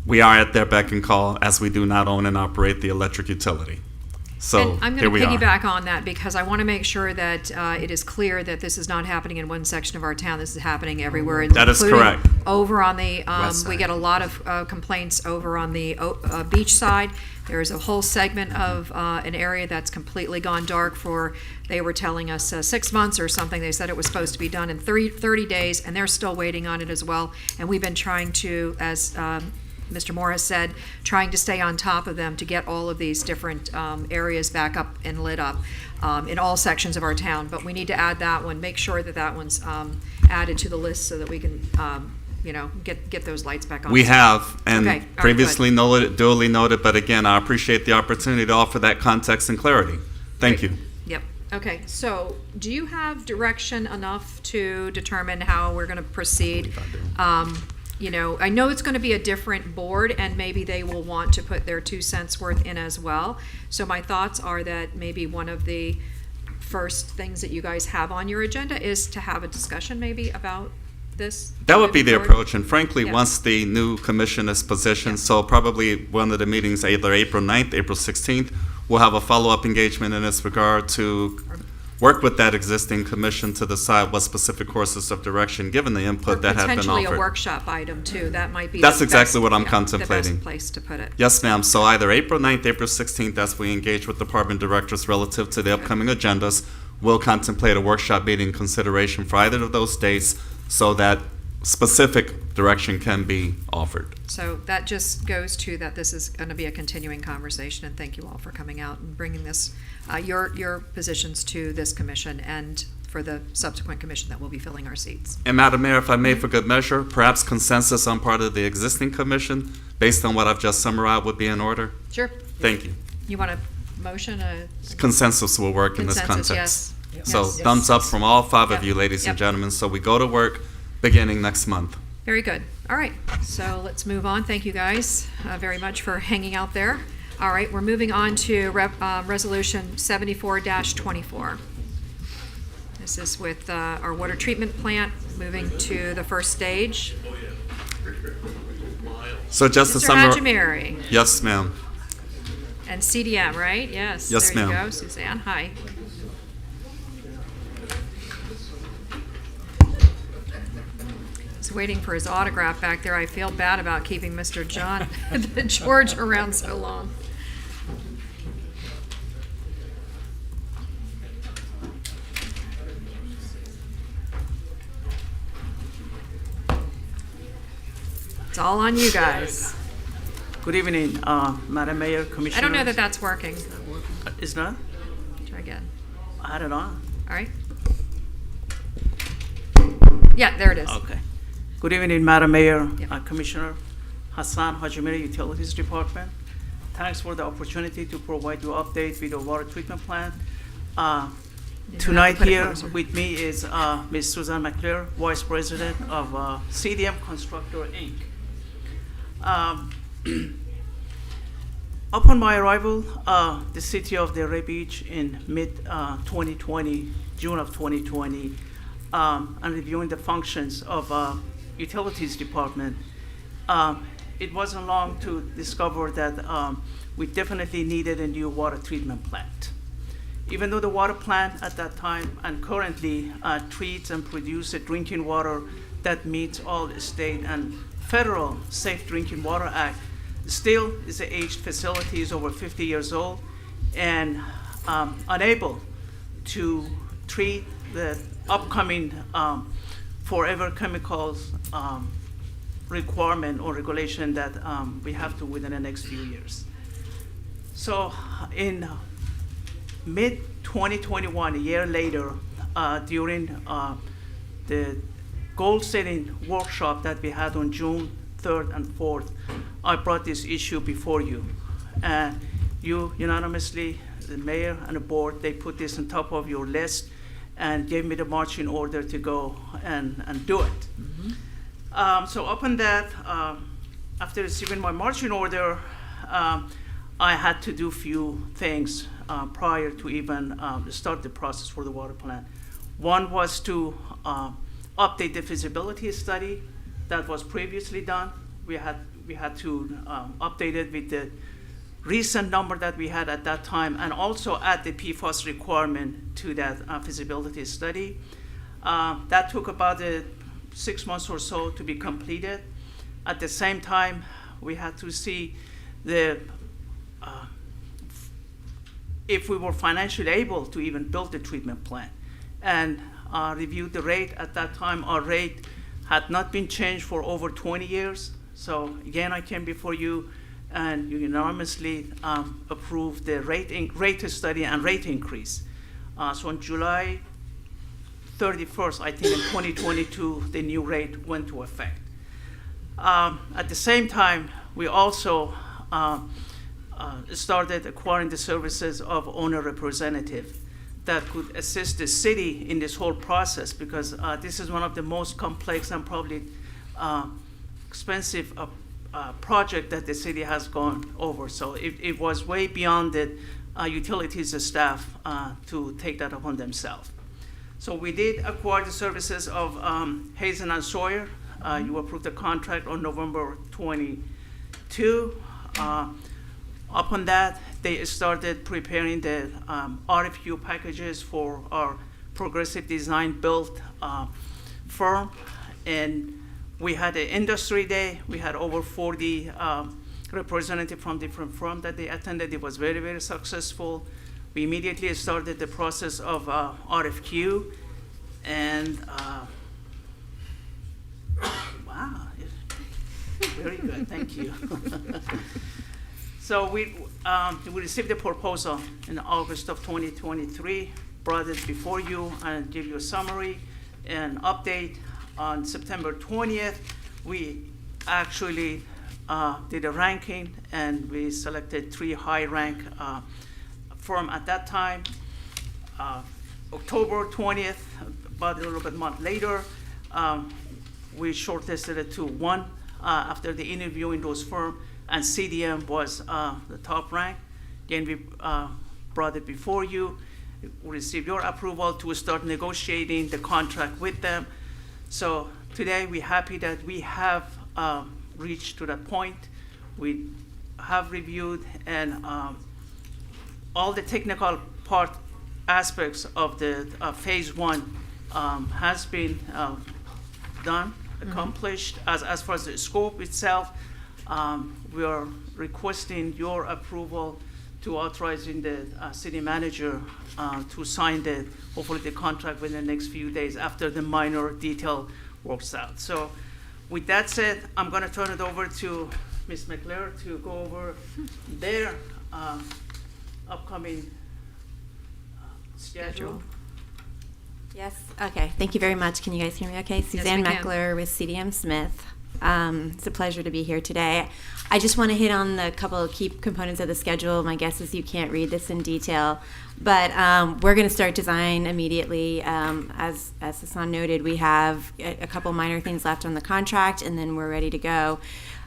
we are at their beck and call, as we do not own and operate the electric utility. So and I'm here going we to are. piggyback on that because I want to make sure that it is clear that this is not happening in one section of our town. This is happening everywhere. That is including correct. Over on the, West we side. get a lot of complaints over on the beach side. There's a whole segment of an area that's completely gone dark for, they were telling us 6 months or something. They said it was supposed to be done in 30 days, and they're still waiting on it as well. And we've been trying to, as Mr. Morris said, trying to stay on top of them to get all of these different areas back up and lit up in all sections of our town. But we need to add that one, make sure that that one's added to the list so that we can, get those lights back on. We have, and Okay, all right, previously noted, duly noted, but again, I appreciate the opportunity to offer that context and clarity. Thank you. Yep. Okay, so do you have direction enough to determine how we're going to proceed? I know it's going to be a different board, and maybe they will want to put their 2 cents worth in as well. So my thoughts are that maybe one of the first things that you guys have on your agenda is to have a discussion maybe about this. That would be the moving approach, and frankly, Yeah. once the new commission is positioned, so probably one of the meetings, either April 9th, April 16th, we'll have a follow-up engagement in this regard to work with that existing commission to decide what specific courses of direction, given the input that have been Potentially a offered. workshop item too. That might be. That's the exactly best- what I'm yeah, contemplating. The best place to put it. Yes, ma'am. So either April 9th, April 16th, as we engage with department directors relative to the upcoming agendas, we'll contemplate a workshop meeting consideration for either of those dates so that specific direction can be offered. So that just goes to that this is going to be a continuing conversation, and thank you all for coming out and bringing this, your positions to this commission and for the subsequent commission that will be filling our seats. And Madam Mayor, if I may, for good measure, perhaps consensus on part of the existing commission, based on what I've just summarized, would be in order? Sure. Thank you. You want a motion? Consensus will work in this Consensus, context. yes. So Yes. thumbs up from all 5 Yep. of you, ladies and Yep. gentlemen. So we go to work beginning next month. Very good. All right, so let's move on. Thank you guys very much for hanging out there. All right, we're moving on to Resolution 74-24. This is with our water treatment plant moving to the first stage. So just to Mr. summarize. Hajimiri. Yes, ma'am. And CDM, right? Yes. Yes, there you ma'am. go, Suzanne. Hi. He's waiting for his autograph back there. I feel bad about keeping Mr. George around so long. It's all on you guys. Good evening, Madam Mayor, Commissioners. I don't know that that's working. It's not? Try again. I had it on. All right. Yeah, there it is. Okay. Good evening, Madam Mayor, Commissioner Hassan Hajimiri, Utilities Department. Thanks for the opportunity to provide you update with the water treatment plant. Tonight here with me is Ms. Susan McClure, Vice President of CDM Constructor, Inc. Upon my arrival, the city of Delray Beach in mid-2020, June of 2020, and reviewing the functions of utilities department, it wasn't long to discover that we definitely needed a new water treatment plant. Even though the water plant at that time and currently treats and produces drinking water that meets all the state and federal Safe Drinking Water Act, still is an aged facility, is over 50 years old, and unable to treat the upcoming forever chemicals requirement or regulation that we have to within the next few years. So in mid-2021, a year later, during the goal-setting workshop that we had on June 3rd and 4th, I brought this issue before you. And you unanimously, the mayor and the board, they put this on top of your list and gave me the marching order to go and do it. Mm-hmm. So upon that, after receiving my marching order, I had to do few things prior to even start the process for the water plant. One was to update the feasibility study that was previously done. We had to update it with the recent number that we had at that time, and also add the PFAS requirement to that feasibility study. That took about 6 months or so to be completed. At the same time, we had to see if we were financially able to even build the treatment plant, and review the rate. At that time, our rate had not been changed for over 20 years. So again, I came before you and you unanimously approved the rate study and rate increase. So on July 31st, I think in 2022, the new rate went into effect. At the same time, we also started acquiring the services of owner representative that could assist the city in this whole process, because this is one of the most complex and probably expensive project that the city has gone over. So it was way beyond the utilities staff to take that upon themselves. So we did acquire the services of Hazen and Sawyer. You approved the contract on November 22. Upon that, they started preparing the RFQ packages for our progressive design build firm. And we had an industry day. We had over 40 representatives from different firms that they attended. It was very, very successful. We immediately started the process of RFQ. And wow, very good, thank you. So we received the proposal in August of 2023, brought it before you and give you a summary and update. On September 20th, we actually did a ranking, and we selected 3 high rank firms at that time. October 20th, about a little bit month later, we shortlisted it to one after the interviewing those firms, and CDM was the top rank. Then we brought it before you. We received your approval to start negotiating the contract with them. So today we're happy that we have reached to that point. We have reviewed and all the technical aspects of the phase one has been done, accomplished. As far as the scope itself, we are requesting your approval to authorizing the city manager to sign hopefully the contract within the next few days after the minor detail works out. So with that said, I'm going to turn it over to Ms. McClure to go over their upcoming schedule. Yes, okay, thank you very much. Can you guys hear me okay? Suzanne we can. Meckler with CDM Smith. It's a pleasure to be here today. I just want to hit on the couple of key components of the schedule. My guess is you can't read this in detail, but we're going to start design immediately. As Hassan noted, we have a couple minor things left on the contract, and then we're ready to go.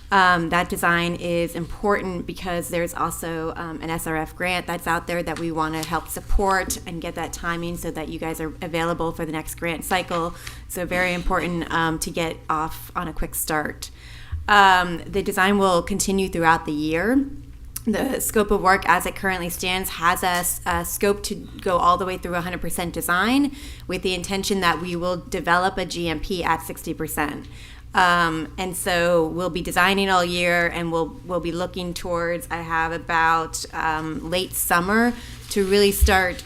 That design is important because there's also an SRF grant that's out there that we want to help support and get that timing so that you guys are available for the next grant cycle. So very important to get off on a quick start. The design will continue throughout the year. The scope of work as it currently stands has us scope to go all the way through 100% design with the intention that we will develop a GMP at 60%. And so we'll be designing all year, and we'll be looking towards, I have about late summer to really start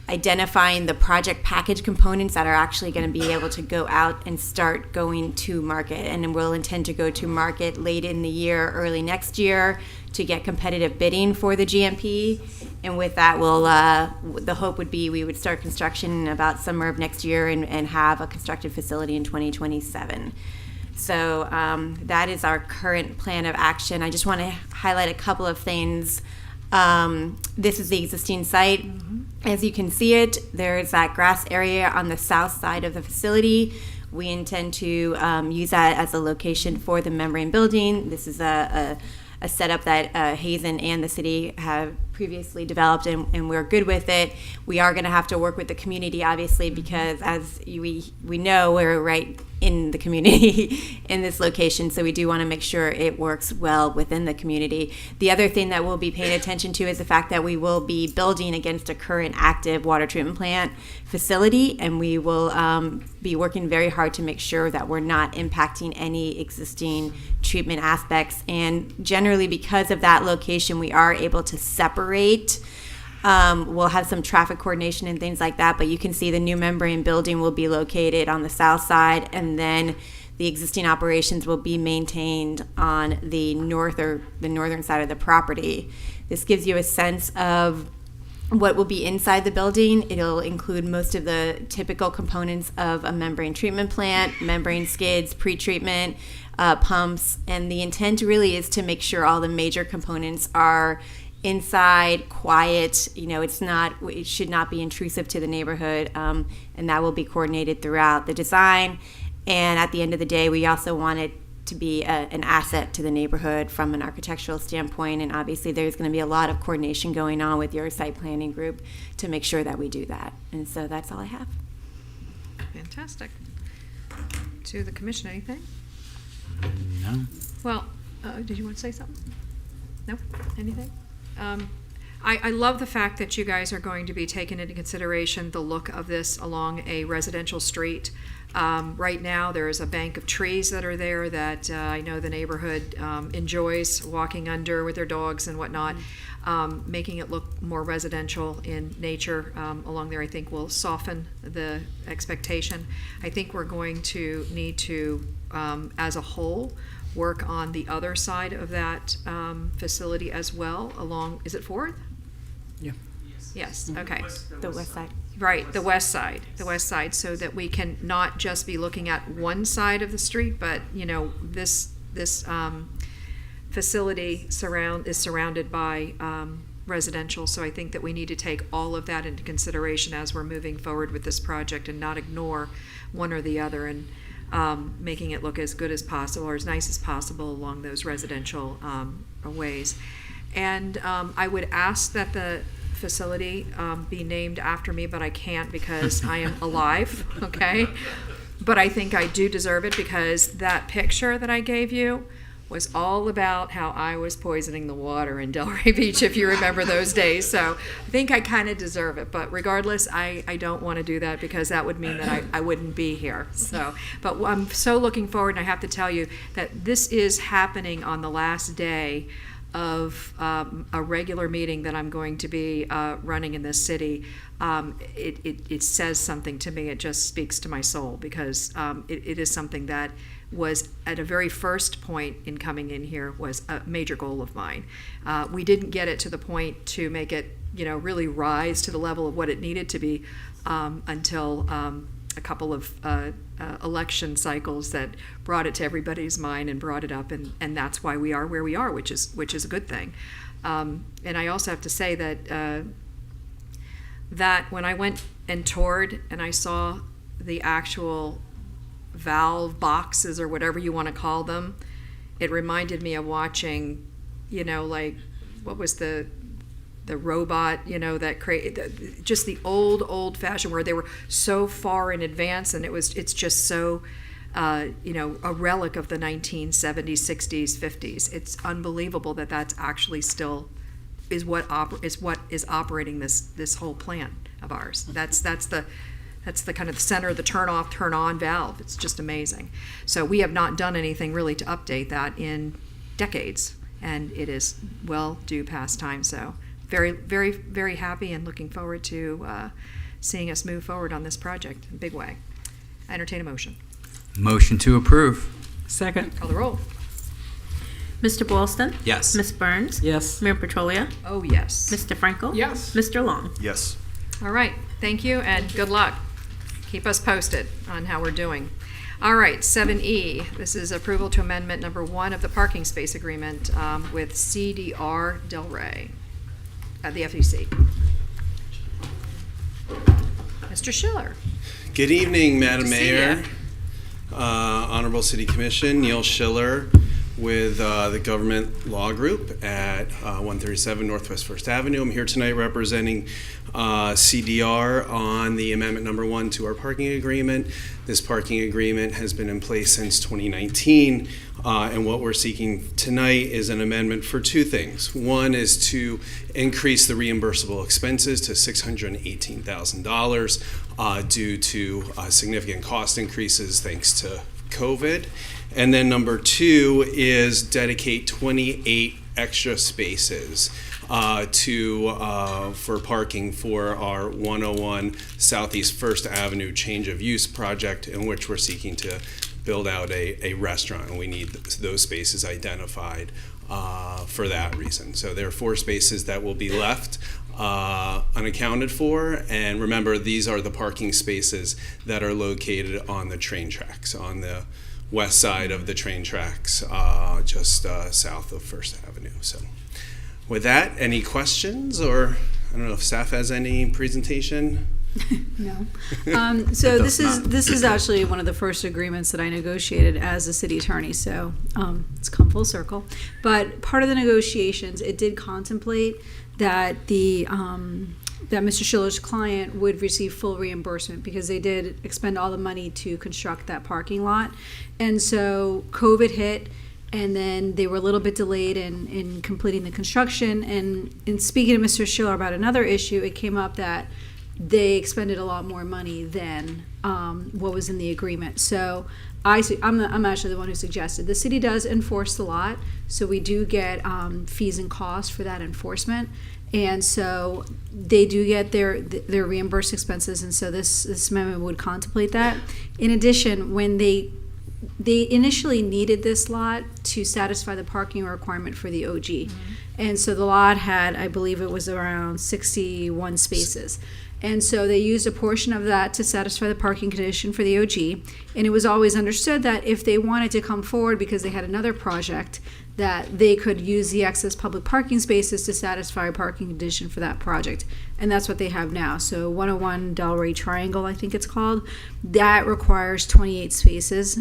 identifying the project package components that are actually going to be able to go out and start going to market. And then we'll intend to go to market late in the year, early next year to get competitive bidding for the GMP. And with that, the hope would be we would start construction about summer of next year and have a constructed facility in 2027. So that is our current plan of action. I just want to highlight a couple of things. This is the existing site. As you can see it, there's that grass area on the south side of the facility. We intend to use that as a location for the membrane building. This is a setup that Hazen and the city have previously developed, and we're good with it. We are going to have to work with the community, obviously, because as we know, we're right in the community in this location, so we do want to make sure it works well within the community. The other thing that we'll be paying attention to is the fact that we will be building against a current active water treatment plant facility, and we will be working very hard to make sure that we're not impacting any existing treatment aspects. And generally, because of that location, we are able to separate. We'll have some traffic coordination and things like that, but you can see the new membrane building will be located on the south side, and then the existing operations will be maintained on the northern side of the property. This gives you a sense of what will be inside the building. It'll include most of the typical components of a membrane treatment plant, membrane skids, pre-treatment, pumps, and the intent really is to make sure all the major components are inside, quiet. It should not be intrusive to the neighborhood, and that will be coordinated throughout the design. And at the end of the day, we also want it to be an asset to the neighborhood from an architectural standpoint, and obviously there's going to be a lot of coordination going on with your site planning group to make sure that we do that. And so that's all I have. Fantastic. To the commission, anything? No. Well, did you want to say something? No? Anything? I love the fact that you guys are going to be taking into consideration the look of this along a residential street. Right now, there is a bank of trees that are there that I know the neighborhood enjoys walking under with their dogs and whatnot. Making it look more residential in nature along there, I think, will soften the expectation. I think we're going to need to, as a whole, work on the other side of that facility as well along, is it 4th? Yeah. Yes, okay. The west side. Right, the west side, so that we can not just be looking at one side of the street, but, this facility is surrounded by residential, so I think that we need to take all of that into consideration as we're moving forward with this project and not ignore one or the other, and making it look as good as possible or as nice as possible along those residential ways. And I would ask that the facility be named after me, but I can't because I am alive, okay? But I think I do deserve it because that picture that I gave you was all about how I was poisoning the water in Delray Beach, if you remember those days. So I think I kind of deserve it. But regardless, I don't want to do that because that would mean that I wouldn't be here. So, but I'm so looking forward, and I have to tell you that this is happening on the last day of a regular meeting that I'm going to be running in this city. It says something to me. It just speaks to my soul because it is something that was at a very first point in coming in here was a major goal of mine. We didn't get it to the point to make it, really rise to the level of what it needed to be until a couple of election cycles that brought it to everybody's mind and brought it up, and that's why we are where we are, which is a good thing. And I also have to say that that when I went and toured and I saw the actual valve boxes or whatever you want to call them, it reminded me of watching, like what was the robot, that created just the old fashioned where they were so far in advance, and it's just so a relic of the 1970s, 60s, 50s. It's unbelievable that that's actually still is what is operating this whole plant of ours. That's the kind of the center, the turn off, turn on valve. It's just amazing. So we have not done anything really to update that in decades, and it is well due past time. So very, very, very happy and looking forward to seeing us move forward on this project in a big way. I entertain a motion. Motion to approve. Second. Call the roll. Mr. Boylston? Yes. Ms. Burns? Yes. Mayor Petrolia? Oh, yes. Mr. Frankel? Yes. Mr. Long? Yes. All right. Thank you and good luck. Keep us posted on how we're doing. All right, 7E. This is approval to amendment number 1 of the parking space agreement with CDR Delray at the FEC. Mr. Schiller. Good evening, Madam Good to see Mayor, Honorable City Commission, Neil Schiller with the Government Law Group at 137 Northwest 1st Avenue. I'm here tonight representing CDR on the amendment number 1 to our parking agreement. This parking agreement has been in place since 2019, and what we're seeking tonight is an amendment for 2 things. One is to increase the reimbursable expenses to $618,000 due to significant cost increases thanks to COVID. And then number 2 is dedicate 28 extra spaces for parking for our 101 Southeast 1st Avenue change of use project, in which we're seeking to build out a restaurant, and we need those spaces identified for that reason. So there are 4 spaces that will be left unaccounted for, and remember, these are the parking spaces that are located on the train tracks, on the west side of the train tracks, just south of 1st Avenue. So with that, any questions, or I don't know if staff has any presentation? No. So this is actually one of the first agreements that I negotiated as a city attorney. So it's come full circle. But part of the negotiations, it did contemplate that that Mr. Schiller's client would receive full reimbursement because they did expend all the money to construct that parking lot. And so COVID hit, and then they were a little bit delayed in completing the construction. And in speaking to Mr. Schiller about another issue, it came up that they expended a lot more money than what was in the agreement. So I'm actually the one who suggested. The city does enforce the lot, so we do get fees and costs for that enforcement. And so they do get their reimbursed expenses, and so this amendment would contemplate that. In addition, when they initially needed this lot to satisfy the parking requirement for the OG. Mm-hmm. And so the lot had, I believe it was around 61 spaces. And so they used a portion of that to satisfy the parking condition for the OG. And it was always understood that if they wanted to come forward because they had another project, that they could use the excess public parking spaces to satisfy a parking condition for that project. And that's what they have now. So 101 Delray Triangle, I think it's called, that requires 28 spaces.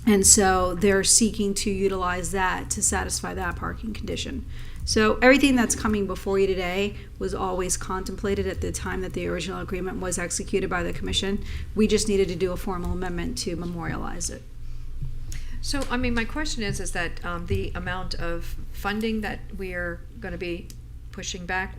And so they're seeking to utilize that to satisfy that parking condition. So everything that's coming before you today was always contemplated at the time that the original agreement was executed by the commission. We just needed to do a formal amendment to memorialize it. So, I mean, my question is that the amount of funding that we are going to be pushing back,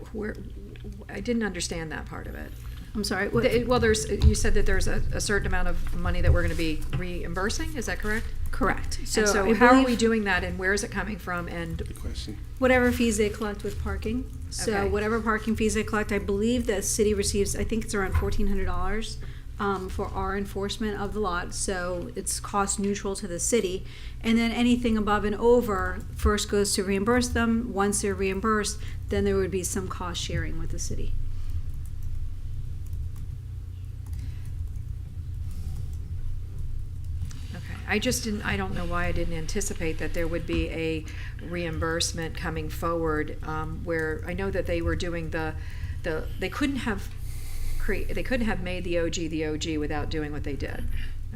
I didn't understand that part of it. I'm sorry? Well, you said that there's a certain amount of money that we're going to be reimbursing, is that correct? Correct. So how are we doing that, and where is it coming from? And Good question. Whatever fees they collect with parking. So Okay. whatever parking fees they collect, I believe the city receives, I think it's around $1,400 for our enforcement of the lot. So it's cost neutral to the city. And then anything above and over first goes to reimburse them. Once they're reimbursed, then there would be some cost sharing with the city. I don't know why I didn't anticipate that there would be a reimbursement coming forward, where I know that they were doing they couldn't have made the OG without doing what they did.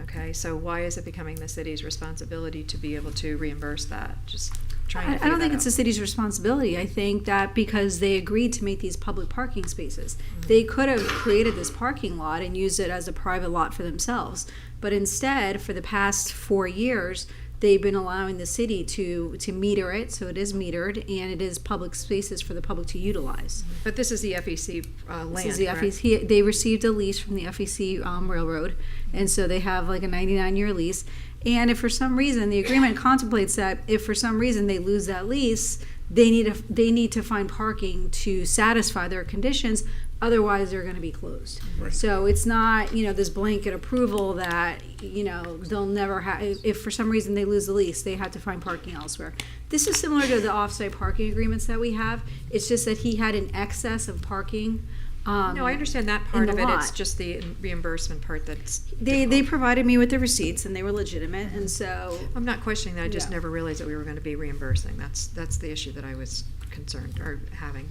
Okay, so why is it becoming the city's responsibility to be able to reimburse that? Just trying to I don't think figure it's that the city's responsibility. I think that because they agreed to make these public parking spaces, they could have created this parking lot and used it as a private lot for themselves. But instead, for the past 4 years, they've been allowing the city to meter it, so it is metered, and it is public spaces for the public to utilize. But this is the FEC land, This is the correct? FEC. They received a lease from the FEC railroad, and so they have like a 99-year lease. And if for some reason the agreement contemplates that if for some reason they lose that lease, they need to find parking to satisfy their conditions. Otherwise, they're going to be closed. Right. So it's not, this blanket approval that, they'll never have, if for some reason they lose the lease, they have to find parking elsewhere. This is similar to the off-site parking agreements that we have. It's just that he had an excess of parking. No, I understand that part in of the it. lot. It's just the reimbursement part that's. They provided me with the receipts, and they were legitimate, and so. I'm not questioning that. I just Yeah. never realized that we were going to be reimbursing. That's the issue that I was concerned or having.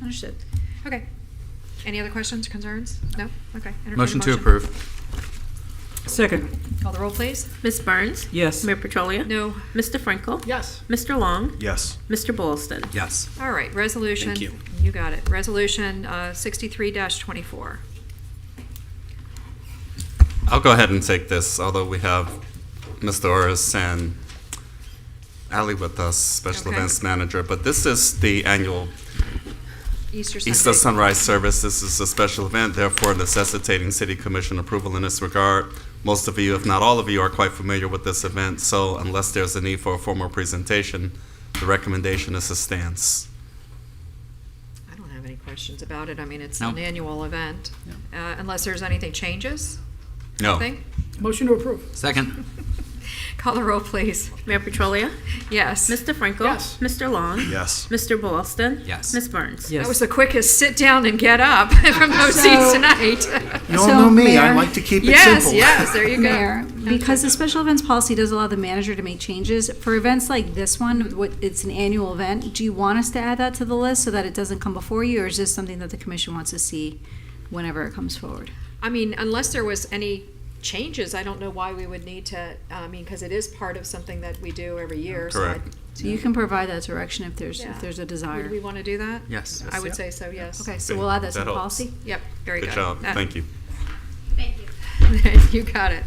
Understood. Okay. Any other questions, concerns? No? Okay. Entertain a Motion to approve. Second. Call the roll, please. Ms. Burns? Yes. Mayor Petrolia? No. Mr. Frankel? Yes. Mr. Long? Yes. Mr. Boylston? Yes. All right, resolution. Thank you. You got it. Resolution 63-24. I'll go ahead and take this, although we have Mr. Orris and Ali with us, Special Okay. Events Manager. But this is the annual Easter Sunday. Easter Sunrise Service. This is a special event, therefore necessitating City Commission approval in this regard. Most of you, if not all of you, are quite familiar with this event, so unless there's a need for a formal presentation, the recommendation is a stance. I don't have any questions about it. I mean, it's No. an annual event. Unless there's anything changes? No. Nothing? Motion to approve. Second. Call the roll, please. Mayor Petrolia? Yes. Mr. Frankel? Yes. Mr. Long? Yes. Mr. Boylston? Yes. Ms. Burns? Yes. That was the quickest sit down and get up from those seats tonight. You all So, know me. I Mayor- like to keep it Yes, simple. yes, there you go. Mayor, because the special events policy does allow the manager to make changes, for events like this one, it's an annual event, do you want us to add that to the list so that it doesn't come before you, or is this something that the commission wants to see whenever it comes forward? I mean, unless there was any changes, I don't know why we would need to, because it is part of something that we do every year. Correct. So you can provide that direction if there's Yeah. a desire. Would we want to do that? Yes. I would say so, yes. Okay, so we'll add that to That the helps. policy? Yep, very good. Good job. Thank you. You got it.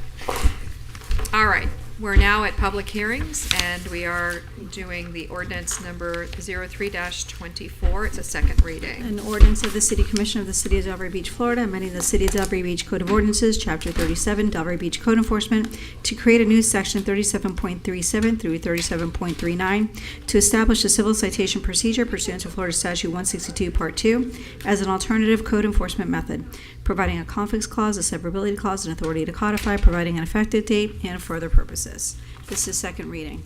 All right, we're now at public hearings, and we are doing the ordinance number 03-24. It's a second reading. An ordinance of the City Commission of the City of Delray Beach, Florida, amending the City of Delray Beach Code of Ordinances, Chapter 37, Delray Beach Code Enforcement, to create a new section 37.37 through 37.39, to establish a civil citation procedure pursuant to Florida Statute 162, Part 2, as an alternative code enforcement method, providing a conflicts clause, a severability clause, and authority to codify, providing an effective date, and further purposes. This is second reading.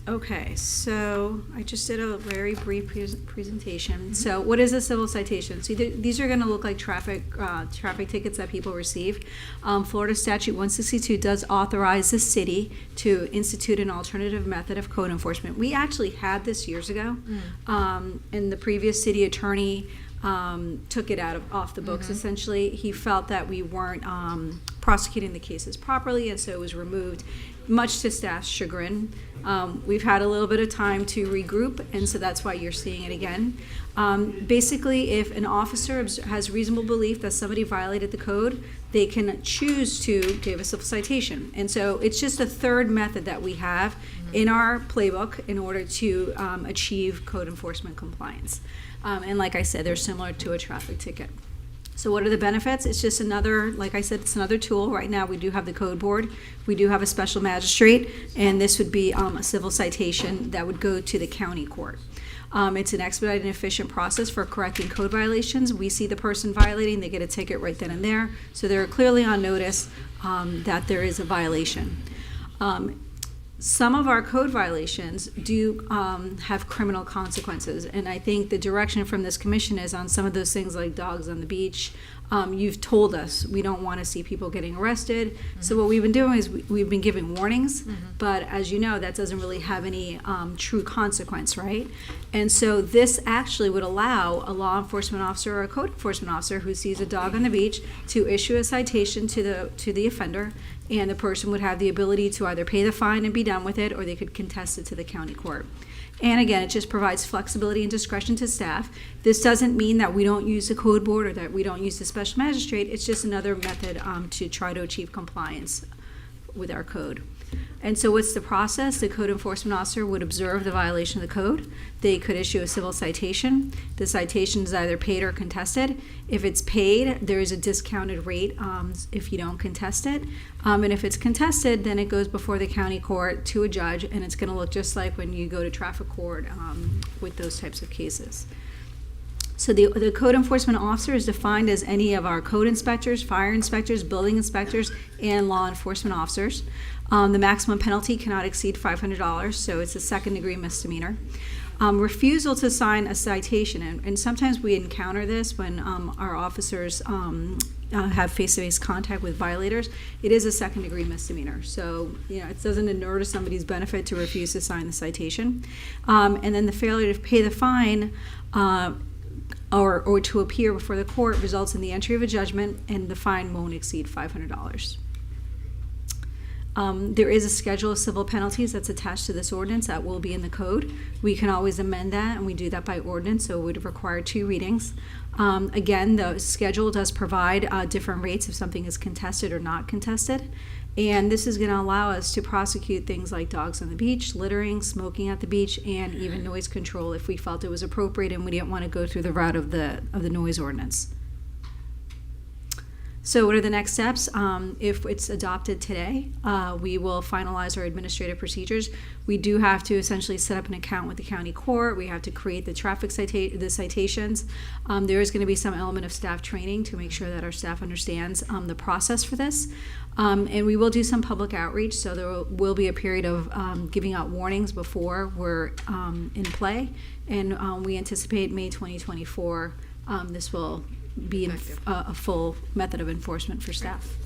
Okay, so I just did a very brief presentation. So what is a civil citation? So these are going to look like traffic tickets that people receive. Florida Statute 162 does authorize the city to institute an alternative method of code enforcement. We actually had this years ago, and the previous city attorney took it off the books. Essentially, he felt that we weren't prosecuting the cases properly, and so it was removed, much to staff's chagrin. We've had a little bit of time to regroup, and so that's why you're seeing it again. Basically, if an officer has reasonable belief that somebody violated the code, they can choose to give a civil citation. And so it's just a third method that we have in our playbook in order to achieve code enforcement compliance. And like I said, they're similar to a traffic ticket. So what are the benefits? It's just another, like I said, it's another tool. Right now we do have the code board, we do have a special magistrate, and this would be a civil citation that would go to the county court. It's an expedited and efficient process for correcting code violations. We see the person violating, they get a ticket right then and there, so they're clearly on notice that there is a violation. Some of our code violations do have criminal consequences, and I think the direction from this commission is on some of those things like dogs on the beach. You've told us we don't want to see people getting arrested, so what we've been doing is we've been giving warnings, but as you know, that doesn't really have any true consequence, right? And so this actually would allow a law enforcement officer or a code enforcement officer who sees a dog on the beach to issue a citation to the offender, and the person would have the ability to either pay the fine and be done with it, or they could contest it to the county court. And again, it just provides flexibility and discretion to staff. This doesn't mean that we don't use the code board or that we don't use the special magistrate. It's just another method to try to achieve compliance with our code. And so what's the process? The code enforcement officer would observe the violation of the code. They could issue a civil citation. The citation is either paid or contested. If it's paid, there is a discounted rate if you don't contest it. And if it's contested, then it goes before the county court to a judge, and it's going to look just like when you go to traffic court with those types of cases. So the code enforcement officer is defined as any of our code inspectors, fire inspectors, building inspectors, and law enforcement officers. The maximum penalty cannot exceed $500, so it's a second-degree misdemeanor. Refusal to sign a citation, and sometimes we encounter this when our officers have face-to-face contact with violators. It is a second-degree misdemeanor, so it doesn't inure to somebody's benefit to refuse to sign the citation. And then the failure to pay the fine or to appear before the court results in the entry of a judgment, and the fine won't exceed $500. There is a schedule of civil penalties that's attached to this ordinance that will be in the code. We can always amend that, and we do that by ordinance, so it would require 2 readings. Again, the schedule does provide different rates if something is contested or not contested. And this is going to allow us to prosecute things like dogs on the beach, littering, smoking at the beach, and even noise control if we felt it was appropriate and we didn't want to go through the route of the noise ordinance. So what are the next steps? If it's adopted today, we will finalize our administrative procedures. We do have to essentially set up an account with the county court. We have to create the traffic citations. There is going to be some element of staff training to make sure that our staff understands the process for this. And we will do some public outreach, so there will be a period of giving out warnings before we're in play. And we anticipate May 2024, this will be a full method of enforcement for staff.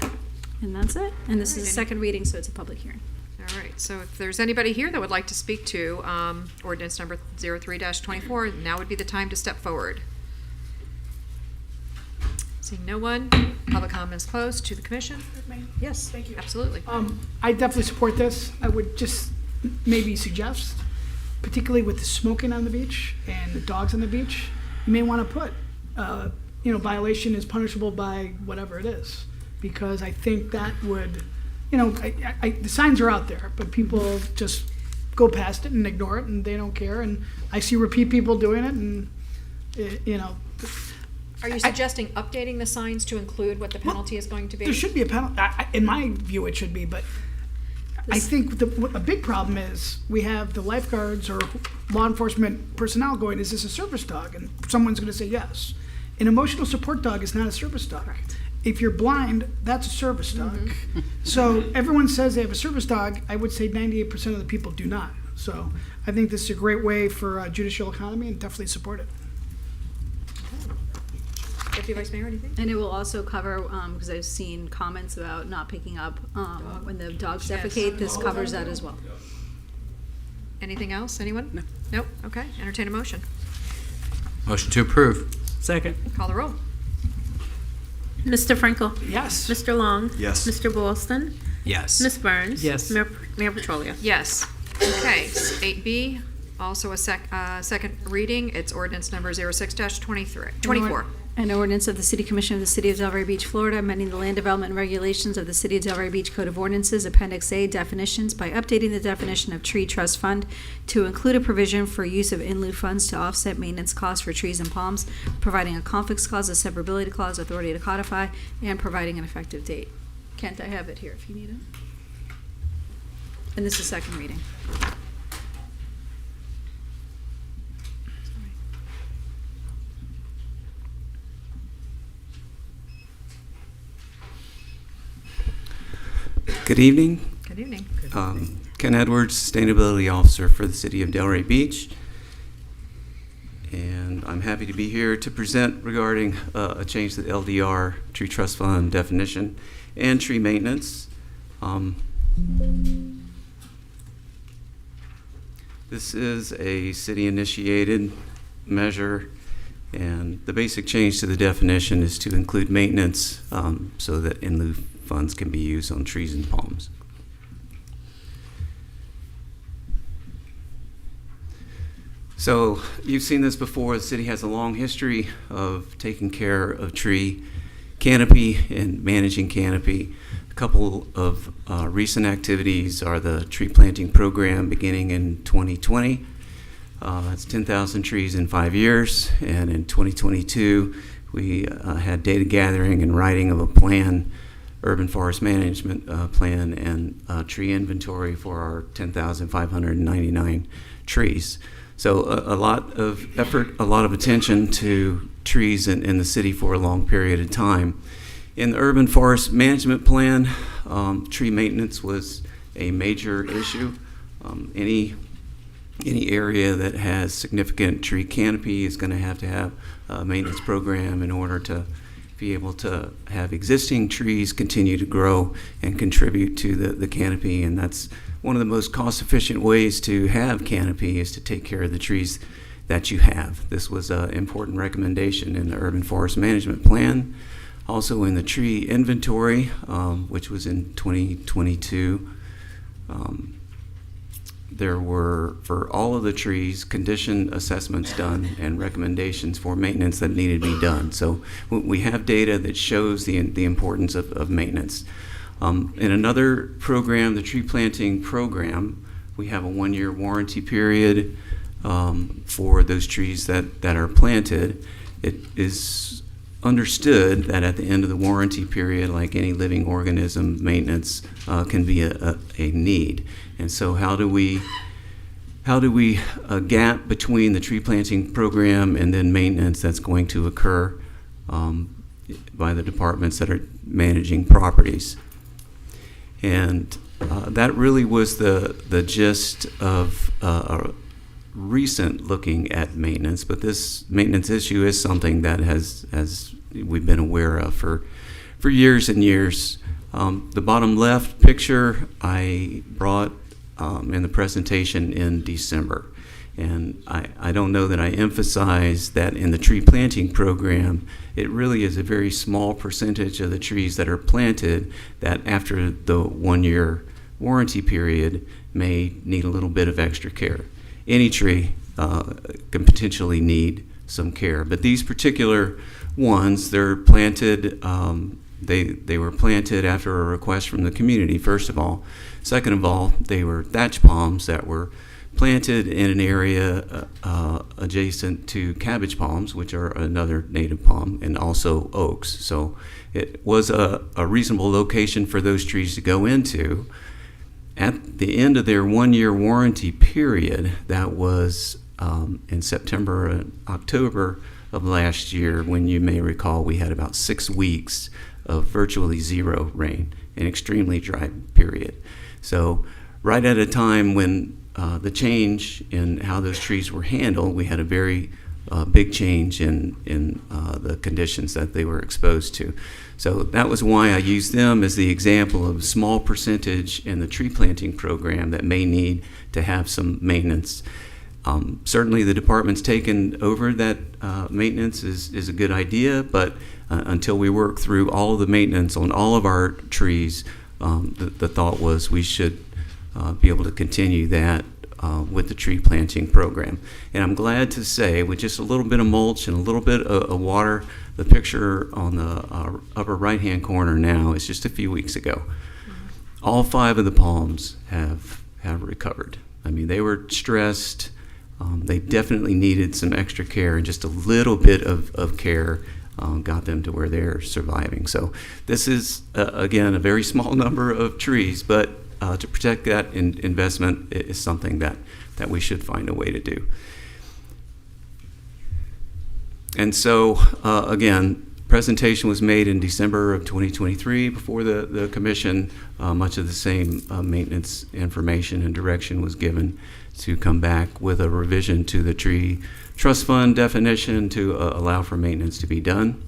And that's it. And this is a second reading, so it's a public hearing. All right, so if there's anybody here that would like to speak to ordinance number 03-24, now would be the time to step forward. Seeing no one, public comments closed. To the commission? Yes, thank you. Absolutely. I definitely support this. I would just maybe suggest, particularly with the smoking on the beach and the dogs on the beach, you may want to put violation is punishable by whatever it is, because I think that would, the signs are out there, but people just go past it and ignore it, and they don't care. And I see repeat people doing it, and Are you suggesting updating the signs to include what the penalty is going to be? There should be a penalty. In my view, it should be, but I think a big problem is we have the lifeguards or law enforcement personnel going, is this a service dog? And someone's going to say yes. An emotional support dog is not a service dog. Correct. if you're blind, that's a service dog. So everyone says they have a service dog. I would say 98% of the people do not. So I think this is a great way for judicial economy and definitely support it. Deputy Vice Mayor, anything? And it will also cover, because I've seen comments about not picking up when the dogs defecate. This covers that as well. Anything else? Anyone? No. Nope. Okay. Entertain a motion. Motion to approve. Second. Call the roll. Mr. Frankel? Yes. Mr. Long? Yes. Mr. Boylston? Yes. Ms. Burns? Yes. Mayor Petrolia? Yes. Okay. 8B, also a second reading. It's ordinance number 06-24. An ordinance of the City Commission of the City of Delray Beach, Florida, amending the land development regulations of the City of Delray Beach Code of Ordinances, Appendix A, definitions by updating the definition of tree trust fund to include a provision for use of in lieu funds to offset maintenance costs for trees and palms, providing a conflicts clause, a severability clause, authority to codify, and providing an effective date. Kent, I have it here if you need it. And this is second reading. Good evening. Good evening. Ken Edwards, Sustainability Officer for the City of Delray Beach. And I'm happy to be here to present regarding a change to the LDR Tree Trust Fund definition and tree maintenance. This is a city-initiated measure, and the basic change to the definition is to include maintenance so that in lieu funds can be used on trees and palms. So you've seen this before. The city has a long history of taking care of tree canopy and managing canopy. A couple of recent activities are the tree planting program beginning in 2020. That's 10,000 trees in 5 years. And in 2022, we had data gathering and writing of a plan, urban forest management plan, and tree inventory for our 10,599 trees. So a lot of effort, a lot of attention to trees in the city for a long period of time. In the urban forest management plan, tree maintenance was a major issue. Any area that has significant tree canopy is going to have a maintenance program in order to be able to have existing trees continue to grow and contribute to the canopy. And that's one of the most cost-efficient ways to have canopy, is to take care of the trees that you have. This was an important recommendation in the urban forest management plan. Also in the tree inventory, which was in 2022, there were, for all of the trees, condition assessments done and recommendations for maintenance that needed to be done. So we have data that shows the importance of maintenance. In another program, the tree planting program, we have a 1-year warranty period for those trees that are planted. It is understood that at the end of the warranty period, like any living organism, maintenance can be a need. And so how do we gap between the tree planting program and then maintenance that's going to occur by the departments that are managing properties? And that really was the gist of recent looking at maintenance. But this maintenance issue is something that has we've been aware of for years and years. The bottom left picture I brought in the presentation in December. And I don't know that I emphasize that in the tree planting program, it really is a very small percentage of the trees that are planted that after the 1-year warranty period may need a little bit of extra care. Any tree can potentially need some care, but these particular ones, they're planted, they were planted after a request from the community, first of all. Second of all, they were thatch palms that were planted in an area adjacent to cabbage palms, which are another native palm, and also oaks. So it was a reasonable location for those trees to go into. At the end of their 1-year warranty period, that was in September and October of last year, when you may recall we had about 6 weeks of virtually zero rain, an extremely dry period. So right at a time when the change in how those trees were handled, we had a very big change in the conditions that they were exposed to. So that was why I used them as the example of a small percentage in the tree planting program that may need to have some maintenance. Certainly the department's taken over that maintenance is a good idea, but until we work through all of the maintenance on all of our trees, the thought was we should be able to continue that with the tree planting program. And I'm glad to say, with just a little bit of mulch and a little bit of water, the picture on the upper right-hand corner now is just a few weeks ago. All 5 of the palms have recovered. I mean, they were stressed. They definitely needed some extra care, and just a little bit of care got them to where they're surviving. So this is, again, a very small number of trees, but to protect that investment is something that we should find a way to do. And so, again, presentation was made in December of 2023 before the commission. Much of the same maintenance information and direction was given to come back with a revision to the tree trust fund definition to allow for maintenance to be done.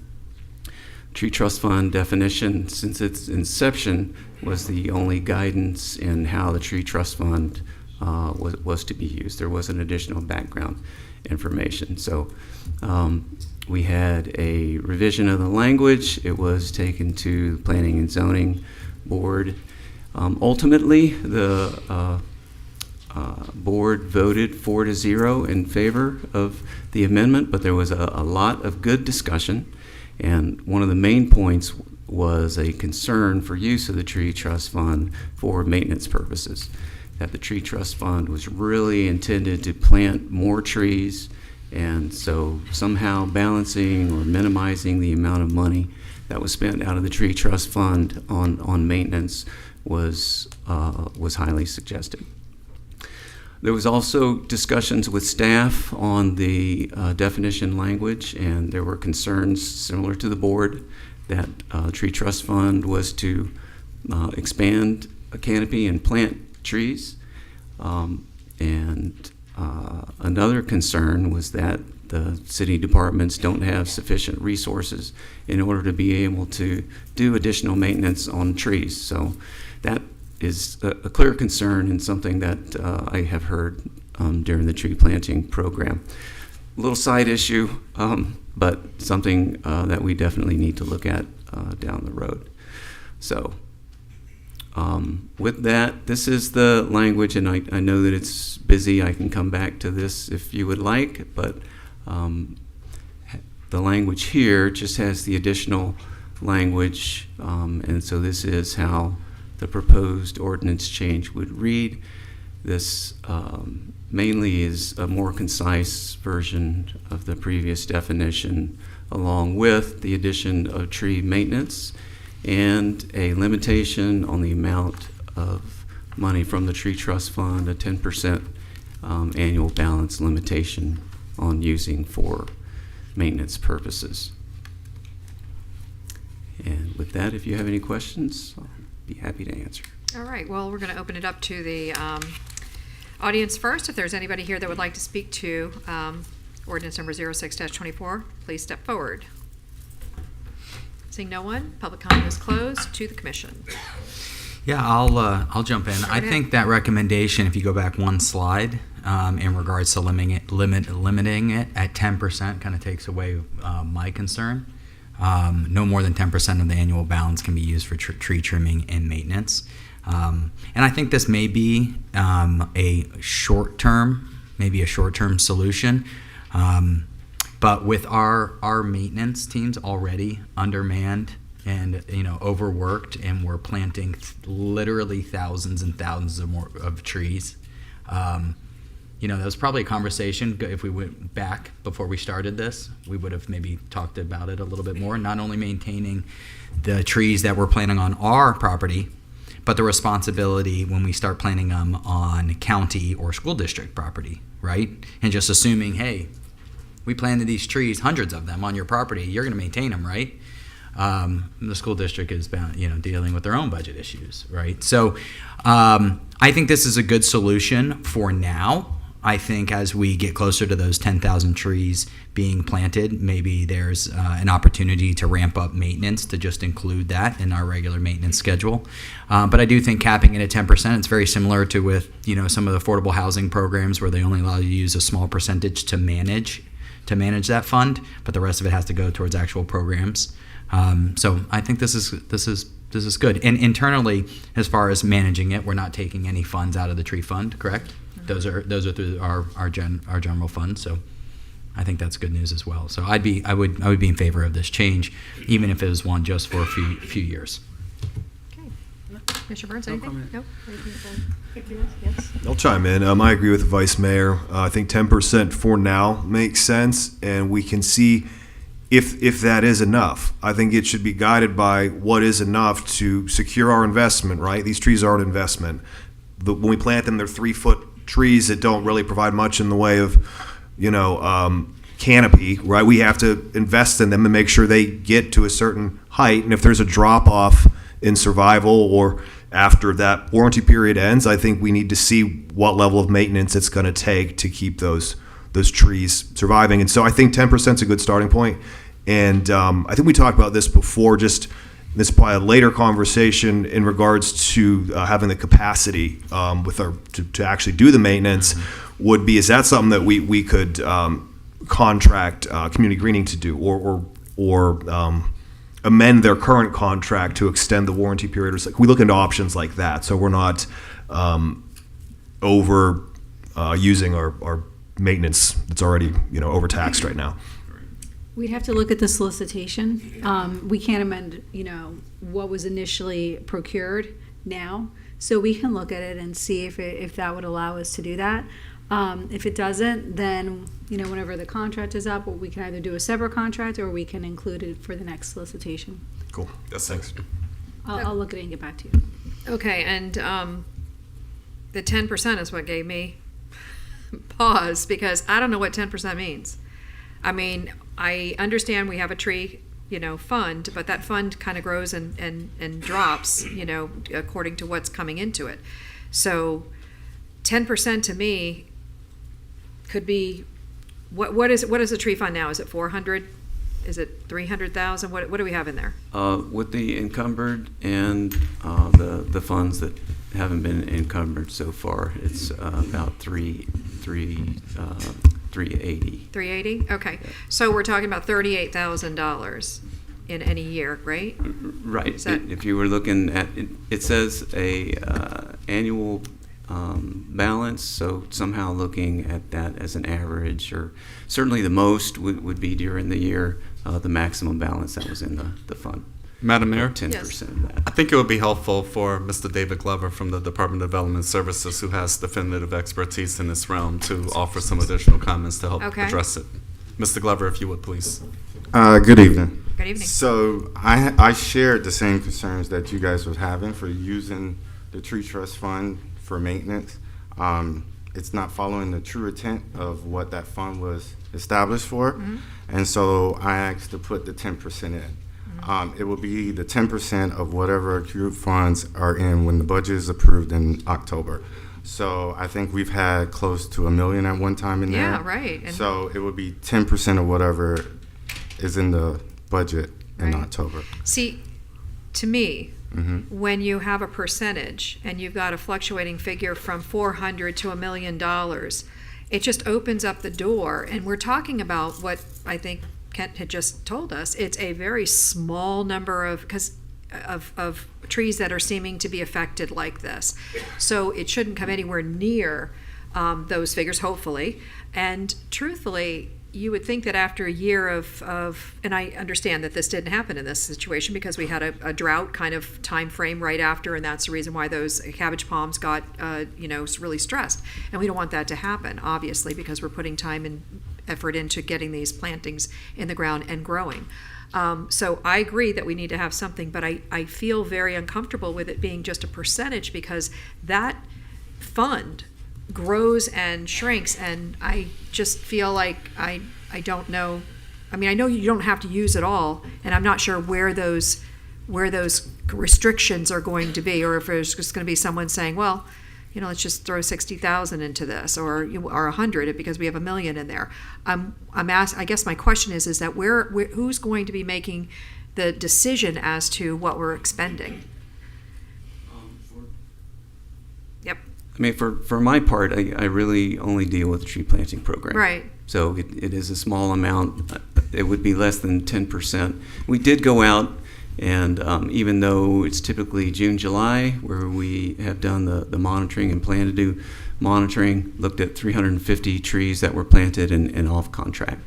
Tree trust fund definition, since its inception, was the only guidance in how the tree trust fund was to be used. There wasn't additional background information. So we had a revision of the language. It was taken to the Planning and Zoning Board. Ultimately, the board voted 4-0 in favor of the amendment, but there was a lot of good discussion. And one of the main points was a concern for use of the tree trust fund for maintenance purposes, that the tree trust fund was really intended to plant more trees, and so somehow balancing or minimizing the amount of money that was spent out of the tree trust fund on maintenance was highly suggested. There was also discussions with staff on the definition language, and there were concerns similar to the board that tree trust fund was to expand a canopy and plant trees. And another concern was that the city departments don't have sufficient resources in order to be able to do additional maintenance on trees. So that is a clear concern and something that I have heard during the tree planting program. A little side issue, but something that we definitely need to look at down the road. So with that, this is the language, and I know that it's busy. I can come back to this if you would like, but the language here just has the additional language, and so this is how the proposed ordinance change would read. This mainly is a more concise version of the previous definition, along with the addition of tree maintenance and a limitation on the amount of money from the tree trust fund, a 10% annual balance limitation on using for maintenance purposes. And with that, if you have any questions, I'll be happy to answer. All right, well, we're going to open it up to the audience first. If there's anybody here that would like to speak to ordinance number 06-24, please step forward. Seeing no one, public comment is closed. To the commission. Yeah, I'll jump in. I think that recommendation, if you go back one slide, in regards to limiting it at 10%, kind of takes away my concern. No more than 10% of the annual balance can be used for tree trimming and maintenance. And I think this may be a short-term solution. But with our maintenance teams already undermanned and overworked, and we're planting literally thousands and thousands of trees. That was probably a conversation. If we went back before we started this, we would have maybe talked about it a little bit more. Not only maintaining the trees that we're planting on our property, but the responsibility when we start planting them on county or school district property, right? And just assuming, hey, We planted these trees, hundreds of them, on your property. You're going to maintain them, right? The school district is bound, dealing with their own budget issues, right? So I think this is a good solution for now. I think as we get closer to those 10,000 trees being planted, maybe there's an opportunity to ramp up maintenance to just include that in our regular maintenance schedule. But I do think capping it at 10%, it's very similar to with some of the affordable housing programs where they only allow you to use a small percentage to manage that fund, but the rest of it has to go towards actual programs. So I think this is good. And internally, as far as managing it, we're not taking any funds out of the tree fund, correct? Those are through our general fund. So I think that's good news as well. So I would be in favor of this change, even if it was one just for a few years. Okay, Commissioner Burns, anything? No. Yes. I'll chime in. I agree with the Vice Mayor. I think 10% for now makes sense, and we can see if that is enough. I think it should be guided by what is enough to secure our investment, right? These trees are an investment. When we plant them, they're 3-foot trees that don't really provide much in the way of, canopy, right? We have to invest in them and make sure they get to a certain height. And if there's a drop off in survival or after that warranty period ends, I think we need to see what level of maintenance it's going to take to keep those trees surviving. And so I think 10% is a good starting point. And I think we talked about this before, just this is probably a later conversation in regards to having the capacity to actually do the maintenance. Would be, is that something that we could contract community greening to do, or amend their current contract to extend the warranty period? Or we look into options like that, so we're not over using our maintenance that's already overtaxed right now. We'd have to look at the solicitation. We can't amend, what was initially procured now. So we can look at it and see if that would allow us to do that. If it doesn't, then, whenever the contract is up, we can either do a separate contract or we can include it for the next solicitation. Cool. Yes, thanks. I'll look at it and get back to you. Okay, and the 10% is what gave me pause, because I don't know what 10% means. I mean, I understand we have a tree, fund, but that fund kind of grows and drops, according to what's coming into it. So 10% to me could be, what is the tree fund now? Is it 400? Is it 300,000? What do we have in there? With the encumbered and the funds that haven't been encumbered so far, it's about 380. 380. Okay, so we're talking about $38,000 in any year, right? Right. If you were looking at it, it says a annual balance. So somehow looking at that as an average, or certainly the most would be during the year the maximum balance that was in the fund. Madam Mayor? 10% of that. I think it would be helpful for Mr. David Glover from the Department of Development Services, who has definitive expertise in this realm, to offer some additional comments to help address it. Mr. Glover, if you would, please. Good evening. Good evening. So I shared the same concerns that you guys were having for using the tree trust fund for maintenance. It's not following the true intent of what that fund was established for. Mm-hmm. And so I asked to put the 10% in. It will be the 10% of whatever accrued funds are in when the budget is approved in October. So I think we've had close to $1 million at one time in there. Yeah, right. And so it would be 10% of whatever is in the budget in October. See, to me, when you have a percentage and you've got a fluctuating figure from $400 to $1 million, it just opens up the door. And we're talking about what I think Kent had just told us. It's a very small number of trees that are seeming to be affected like this. So it shouldn't come anywhere near those figures, hopefully. And truthfully, you would think that after a year of and I understand that this didn't happen in this situation because we had a drought kind of time frame right after, and that's the reason why those cabbage palms got really stressed. And we don't want that to happen, obviously, because we're putting time and effort into getting these plantings in the ground and growing. So I agree that we need to have something, but I feel very uncomfortable with it being just a percentage, because that fund grows and shrinks, and I just feel like I don't know, I mean, I know you don't have to use it all, and I'm not sure where those restrictions are going to be, or if there's just going to be someone saying, well, you know, let's just throw 60,000 into this, or 100 because we have $1 million in there. I guess my question is that who's going to be making the decision as to what we're expending? Yep. I mean, for my part, I really only deal with the tree planting program. Right. So it is a small amount. It would be less than 10%. We did go out, and even though it's typically June, July, where we have done the monitoring and plan to do monitoring, looked at 350 trees that were planted and off contract.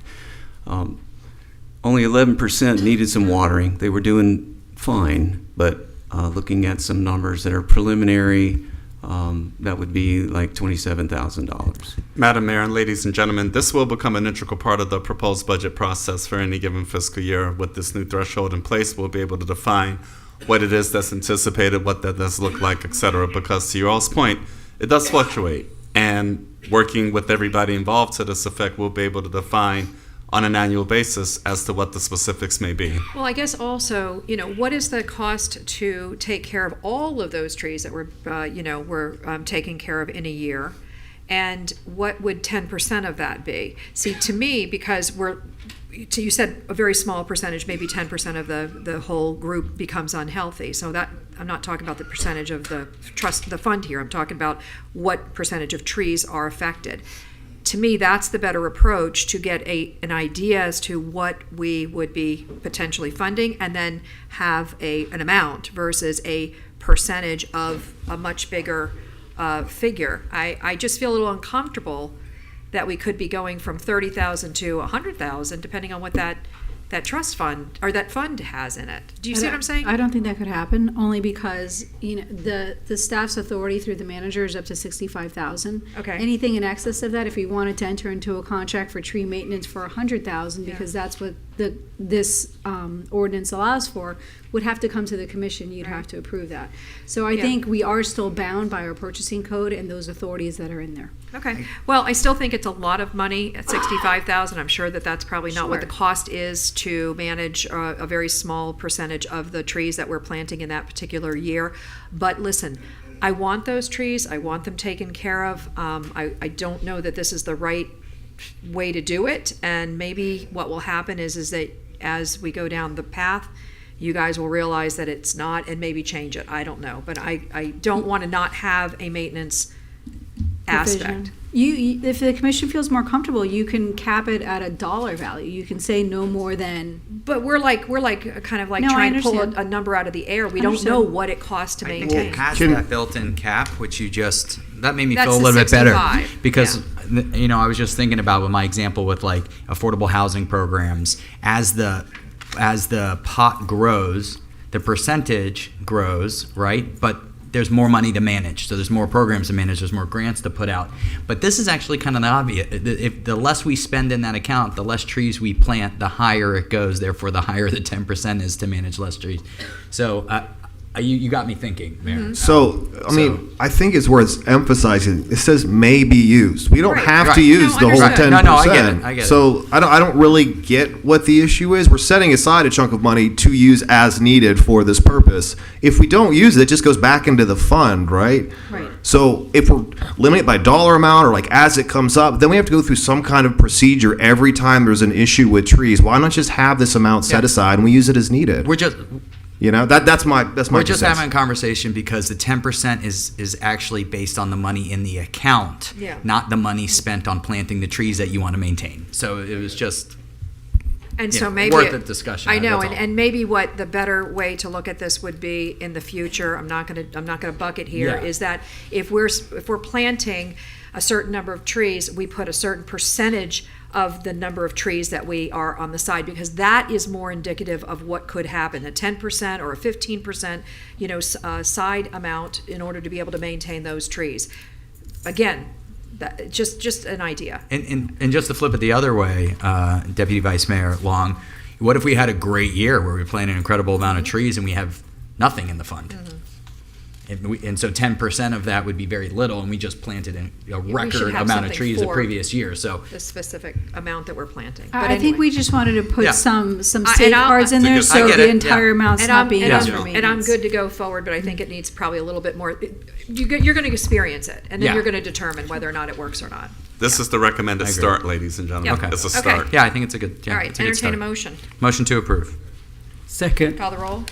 Only 11% needed some watering. They were doing fine, but looking at some numbers that are preliminary, that would be like $27,000. Madam Mayor and ladies and gentlemen, this will become an integral part of the proposed budget process for any given fiscal year. With this new threshold in place, we'll be able to define what it is that's anticipated, what that does look like, et cetera, because to your all's point, it does fluctuate. And working with everybody involved to this effect, we'll be able to define on an annual basis as to what the specifics may be. Well, I guess also, you know, what is the cost to take care of all of those trees that we're taking care of in a year? And what would 10% of that be? See, to me, because you said a very small percentage, maybe 10% of the whole group becomes unhealthy. So that, I'm not talking about the percentage of the fund here. I'm talking about what percentage of trees are affected. To me, that's the better approach to get an idea as to what we would be potentially funding, and then have an amount versus a percentage of a much bigger figure. I just feel a little uncomfortable that we could be going from 30,000 to 100,000, depending on what that trust fund or that fund has in it. Do you see what I'm saying? I don't think that could happen, only because, you know, the staff's authority through the manager is up to 65,000. Okay. Anything in excess of that, if we wanted to enter into a contract for tree maintenance for 100,000, because that's what this ordinance allows for, would have to come to the commission. You'd have to approve that. So I think we are still bound by our purchasing code and those authorities that are in there. Okay. Well, I still think it's a lot of money at 65,000. I'm sure that's probably not what the cost is to manage a very small percentage of the trees that we're planting in that particular year. But listen, I want those trees. I want them taken care of. I don't know that this is the right way to do it. And maybe what will happen is that as we go down the path, you guys will realize that it's not and maybe change it. I don't know. But I don't want to not have a maintenance aspect. If the commission feels more comfortable, you can cap it at a dollar value. You can say no more than. But we're kind of like trying to pull a number out of the air. We don't know what it costs to maintain. It has that built-in cap, which that made me That's feel a little bit better, 65. because you know, I was just thinking about with my example with like affordable housing programs, as the pot grows, the percentage grows, right? But there's more money to manage, so there's more programs to manage, there's more grants to put out. But this is actually kind of obvious. If the less we spend in that account, the less trees we plant, the higher it goes. Therefore, the higher the 10% is to manage less trees. So you got me thinking, Mayor. So, I mean, I think it's worth emphasizing. It says may be used. We don't have to use the whole 10%. No, I get it. So I don't really get what the issue is. We're setting aside a chunk of money to use as needed for this purpose. If we don't use it, it just goes back into the fund, right? Right. So if we're limiting it by dollar amount or like as it comes up, then we have to go through some kind of procedure every time there's an issue with trees. Why not just have this amount set aside and we use it as needed? We're just. You know, that's my We're just sense. having a conversation because the 10% is actually based on the money in the account, not the money spent on planting the trees that you want to maintain. So it was just maybe worth a discussion. I know, and maybe what the better way to look at this would be in the future. I'm not gonna bucket here. Is that if we're planting a certain number of trees, we put a certain percentage of the number of trees that we are on the side, because that is more indicative of what could happen. A 10% or a 15%, side amount in order to be able to maintain those trees. Again, just an idea. And just to flip it the other way, Deputy Vice Mayor Long, what if we had a great year where we plant an incredible amount of trees and we have nothing in the fund? and so 10% of that would be very little, and we just planted a We should record have amount of something trees the for previous year. So the specific amount that we're planting. I think we just wanted to put Yeah. some And I'll- safeguards in there I so get the it, entire yeah. amount's And not I'm, being and, used I'm, for and I'm maintenance. good to go forward, but I think it needs probably a little bit more. You're going to experience it, and then Yeah. you're going to determine whether or not it works or not. This is the recommended I agree. start, ladies and gentlemen. Yeah. It's a Okay. start. yeah, I think it's a good. Yeah, All right, it's a good entertain a start. motion. Motion to approve. Second. Call the roll.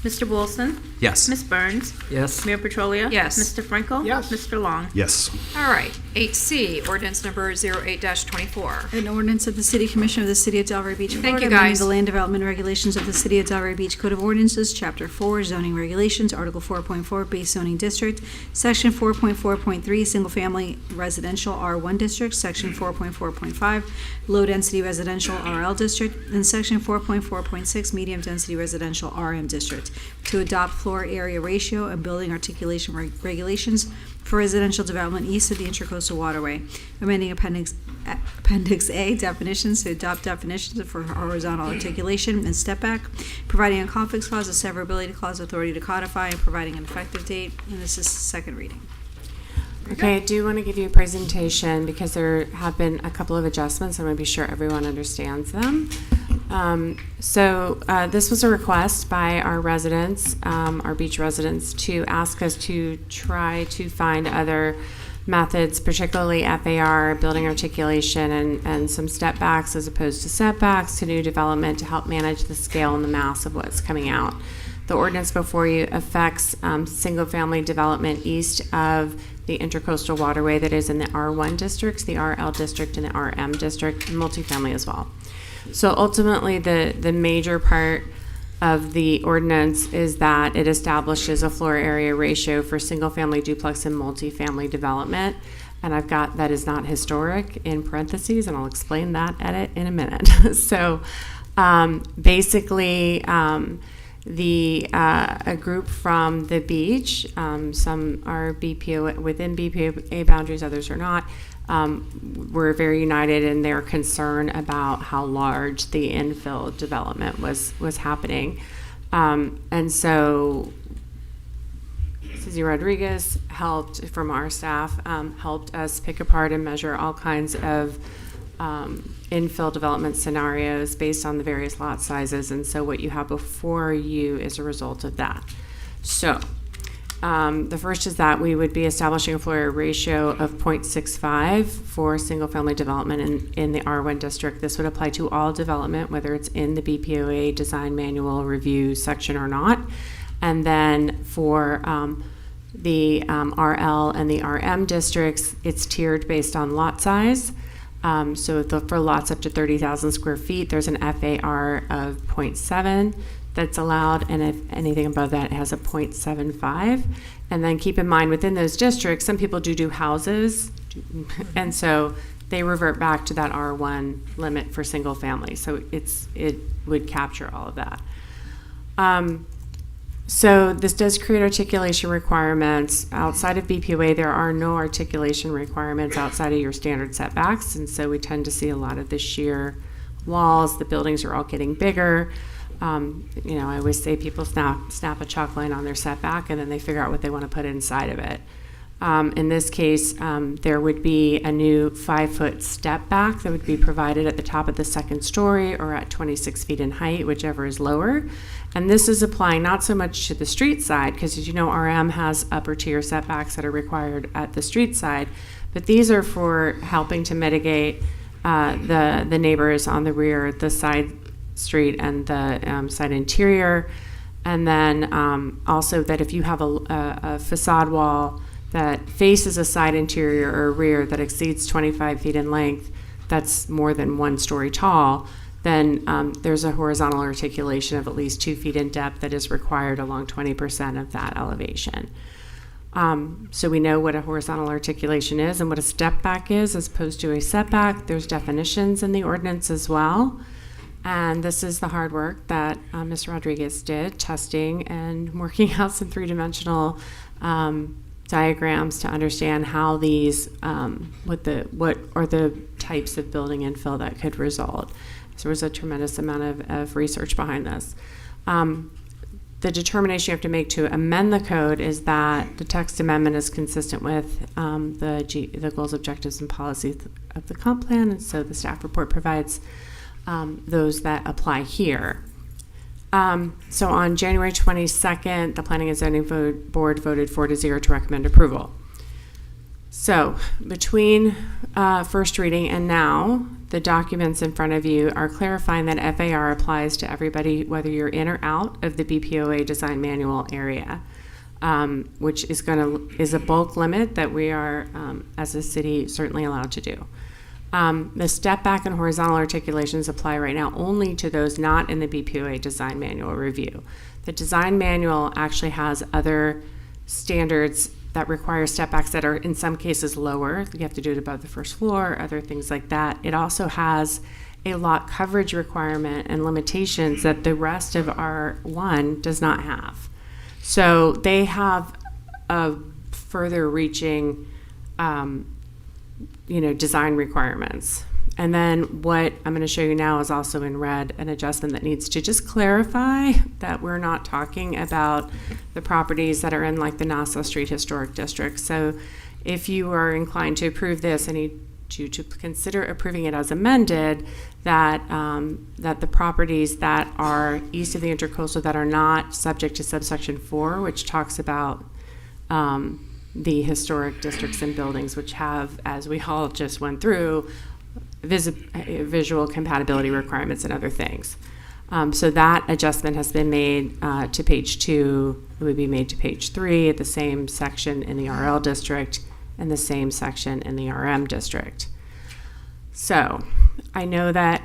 Mr. Wilson? Yes. Ms. Burns? Yes. Mayor Petrolia? Yes. Mr. Frankel? Yes. Mr. Long? Yes. All right, 8C, ordinance number 08-24. An ordinance of the City Commission of the City of Delray Beach, Thank Florida, you, amending guys. the land development regulations of the City of Delray Beach Code of Ordinances, Chapter 4, zoning regulations, Article 4.4, base zoning district, Section 4.4.3, single-family residential R1 district, Section 4.4.5, low-density residential RL district, and Section 4.4.6, medium-density residential RM district, to adopt floor area ratio and building articulation regulations for residential development east of the Intracoastal Waterway, amending Appendix A definitions to adopt definitions for horizontal articulation and step back, providing a conflicts clause, a severability clause, authority to codify, and providing an effective date. And this is second reading. Okay, I do want to give you a presentation because there have been a couple of adjustments. I want to be sure everyone understands them. This was a request by our residents, our beach residents, to ask us to try to find other methods, particularly FAR, building articulation, and some step backs as opposed to setbacks to new development to help manage the scale and the mass of what's coming out. The ordinance before you affects single-family development east of the Intracoastal Waterway that is in the R1 districts, the RL district, and the RM district, and multifamily as well. So ultimately, the major part of the ordinance is that it establishes a floor area ratio for single-family duplex and multifamily development. And I've got that is not historic in parentheses, and I'll explain that edit in a minute. So basically, a group from the beach, some are BPO within BPA boundaries, others are not, were very united in their concern about how large the infill development was happening. And so Susie Rodriguez helped, from our staff, helped us pick apart and measure all kinds of infill development scenarios based on the various lot sizes. And so what you have before you is a result of that. So the first is that we would be establishing a floor area ratio of 0.65 for single-family development in the R1 district. This would apply to all development, whether it's in the BPOA design manual review section or not. And then for the RL and the RM districts, it's tiered based on lot size. For lots up to 30,000 square feet, there's an FAR of 0.7 that's allowed, and if anything above that, it has a 0.75. And then keep in mind, within those districts, some people do houses, and so they revert back to that R1 limit for single family. So it would capture all of that. So this does create articulation requirements. Outside of BPOA, there are no articulation requirements outside of your standard setbacks, and so we tend to see a lot of the sheer walls. The buildings are all getting bigger. I always say people snap a chalk line on their setback, and then they figure out what they want to put inside of it. In this case, there would be a new 5-foot step back that would be provided at the top of the second story or at 26 feet in height, whichever is lower. And this is applying not so much to the street side, because as you know, RM has upper tier setbacks that are required at the street side, but these are for helping to mitigate the neighbors on the rear, the side street, and the side interior. And then also that if you have a facade wall that faces a side interior or rear that exceeds 25 feet in length, that's more than 1 story tall, then there's a horizontal articulation of at least 2 feet in depth that is required along 20% of that elevation. So we know what a horizontal articulation is and what a step back is as opposed to a setback. There's definitions in the ordinance as well. And this is the hard work that Ms. Rodriguez did, testing and working out some 3-dimensional diagrams to understand how these, what are the types of building infill that could result. So there was a tremendous amount of research behind this. the determination you have to make to amend the code is that the text amendment is consistent with the goals, objectives, and policies of the comp plan, and so the staff report provides those that apply here. So on January 22nd, the Planning and Zoning Board voted 4-0 to recommend approval. So between first reading and now, the documents in front of you are clarifying that FAR applies to everybody, whether you're in or out of the BPOA design manual area, which is a bulk limit that we are, as a city, certainly allowed to do. The step back and horizontal articulations apply right now only to those not in the BPOA design manual review. The design manual actually has other standards that require step backs that are in some cases lower. You have to do it above the first floor, other things like that. It also has a lot coverage requirement and limitations that the rest of R1 does not have. So they have a further reaching design requirements. And then what I'm going to show you now is also in red, an adjustment that needs to just clarify that we're not talking about the properties that are in like the Nassau Street Historic District. So if you are inclined to approve this, I need you to consider approving it as amended, that that the properties that are east of the intercoastal that are not subject to subsection 4, which talks about the historic districts and buildings, which have, as we all just went through, visual compatibility requirements and other things. So that adjustment has been made to page 2. It would be made to page 3 at the same section in the RL district and the same section in the RM district. So I know that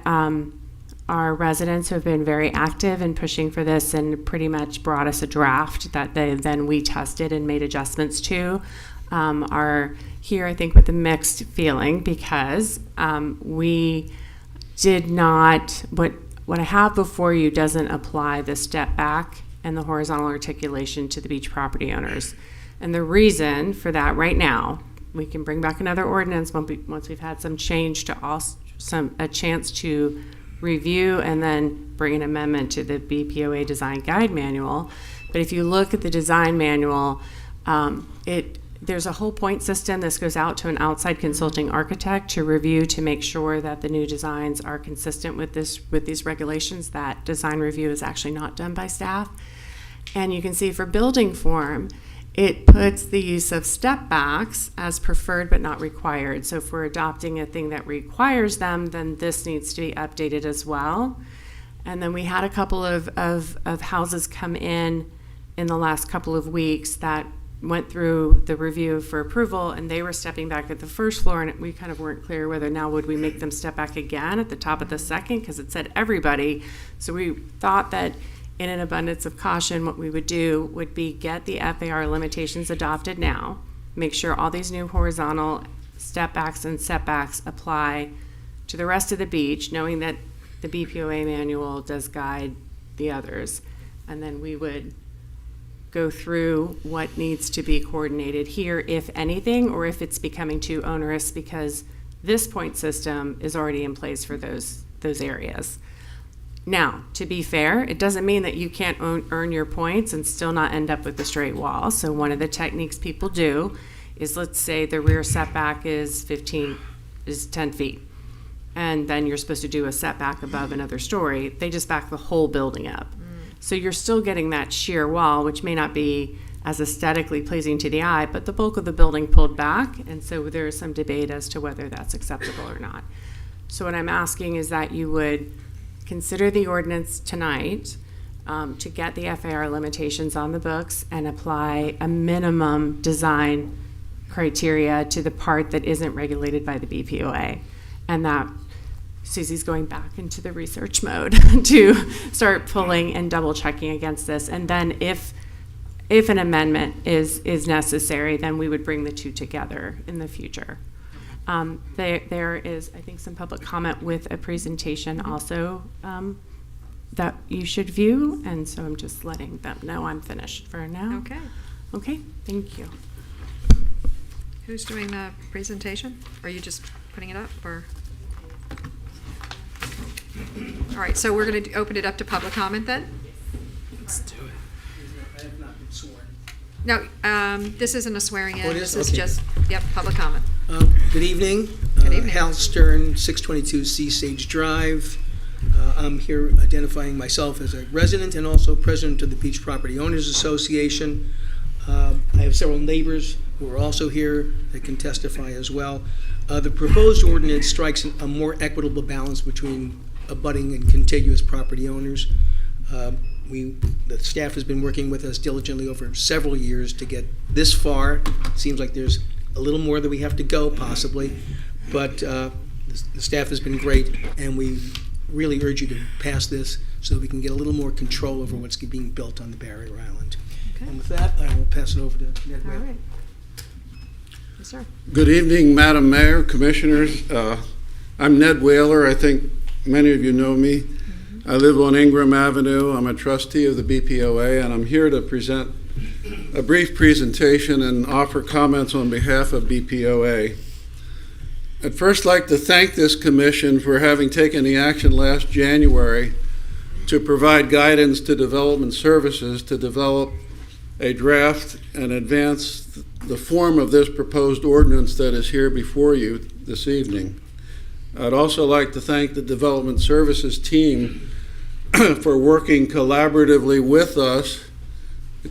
our residents have been very active in pushing for this and pretty much brought us a draft that we tested and made adjustments to. Are here, I think, with a mixed feeling because we did not, what I have before you doesn't apply the step back and the horizontal articulation to the beach property owners. And the reason for that right now, we can bring back another ordinance once we've had some change to a chance to review and then bring an amendment to the BPOA design guide manual. But if you look at the design manual, there's a whole point system. This goes out to an outside consulting architect to review to make sure that the new designs are consistent with these regulations. That design review is actually not done by staff. And you can see for building form, it puts the use of step backs as preferred but not required. So if we're adopting a thing that requires them, then this needs to be updated as well. And then we had a couple of houses come in the last couple of weeks that went through the review for approval, and they were stepping back at the first floor, and we kind of weren't clear whether now would we make them step back again at the top of the second, because it said everybody. So we thought that in an abundance of caution, what we would do would be get the FAR limitations adopted now, make sure all these new horizontal step backs and setbacks apply to the rest of the beach, knowing that the BPOA manual does guide the others, and then we would go through what needs to be coordinated here, if anything, or if it's becoming too onerous because this point system is already in place for those areas. Now, to be fair, it doesn't mean that you can't earn your points and still not end up with a straight wall. So one of the techniques people do is, let's say the rear setback is 10 feet, and then you're supposed to do a setback above another story. They just back the whole building up. So you're still getting that sheer wall, which may not be as aesthetically pleasing to the eye, but the bulk of the building pulled back, and so there is some debate as to whether that's acceptable or not. So what I'm asking is that you would consider the ordinance tonight to get the FAR limitations on the books and apply a minimum design criteria to the part that isn't regulated by the BPOA, and that Susie's going back into the research mode to start pulling and double checking against this. And then if an amendment is necessary, then we would bring the two together in the future. There is, I think, some public comment with a presentation also that you should view. And so I'm just letting them know I'm finished for now. Okay. Okay, thank you. Who's doing the presentation? Are you just putting it up, or? All right, so we're going to open it up to public comment then. Let's do it. No, this isn't a swearing in. Oh, it This is? is Okay. just, yep, public comment. Good evening. Good evening. Hal Stern, 622 Sea Sage Drive. I'm here identifying myself as a resident and also president of the Beach Property Owners Association. I have several neighbors who are also here that can testify as well. The proposed ordinance strikes a more equitable balance between abutting and contiguous property owners. The staff has been working with us diligently over several years to get this far. Seems like there's a little more that we have to go, possibly, but the staff has been great, and we really urge you to pass this so that we can get a little more control over what's being built on the barrier island. Okay. And with that, I will pass it over to Ned All Whalen. right. Yes, sir. Good evening, Madam Mayor, Commissioners. I'm Ned Whaler. I think many of you know me. I live on Ingram Avenue. I'm a trustee of the BPOA, and I'm here to present a brief presentation and offer comments on behalf of BPOA. I'd first like to thank this commission for having taken the action last January to provide guidance to Development Services to develop a draft and advance the form of this proposed ordinance that is here before you this evening. I'd also like to thank the Development Services team for working collaboratively with us.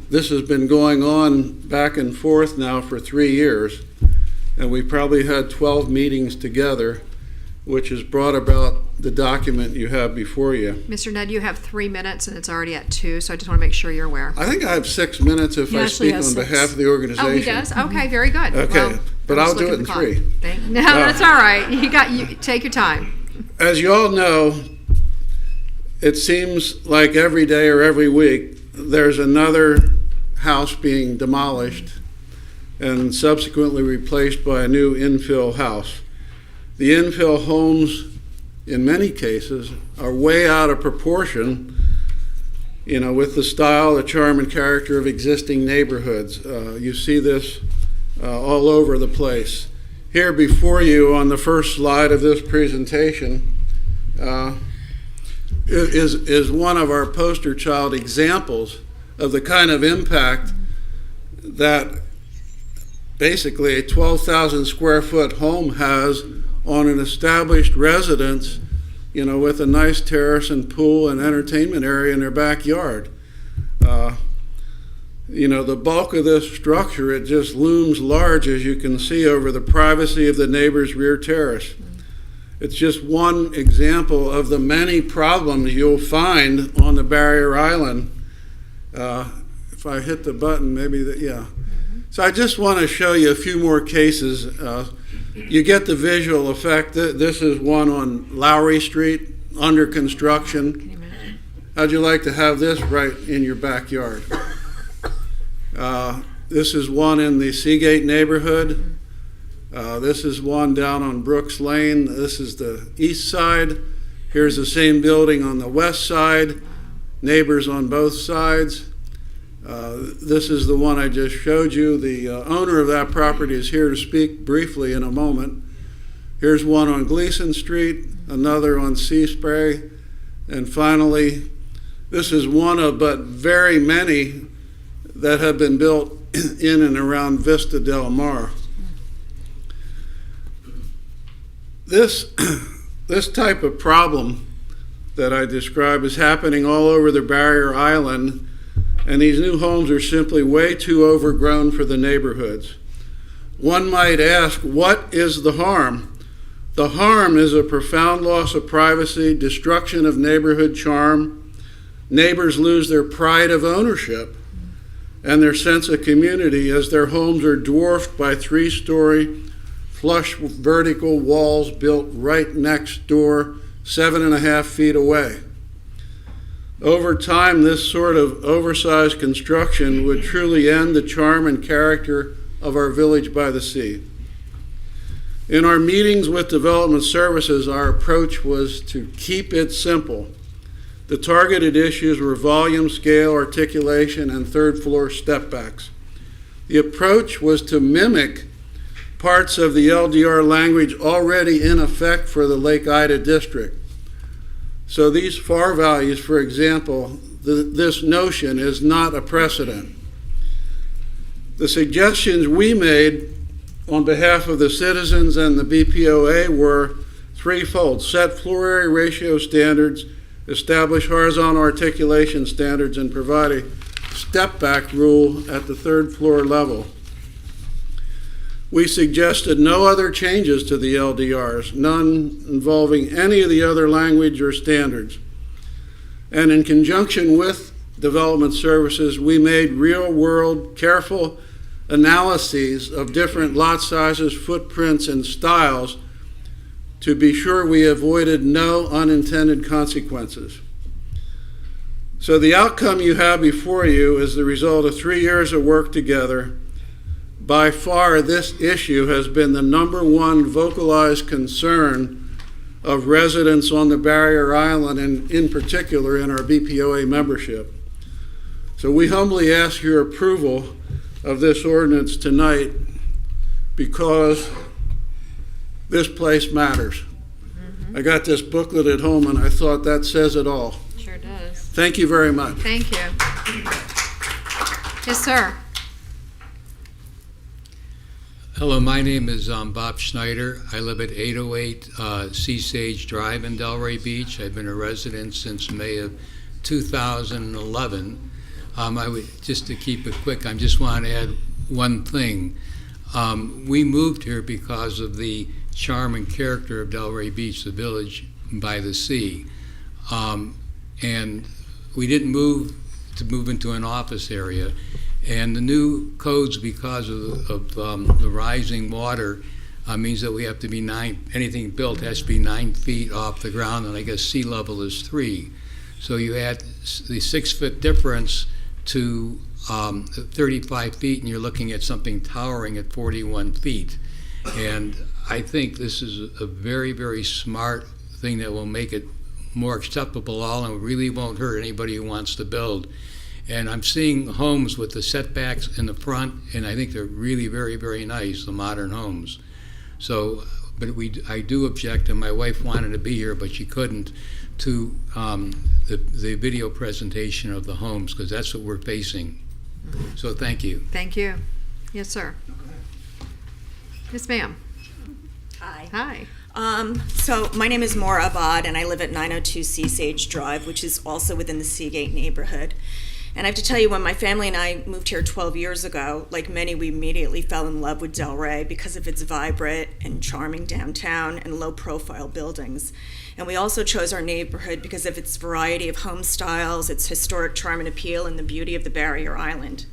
This has been going on back and forth now for 3 years, and we probably had 12 meetings together, which has brought about the document you have before you. Mr. Ned, you have 3 minutes, and it's already at 2, so I just want to make sure you're aware. I think I have 6 minutes if I speak on behalf of the organization. Oh, he does? Okay, very good. Okay, Well, but I'm I'll just do it looking in at the 3. clock. No, that's all right. You take your time. As you all know, it seems like every day or every week there's another house being demolished and subsequently replaced by a new infill house. The infill homes, in many cases, are way out of proportion, with the style, the charm, and character of existing neighborhoods. You see this all over the place. Here before you on the first slide of this presentation is one of our poster child examples of the kind of impact that basically a 12,000 square foot home has on an established residence, with a nice terrace and pool and entertainment area in their backyard. The bulk of this structure, it just looms large, as you can see, over the privacy of the neighbor's rear terrace. It's just one example of the many problems you'll find on the barrier island. If I hit the button, yeah. So I just want to show you a few more cases. You get the visual effect. This is one on Lowry Street, under construction. How'd you like to have this right in your backyard? This is one in the Seagate neighborhood. This is one down on Brooks Lane. This is the east side. Here's the same building on the west side. Neighbors on both sides. This is the one I just showed you. The owner of that property is here to speak briefly in a moment. Here's one on Gleason Street, another on Sea Spray, and finally, this is one of but very many that have been built in and around Vista Del Mar. This type of problem that I describe is happening all over the barrier island, and these new homes are simply way too overgrown for the neighborhoods. One might ask, what is the harm? The harm is a profound loss of privacy, destruction of neighborhood charm. Neighbors lose their pride of ownership and their sense of community as their homes are dwarfed by 3-story flush vertical walls built right next door, 7.5 feet away. Over time, this sort of oversized construction would truly end the charm and character of our village by the sea. In our meetings with Development Services, our approach was to keep it simple. The targeted issues were volume, scale, articulation, and third-floor stepbacks. The approach was to mimic parts of the LDR language already in effect for the Lake Ida district. So these FAR values, for example, this notion is not a precedent. The suggestions we made on behalf of the citizens and the BPOA were threefold: set floor area ratio standards, establish horizontal articulation standards, and provide a step-back rule at the third floor level. We suggested no other changes to the LDRs, none involving any of the other language or standards. And in conjunction with development services, we made real-world, careful analyses of different lot sizes, footprints, and styles to be sure we avoided no unintended consequences. So the outcome you have before you is the result of 3 years of work together. By far, this issue has been the #1 vocalized concern of residents on the Barrier Island, and in particular in our BPOA membership. So we humbly ask your approval of this ordinance tonight because this place matters. I got this booklet at home and I thought that says it all. Sure does. Thank you very much. Thank you. Yes, sir. Hello, my name is Bob Schneider. I live at 808 Sea Sage Drive in Delray Beach. I've been a resident since May of 2011. Just to keep it quick, I just want to add one thing. We moved here because of the charm and character of Delray Beach, the village by the sea. And we didn't move into an office area. And the new codes, because of the rising water, means that we have to be anything built has to be 9 feet off the ground, and I guess sea level is 3. So you add the 6-foot difference to 35 feet, and you're looking at something towering at 41 feet. And I think this is a very, very smart thing that will make it more acceptable all and really won't hurt anybody who wants to build. And I'm seeing homes with the setbacks in the front, and I think they're really very, very nice, the modern homes. So, but I do object, and my wife wanted to be here, but she couldn't, to the video presentation of the homes, because that's what we're facing. So thank you. Thank you. Yes, sir. Yes, ma'am. Hi. Hi. So my name is Maura Abad, and I live at 902 Sea Sage Drive, which is also within the Seagate neighborhood. And I have to tell you, when my family and I moved here 12 years ago, like many, we immediately fell in love with Delray because of its vibrant and charming downtown and low-profile buildings. And we also chose our neighborhood because of its variety of home styles, its historic charm and appeal, and the beauty of the Barrier Island.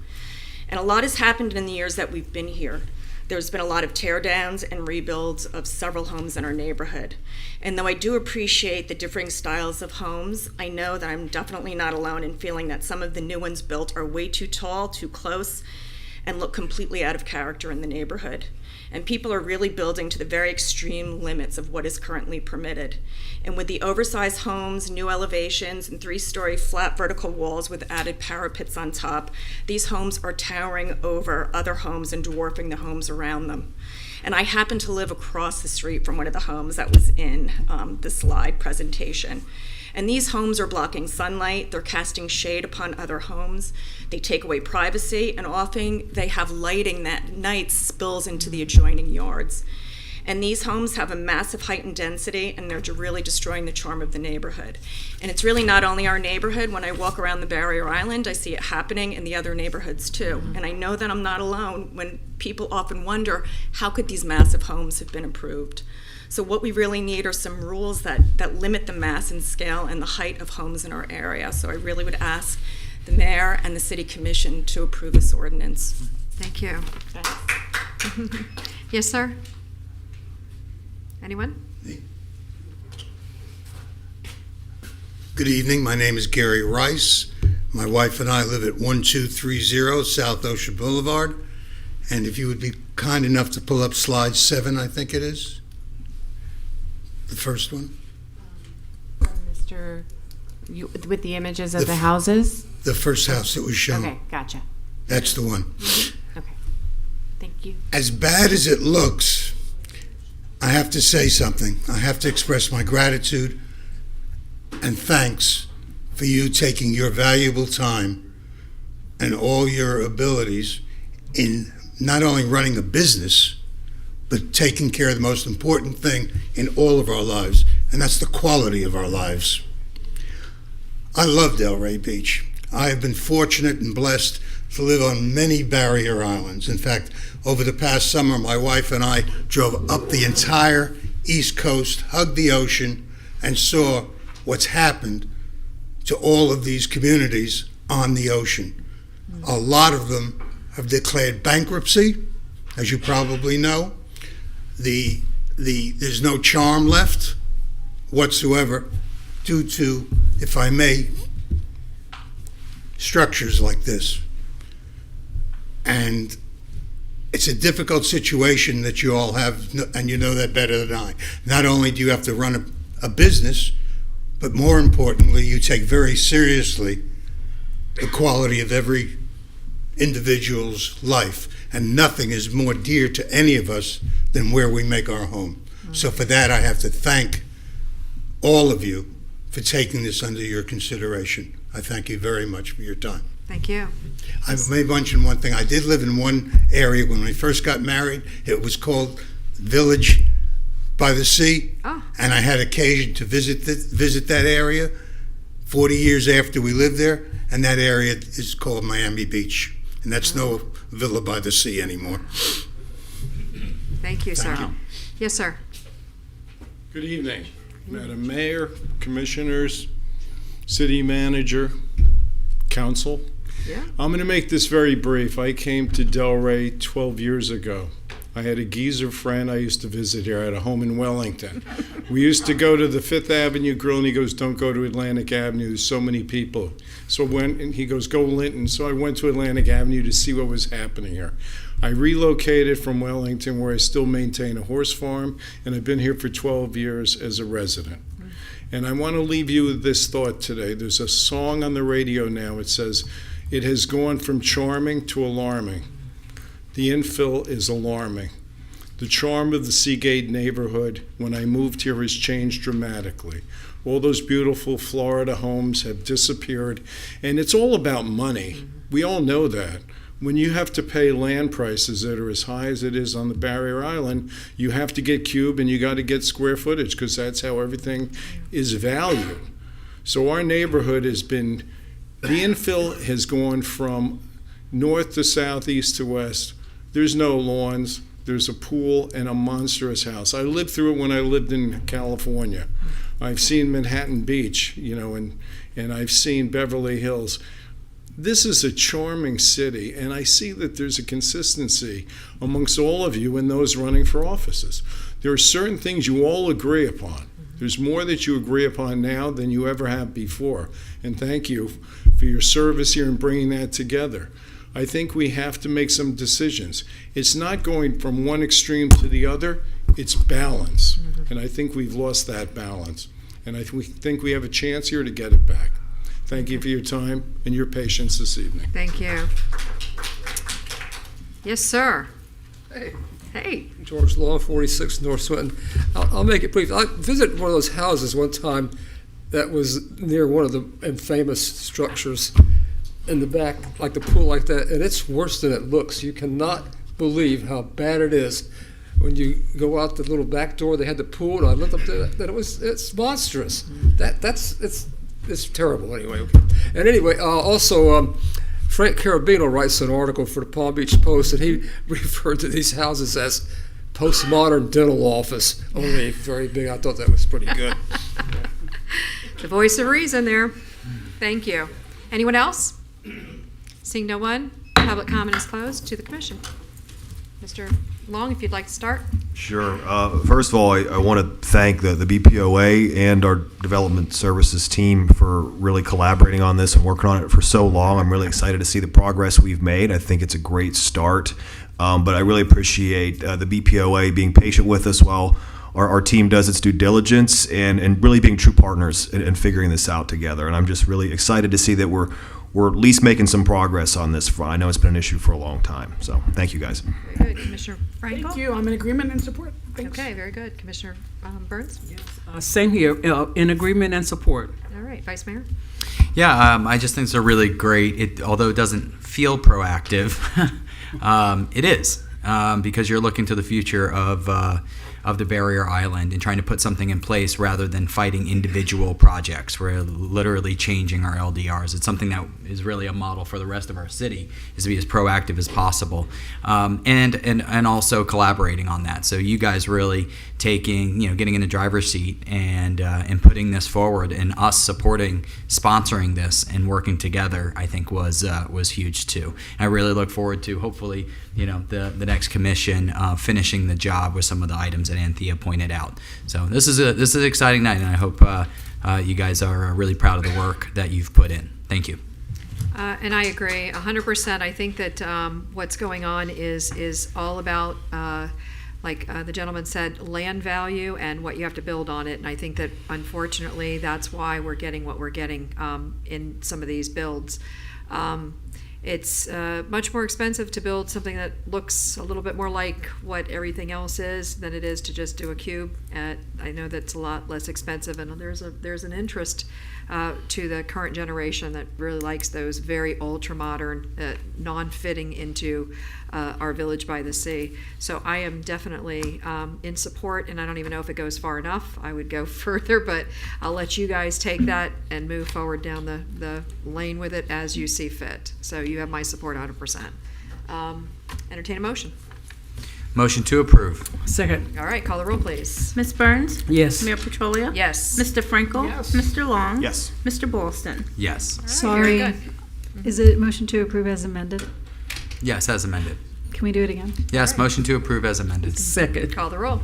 And a lot has happened in the years that we've been here. There's been a lot of teardowns and rebuilds of several homes in our neighborhood. And though I do appreciate the differing styles of homes, I know that I'm definitely not alone in feeling that some of the new ones built are way too tall, too close, and look completely out of character in the neighborhood. And people are really building to the very extreme limits of what is currently permitted. And with the oversized homes, new elevations, and 3-story flat vertical walls with added parapets on top, these homes are towering over other homes and dwarfing the homes around them. And I happen to live across the street from one of the homes that was in the slide presentation. And these homes are blocking sunlight, they're casting shade upon other homes, they take away privacy, and often they have lighting that at night spills into the adjoining yards. And these homes have a massive height and density, and they're really destroying the charm of the neighborhood. And it's really not only our neighborhood. When I walk around the Barrier Island, I see it happening in the other neighborhoods too. And I know that I'm not alone when people often wonder, how could these massive homes have been approved? So what we really need are some rules that limit the mass and scale and the height of homes in our area. So I really would ask the mayor and the city commission to approve this ordinance. Thank you. Yes, sir? Anyone? Good evening. My name is Gary Rice. My wife and I live at 1230 South Ocean Boulevard. And if you would be kind enough to pull up slide 7, I think it is. The first one. With the images of the houses? The first house that was shown. Okay, gotcha. That's the one. Okay, thank you. As bad as it looks, I have to say something. I have to express my gratitude and thanks for you taking your valuable time and all your abilities in not only running a business, but taking care of the most important thing in all of our lives, and that's the quality of our lives. I love Delray Beach. I have been fortunate and blessed to live on many barrier islands. In fact, over the past summer, my wife and I drove up the entire East Coast, hugged the ocean, and saw what's happened to all of these communities on the ocean. A lot of them have declared bankruptcy, as you probably know. There's no charm left whatsoever due to, if I may, structures like this. And it's a difficult situation that you all have, and you know that better than I. Not only do you have to run a business, but more importantly, you take very seriously the quality of every individual's life. And nothing is more dear to any of us than where we make our home. So for that, I have to thank all of you for taking this under your consideration. I thank you very much for your time. Thank you. I may mention one thing. I did live in one area when we first got married. It was called Village by the Sea, and I had occasion to visit that area 40 years after we lived there, and that area is called Miami Beach, and that's no Villa by the Sea anymore. Thank you, sir. Yes, sir. Good evening, Madam Mayor, Commissioners, City Manager, Council. Yeah. I'm going to make this very brief. I came to Delray 12 years ago. I had a geezer friend I used to visit here. I had a home in Wellington. We used to go to the Fifth Avenue Grill, and he goes, "Don't go to Atlantic Avenue. There's so many people." So and he goes, "Go Linton." So I went to Atlantic Avenue to see what was happening here. I relocated from Wellington, where I still maintain a horse farm, and I've been here for 12 years as a resident. And I want to leave you with this thought today. There's a song on the radio now. It says, "It has gone from charming to alarming. The infill is alarming. The charm of the Seagate neighborhood when I moved here has changed dramatically. All those beautiful Florida homes have disappeared, and it's all about money. We all know that. When you have to pay land prices that are as high as it is on the Barrier Island, you have to get cube and you got to get square footage because that's how everything is valued. So our neighborhood has been, the infill has gone from north to south, east to west. There's no lawns. There's a pool and a monstrous house. I lived through it when I lived in California. I've seen Manhattan Beach, and I've seen Beverly Hills. This is a charming city, and I see that there's a consistency amongst all of you and those running for offices. There are certain things you all agree upon. There's more that you agree upon now than you ever have before, and thank you for your service here in bringing that together. I think we have to make some decisions. It's not going from one extreme to the other, it's balance, and I think we've lost that balance, and we think we have a chance here to get it back. Thank you for your time and your patience this evening. Thank you. Yes, sir. Hey. Hey. George Law, 46 North Swinton. I'll make it brief. I visited one of those houses one time that was near one of the infamous structures in the back, like the pool like that, and it's worse than it looks. You cannot believe how bad it is. When you go out the little back door, they had the pool, and I looked up there, and it's monstrous. It's terrible anyway. And anyway, also Frank Carabino writes an article for the Palm Beach Post, and he referred to these houses as postmodern dental office, only very big. I thought that was pretty good. The voice of reason there. Thank you. Anyone else? Seeing no one, public comment is closed to the commission. Mr. Long, if you'd like to start. Sure. First of all, I want to thank the BPOA and our development services team for really collaborating on this and working on it for so long. I'm really excited to see the progress we've made. I think it's a great start, but I really appreciate the BPOA being patient with us while our team does its due diligence and really being true partners in figuring this out together. And I'm just really excited to see that we're at least making some progress on this front. I know it's been an issue for a long time. So thank you, guys. Very good. Commissioner Frankel? Thank you. I'm in agreement and support. Thanks. Okay, very good. Commissioner Burns? Same here, in agreement and support. All right. Vice Mayor? Yeah, I just think it's a really great, although it doesn't feel proactive, It is, because you're looking to the future of the barrier island and trying to put something in place rather than fighting individual projects. We're literally changing our LDRs. It's something that is really a model for the rest of our city, is to be as proactive as possible, and also collaborating on that. So you guys really getting in the driver's seat and putting this forward, and us sponsoring this and working together, I think was huge too. And I really look forward to hopefully the next commission finishing the job with some of the items that Anthea pointed out. So this is an exciting night, and I hope you guys are really proud of the work that you've put in. Thank you. And I agree 100%. I think that what's going on is all about, like the gentleman said, land value and what you have to build on it. And I think that unfortunately that's why we're getting what we're getting in some of these builds. It's much more expensive to build something that looks a little bit more like what everything else is than it is to just do a cube. I know that's a lot less expensive, and there's an interest to the current generation that really likes those very ultra-modern, non-fitting into our village by the sea. So I am definitely in support, and I don't even know if it goes far enough. I would go further, but I'll let you guys take that and move forward down the lane with it as you see fit. So you have my support 100%. Entertain a motion. Motion to approve. Second. All right, call the roll, please. Ms. Burns? Yes. Mayor Petrolia? Yes. Mr. Frankel? Yes. Mr. Long? Yes. Mr. Boylston? Yes. All right, Sorry. very good. Is it motion to approve as amended? Yes, as amended. Can we do it again? Yes, motion to approve as amended. Second. Call the roll.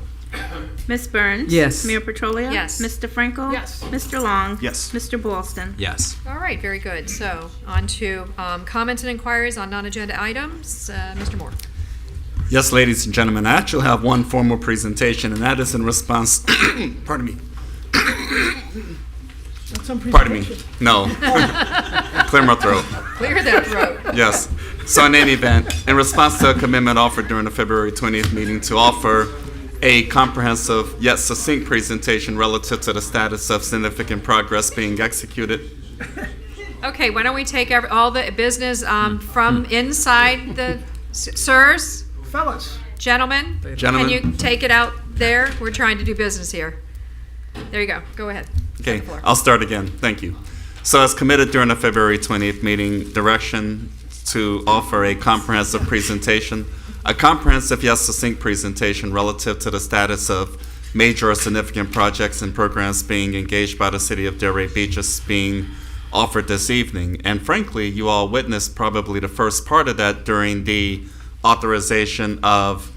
Ms. Burns? Yes. Mayor Petrolia? Yes. Mr. Frankel? Yes. Mr. Long? Yes. Mr. Boylston? Yes. All right, very good. So on to comments and inquiries on non-agenda items. Mr. Moore. Yes, ladies and gentlemen, I actually have one formal presentation, and that is in response, pardon me, That's some pardon me, presentation. no, clear my throat. Clear that throat. Yes. So in any event, in response to a commitment offered during the February 20th meeting to offer a comprehensive yet succinct presentation relative to the status of significant progress being executed. Okay, why don't we take all the business from inside the sirs? Fellas. Gentlemen, Gentlemen. can you take it out there? We're trying to do business here. There you go. Go ahead. Okay, I'll start again. Thank you. So as committed during the February 20th meeting, direction to offer a comprehensive presentation, a comprehensive yet succinct presentation relative to the status of major or significant projects and programs being engaged by the city of Delray Beach is being offered this evening. And frankly, you all witnessed probably the first part of that during the authorization of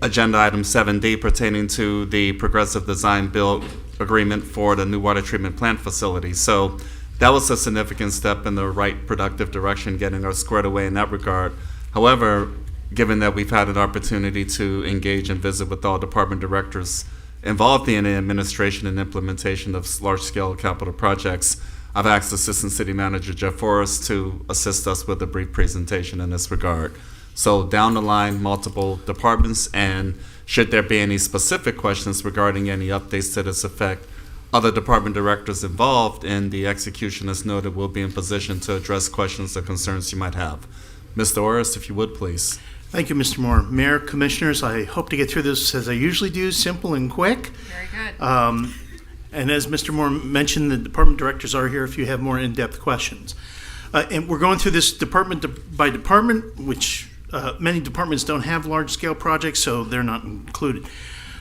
agenda item 7D pertaining to the progressive design build agreement for the new water treatment plant facility. So that was a significant step in the right productive direction, getting us squared away in that regard. However, given that we've had an opportunity to engage and visit with all department directors involved in the administration and implementation of large-scale capital projects, I've asked Assistant City Manager Jeff Forrest to assist us with a brief presentation in this regard. So down the line, multiple departments, and should there be any specific questions regarding any updates to this effect, other department directors involved in the execution, as noted, will be in position to address questions or concerns you might have. Mr. Orris, if you would, please. Thank you, Mr. Moore. Mayor, Commissioners, I hope to get through this as I usually do, simple and quick. Very good. And as Mr. Moore mentioned, the department directors are here if you have more in-depth questions. And we're going through this department by department, which many departments don't have large-scale projects, so they're not included.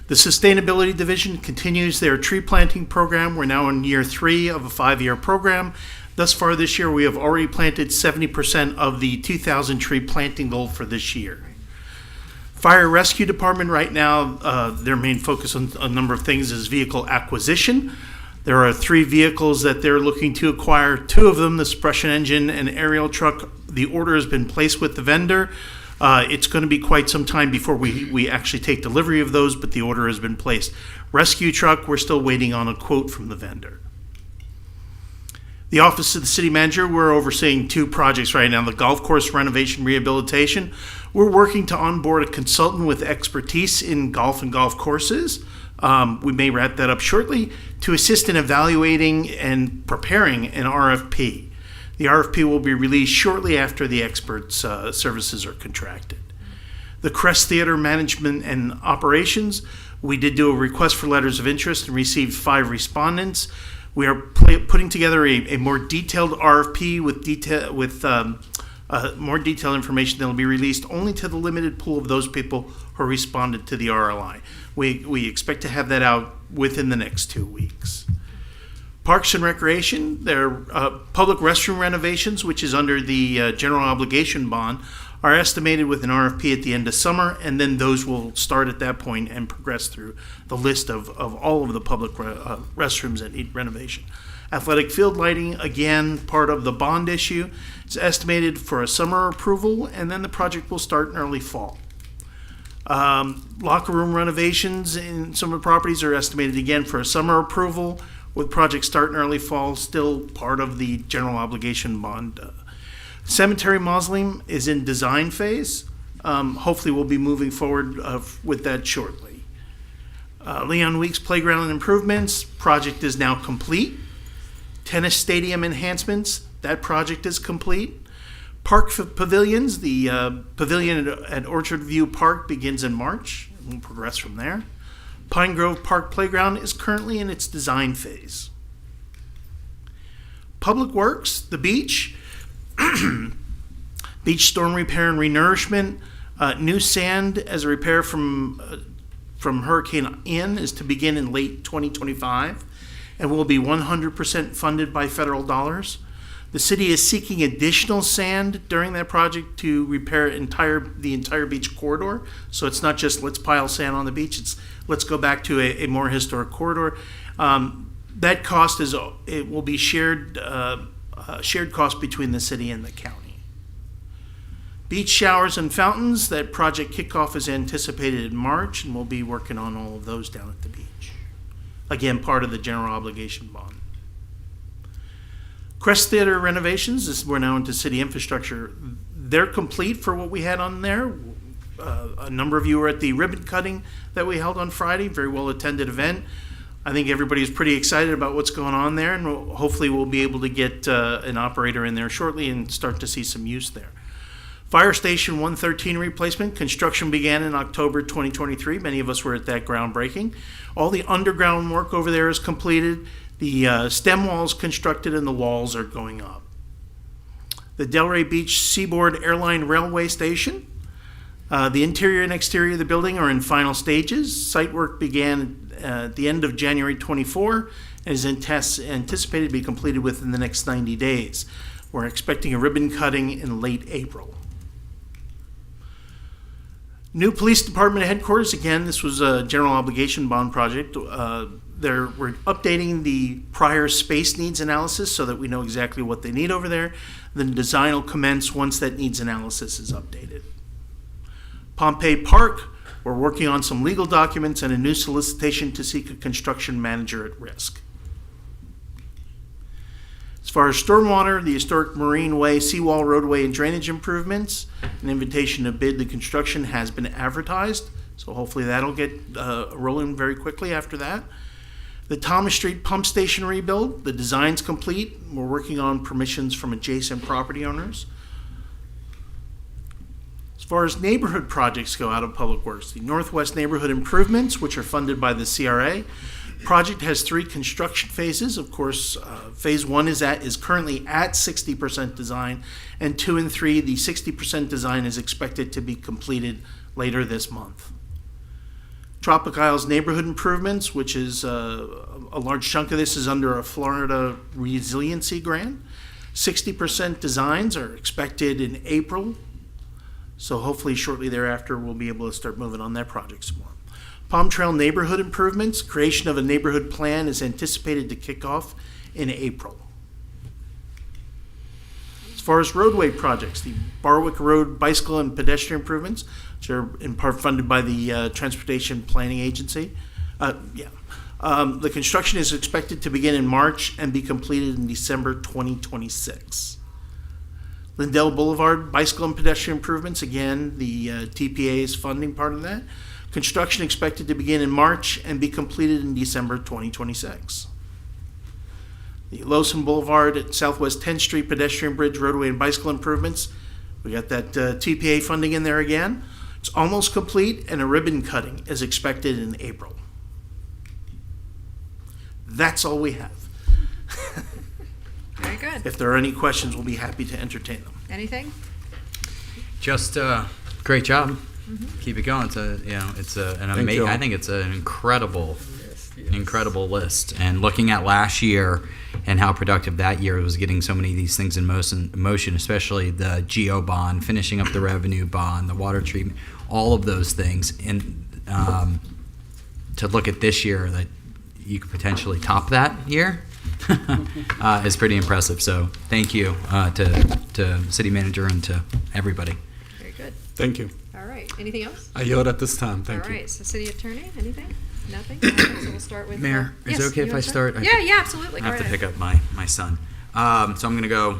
The Sustainability Division continues their tree planting program. We're now in year 3 of a 5-year program. Thus far this year, we have already planted 70% of the 2,000 tree planting goal for this year. Fire Rescue Department right now, their main focus on a number of things is vehicle acquisition. There are 3 vehicles that they're looking to acquire. 2 of them, the suppression engine and aerial truck, the order has been placed with the vendor. It's going to be quite some time before we actually take delivery of those, but the order has been placed. Rescue truck, we're still waiting on a quote from the vendor. The Office of the City Manager, we're overseeing 2 projects right now. The golf course renovation rehabilitation. We're working to onboard a consultant with expertise in golf and golf courses. We may wrap that up shortly to assist in evaluating and preparing an RFP. The RFP will be released shortly after the experts' services are contracted. The Crest Theater Management and Operations, we did do a request for letters of interest and received 5 respondents. We are putting together a more detailed RFP with more detailed information that will be released only to the limited pool of those people who responded to the RLI. We expect to have that out within the next 2 weeks. Parks and Recreation, their public restroom renovations, which is under the general obligation bond, are estimated with an RFP at the end of summer, and then those will start at that point and progress through the list of all of the public restrooms that need renovation. Athletic field lighting, again, part of the bond issue. It's estimated for a summer approval, and then the project will start in early fall. Locker room renovations in some of the properties are estimated again for a summer approval, with project start in early fall, still part of the general obligation bond. Cemetery mausoleum is in design phase. Hopefully we'll be moving forward with that shortly. Leon Weeks Playground Improvements, project is now complete. Tennis stadium enhancements, that project is complete. Park pavilions, the pavilion at Orchard View Park begins in March. We'll progress from there. Pine Grove Park Playground is currently in its design phase. Public Works, the beach, beach storm repair and renourishment, new sand as a repair from Hurricane Ian is to begin in late 2025 and will be 100% funded by federal dollars. The city is seeking additional sand during that project to repair the entire beach corridor. So it's not just let's pile sand on the beach, it's let's go back to a more historic corridor. That cost will be shared cost between the city and the county. Beach showers and fountains, that project kickoff is anticipated in March, and we'll be working on all of those down at the beach. Again, part of the general obligation bond. Crest Theater renovations, we're now into city infrastructure. They're complete for what we had on there. A number of you were at the ribbon cutting that we held on Friday, very well attended event. I think everybody's pretty excited about what's going on there, and hopefully we'll be able to get an operator in there shortly and start to see some use there. Fire Station 113 replacement, construction began in October 2023. Many of us were at that groundbreaking. All the underground work over there is completed. The stem walls constructed and the walls are going up. The Delray Beach Seaboard Airline Railway Station. The interior and exterior of the building are in final stages. Site work began at the end of January 24 and is anticipated to be completed within the next 90 days. We're expecting a ribbon cutting in late April. New police department headquarters, again, this was a general obligation bond project. We're updating the prior space needs analysis so that we know exactly what they need over there. The design will commence once that needs analysis is updated. Pompey Park, we're working on some legal documents and a new solicitation to seek a construction manager at risk. As far as stormwater, the historic Marine Way, seawall, roadway, and drainage improvements, an invitation to bid the construction has been advertised, so hopefully that'll get rolling very quickly after that. The Thomas Street Pump Station rebuild, the design's complete. We're working on permissions from adjacent property owners. As far as neighborhood projects go out of Public Works, the Northwest Neighborhood Improvements, which are funded by the CRA, project has 3 construction phases. Of course, phase 1 is currently at 60% design, and 2 and 3, the 60% design is expected to be completed later this month. Tropic Isles Neighborhood Improvements, which is a large chunk of this is under a Florida Resiliency Grant. 60% designs are expected in April, so hopefully shortly thereafter we'll be able to start moving on that project some more. Palm Trail Neighborhood Improvements, creation of a neighborhood plan is anticipated to kick off in April. As far as roadway projects, the Barwick Road bicycle and pedestrian improvements, which are in part funded by the Transportation Planning Agency. The construction is expected to begin in March and be completed in December 2026. Lindell Boulevard bicycle and pedestrian improvements, again, the TPA is funding part of that. Construction expected to begin in March and be completed in December 2026. The Lowson Boulevard at Southwest 10th Street pedestrian bridge, roadway, and bicycle improvements. We got that TPA funding in there again. It's almost complete, and a ribbon cutting is expected in April. That's all we have. Very good. If there are any questions, we'll be happy to entertain them. Anything? Just great job. Keep it going. Thank you. I think it's an incredible list. And looking at last year and how productive that year was, getting so many of these things in motion, especially the geo bond, finishing up the revenue bond, the water treatment, all of those things. And to look at this year that you could potentially top that year is pretty impressive. So thank you to City Manager and to everybody. Very good. Thank you. All right. Anything else? I yield at this time. Thank you. All right. So City Attorney, anything? Nothing? All right, so we'll start with... Mayor, is yes, it okay you if I wanna start? Yeah, absolutely. I have Go to right pick ahead. up my son. So I'm going to go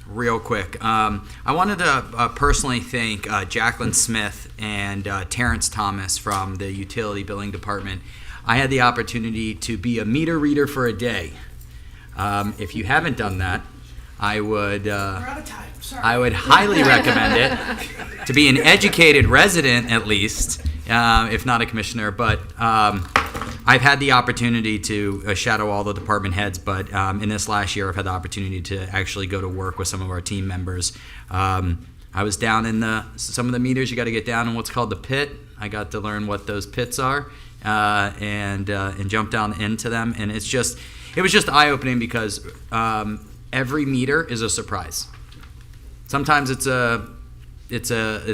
real quick. I wanted to personally thank Jacqueline Smith and Terrence Thomas from the Utility Billing Department. I had the opportunity to be a meter reader for a day. If you haven't done that, I would highly recommend it to be an educated resident, at least, if not a commissioner. But I've had the opportunity to shadow all the department heads, but in this last year I've had the opportunity to actually go to work with some of our team members. I was down in some of the meters you got to get down in what's called the pit. I got to learn what those pits are and jump down into them, and it was just eye-opening because every meter is a surprise. Sometimes it's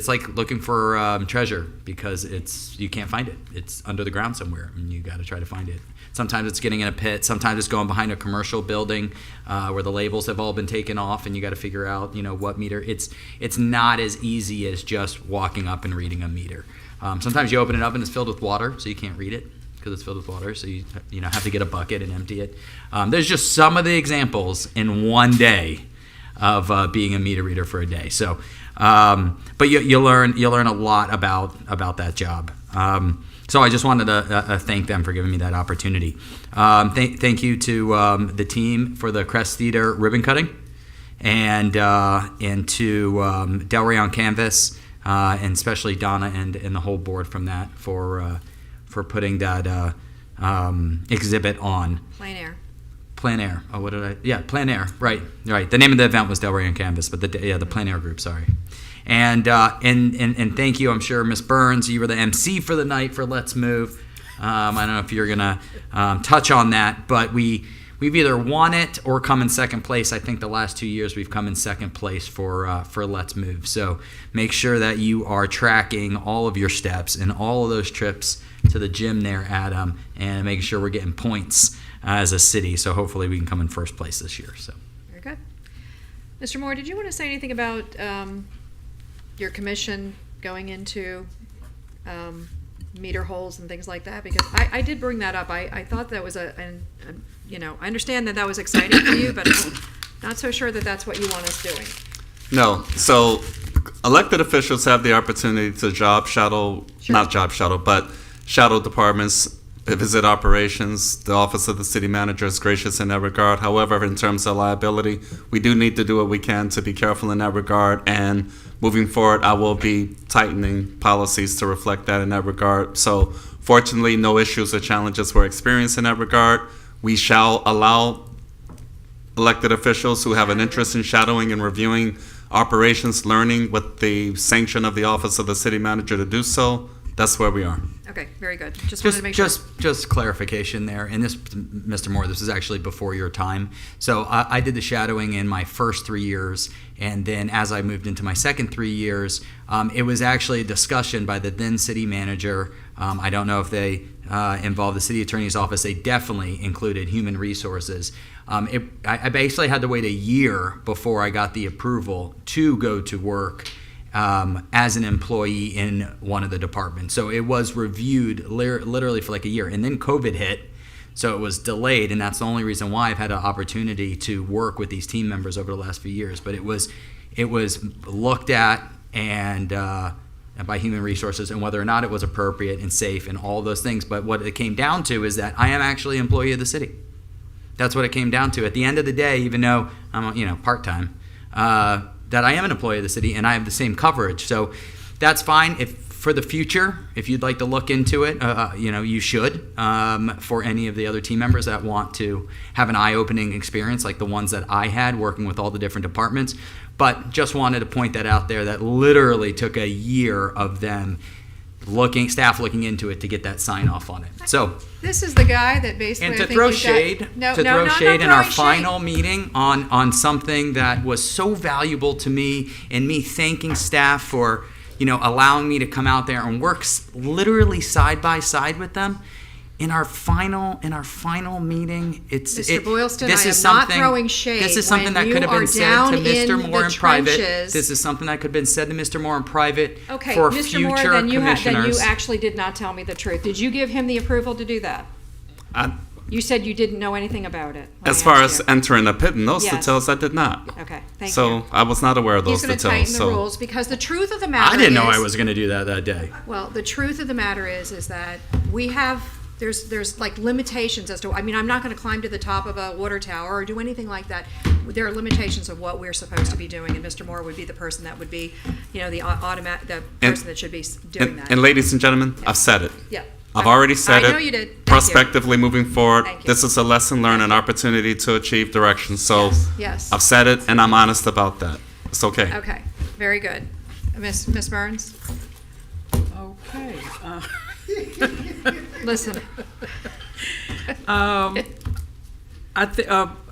like looking for treasure because you can't find it. It's under the ground somewhere, and you got to try to find it. Sometimes it's getting in a pit. Sometimes it's going behind a commercial building where the labels have all been taken off, and you got to figure out, what meter. It's not as easy as just walking up and reading a meter. Sometimes you open it up and it's filled with water, so you can't read it because it's filled with water. So you have to get a bucket and empty it. There's just some of the examples in one day of being a meter reader for a day. So, but you learn a lot about that job. So I just wanted to thank them for giving me that opportunity. Thank you to the team for the Crest Theater ribbon cutting, and to Delray on Canvas, and especially Donna and the whole board from that for putting that exhibit on. Plein Air. Oh, what did I? Yeah, Plein Air. Right. The name of the event was Delray on Canvas, but the Plein Air group. Sorry. And thank you. I'm sure Ms. Burns, you were the MC for the night for Let's Move. I don't know if you're gonna touch on that, but we've either won it or come in second place. I think the last 2 years we've come in second place for Let's Move. So make sure that you are tracking all of your steps and all of those trips to the gym there, Adam, and making sure we're getting points as a city. So hopefully we can come in first place this year. So very good. Mr. Moore, did you want to say anything about your commission going into meter holes and things like that? Because I did bring that up. I thought that was I understand that was exciting for you, but I'm not so sure that that's what you want us doing. No. So elected officials have the opportunity to shadow departments, visit operations. The office of the city manager is gracious in that regard. However, in terms of liability, we do need to do what we can to be careful in that regard. And moving forward, I will be tightening policies to reflect that in that regard. So fortunately, no issues or challenges were experienced in that regard. We shall allow elected officials who have an interest in shadowing and reviewing operations, learning with the sanction of the office of the city manager to do so. That's where we are. Okay, very good. Just wanted to make sure. Just clarification there. And this, Mr. Moore, this is actually before your time. So I did the shadowing in my first 3 years, and then as I moved into my second 3 years, it was actually a discussion by the then city manager. I don't know if they involved the city attorney's office. They definitely included human resources. I basically had to wait a year before I got the approval to go to work as an employee in one of the departments. So it was reviewed literally for like a year. And then COVID hit, so it was delayed, and that's the only reason why I've had an opportunity to work with these team members over the last few years. But it was looked at and by human resources, and whether or not it was appropriate and safe and all those things. But what it came down to is that I am actually an employee of the city. That's what it came down to. At the end of the day, even though I'm part-time, that I am an employee of the city and I have the same coverage. So that's fine. If for the future, if you'd like to look into it, you should, for any of the other team members that want to have an eye-opening experience like the ones that I had working with all the different departments. But just wanted to point that out there, that literally took a year of them staff looking into it to get that sign off on it. So, This is the guy that basically. and I to think throw you've got- shade, No, to no, throw no, shade no in our throwing shade. final meeting on something that was so valuable to me, and me thanking staff for, allowing me to come out there and work literally side by side with them. In our final meeting, Mr. Boylston, this I is am not something, throwing shade. This is something When that could have you been are said down to Mr. in Moore the in private. trenches- This is something that could have been said to Mr. Moore in private Okay, for Mr. future Moore, then you commissioners. actually did not tell me the truth. Did you give him the approval to do that? You said you didn't know anything about it. when As I far asked as you. entering a pit and those Yes. details, I did not. Okay, thank you. So I was not aware of He's those going to details. tighten the rules, because the truth of the matter I didn't know is- I was going to do that day. Well, the truth of the matter is that we have, there's like limitations as to, I'm not gonna climb to the top of a water tower or do anything like that. There are limitations of what we're supposed to be doing, and Mr. Moore would be the person that would be, the person that should be doing that. And ladies and gentlemen, I've said it. Yeah. I've already said I it. know you did. Thank you. Prospectively moving forward, Thank you. this is a lesson learned, an opportunity to achieve direction. So Yes. I've said it, and I'm honest about that. It's okay. Okay, very good. Miss Burns? Okay. Listen.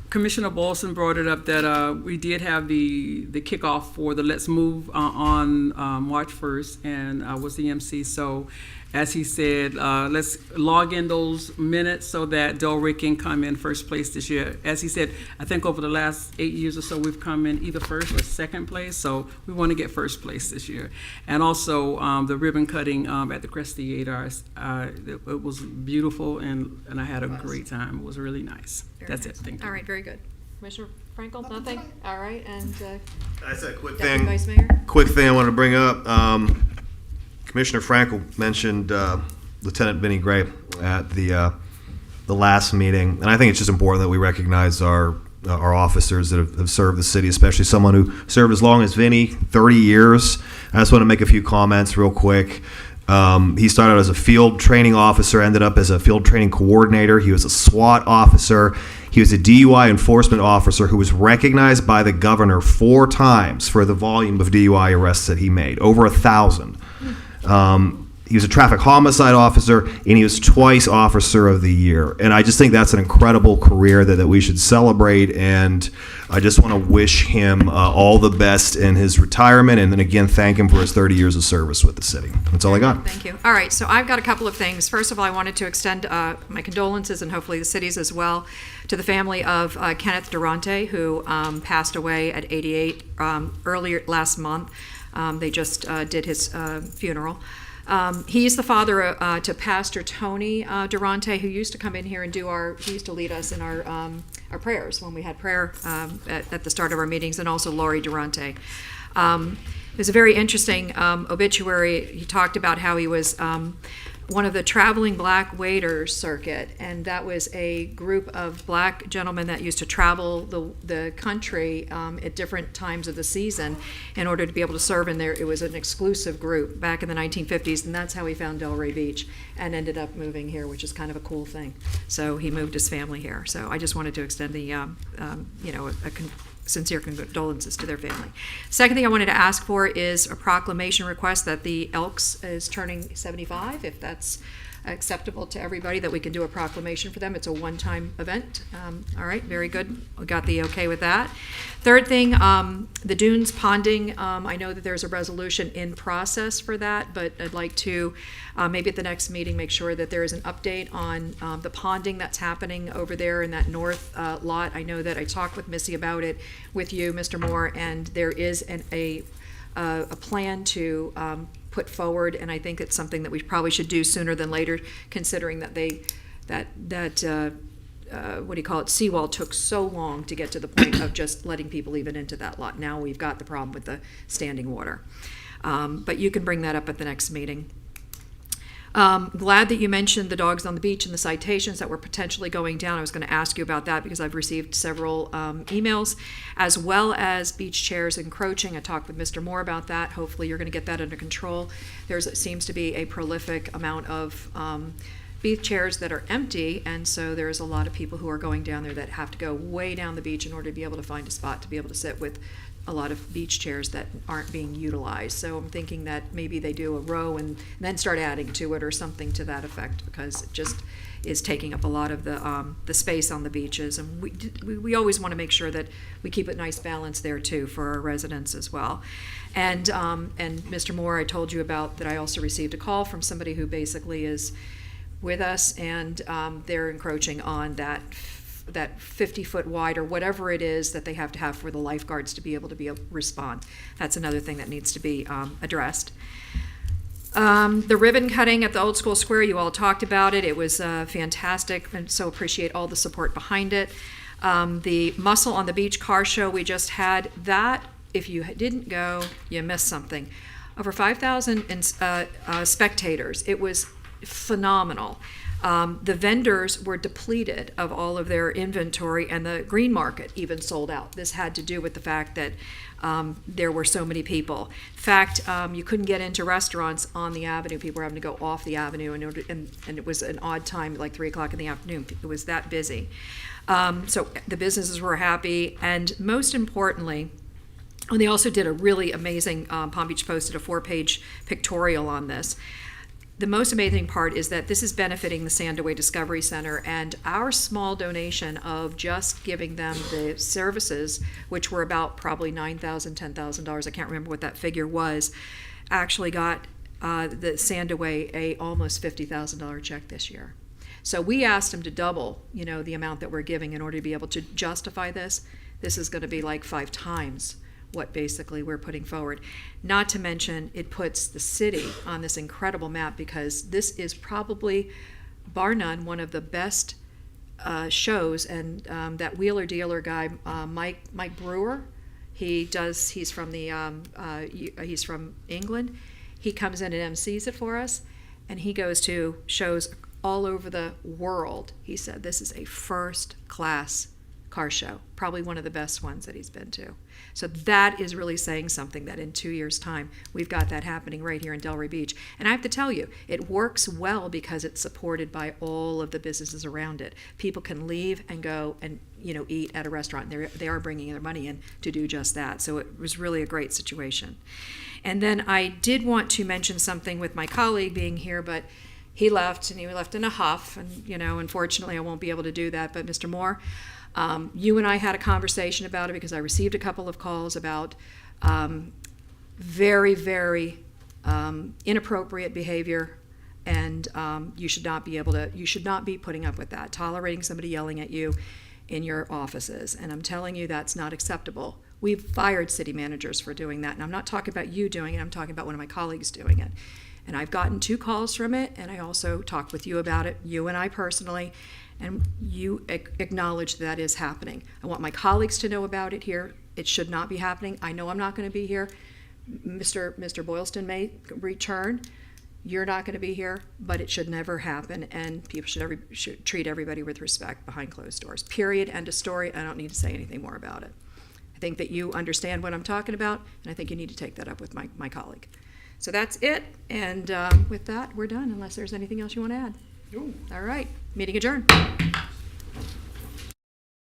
Commissioner Bolson brought it up that we did have the kickoff for the Let's Move on March 1st, and I was the MC. So, as he said, let's log in those minutes so that Delray can come in first place this year. As he said, I think over the last 8 years or so, we've come in either first or second place. So we want to get first place this year. And also the ribbon cutting at the Crest Theater, it was beautiful, and I had a great time. It was really nice. That's it. Thank you. All right, very good. Commissioner Frankel, nothing? All right, and I said a quick Deputy thing. Vice Mayor? Quick thing I wanted to bring up. Commissioner Frankel mentioned Lieutenant Vinnie Gray at the last meeting, and I think it's just important that we recognize our officers that have served the city, especially someone who served as long as Vinnie, 30 years. I just want to make a few comments real quick. He started as a field training officer, ended up as a field training coordinator. He was a SWAT officer. He was a DUI enforcement officer who was recognized by the governor 4 times for the volume of DUI arrests that he made, over 1,000. He was a traffic homicide officer, and he was twice Officer of the Year. And I just think that's an incredible career that we should celebrate. And I just want to wish him all the best in his retirement, and then again thank him for his 30 years of service with the city. That's all I got. Thank you. All right, so I've got a couple of things. First of all, I wanted to extend my condolences, and hopefully the city's as well, to the family of Kenneth Durante, who passed away at 88 earlier last month. They just did his funeral. He's the father to Pastor Tony Durante, who used to come in here and he used to lead us in our prayers when we had prayer at the start of our meetings, and also Laurie Durante. It was a very interesting obituary. He talked about how he was one of the traveling black waiters circuit, and that was a group of black gentlemen that used to travel the country at different times of the season in order to be able to serve in there. It was an exclusive group back in the 1950s, and that's how he found Delray Beach and ended up moving here, which is kind of a cool thing. So he moved his family here. So I just wanted to extend the sincere condolences to their family. Second thing I wanted to ask for is a proclamation request that the Elks is turning 75, if that's acceptable to everybody, that we can do a proclamation for them. It's a one-time event. All right, very good. We got the okay with that. Third thing, the dunes ponding. I know that there's a resolution in process for that, but I'd like to maybe at the next meeting make sure that there is an update on the ponding that's happening over there in that north lot. I know that I talked with Missy about it with you, Mr. Moore, and there is a plan to put forward, and I think it's something that we probably should do sooner than later, considering that what do you call it, seawall took so long to get to the point of just letting people even into that lot. Now we've got the problem with the standing water. But you can bring that up at the next meeting. Glad that you mentioned the dogs on the beach and the citations that were potentially going down. I was going to ask you about that because I've received several emails, as well as beach chairs encroaching. I talked with Mr. Moore about that. Hopefully you're going to get that under control. There seems to be a prolific amount of beach chairs that are empty, and so there's a lot of people who are going down there that have to go way down the beach in order to be able to find a spot to be able to sit with a lot of beach chairs that aren't being utilized. So I'm thinking that maybe they do a row and then start adding to it or something to that effect, because it just is taking up a lot of the space on the beaches. And we always want to make sure that we keep a nice balance there too for our residents as well. And Mr. Moore, I told you about that I also received a call from somebody who basically is with us, and they're encroaching on that 50-foot wide or whatever it is that they have to have for the lifeguards to be able to respond. That's another thing that needs to be addressed. The ribbon cutting at the Old School Square, you all talked about it. It was fantastic, and so appreciate all the support behind it. The Muscle on the Beach car show we just had, that, if you didn't go, you missed something. Over 5,000 spectators. It was phenomenal. The vendors were depleted of all of their inventory, and the green market even sold out. This had to do with the fact that there were so many people. In fact, you couldn't get into restaurants on the avenue. People were having to go off the avenue, and it was an odd time, like 3 o'clock in the afternoon. It was that busy. So the businesses were happy, and most importantly, and they also did a really amazing, Palm Beach posted a 4-page pictorial on this. The most amazing part is that this is benefiting the Sandaway Discovery Center, and our small donation of just giving them the services, which were about probably $9,000, $10,000, I can't remember what that figure was, actually got the Sandaway a almost $50,000 check this year. So we asked them to double, the amount that we're giving in order to be able to justify this. This is going to be like 5 times what basically we're putting forward. Not to mention, it puts the city on this incredible map, because this is probably, bar none, one of the best shows. And that wheeler dealer guy, Mike Brewer, he's from England. He comes in and MCs it for us, and he goes to shows all over the world. He said this is a first-class car show, probably one of the best ones that he's been to. So that is really saying something, that in 2 years' time, we've got that happening right here in Delray Beach. And I have to tell you, it works well because it's supported by all of the businesses around it. People can leave and go and eat at a restaurant. They are bringing their money in to do just that. So it was really a great situation. And then I did want to mention something with my colleague being here, but he left, and he left in a huff. And unfortunately, I won't be able to do that. But Mr. Moore, you and I had a conversation about it, because I received a couple of calls about very, very inappropriate behavior, and you should not be putting up with that, tolerating somebody yelling at you in your offices. And I'm telling you, that's not acceptable. We've fired city managers for doing that, and I'm not talking about you doing it, I'm talking about one of my colleagues doing it. And I've gotten 2 calls from it, and I also talked with you about it, you and I personally, and you acknowledge that is happening. I want my colleagues to know about it here. It should not be happening. I know I'm not going to be here. Mr. Boylston may return. You're not going to be here, but it should never happen, and people should treat everybody with respect behind closed doors. Period. End of story. I don't need to say anything more about it. I think that you understand what I'm talking about, and I think you need to take that up with my colleague. So that's it, and with that, we're done, unless there's anything else you want to add. All right, meeting adjourned.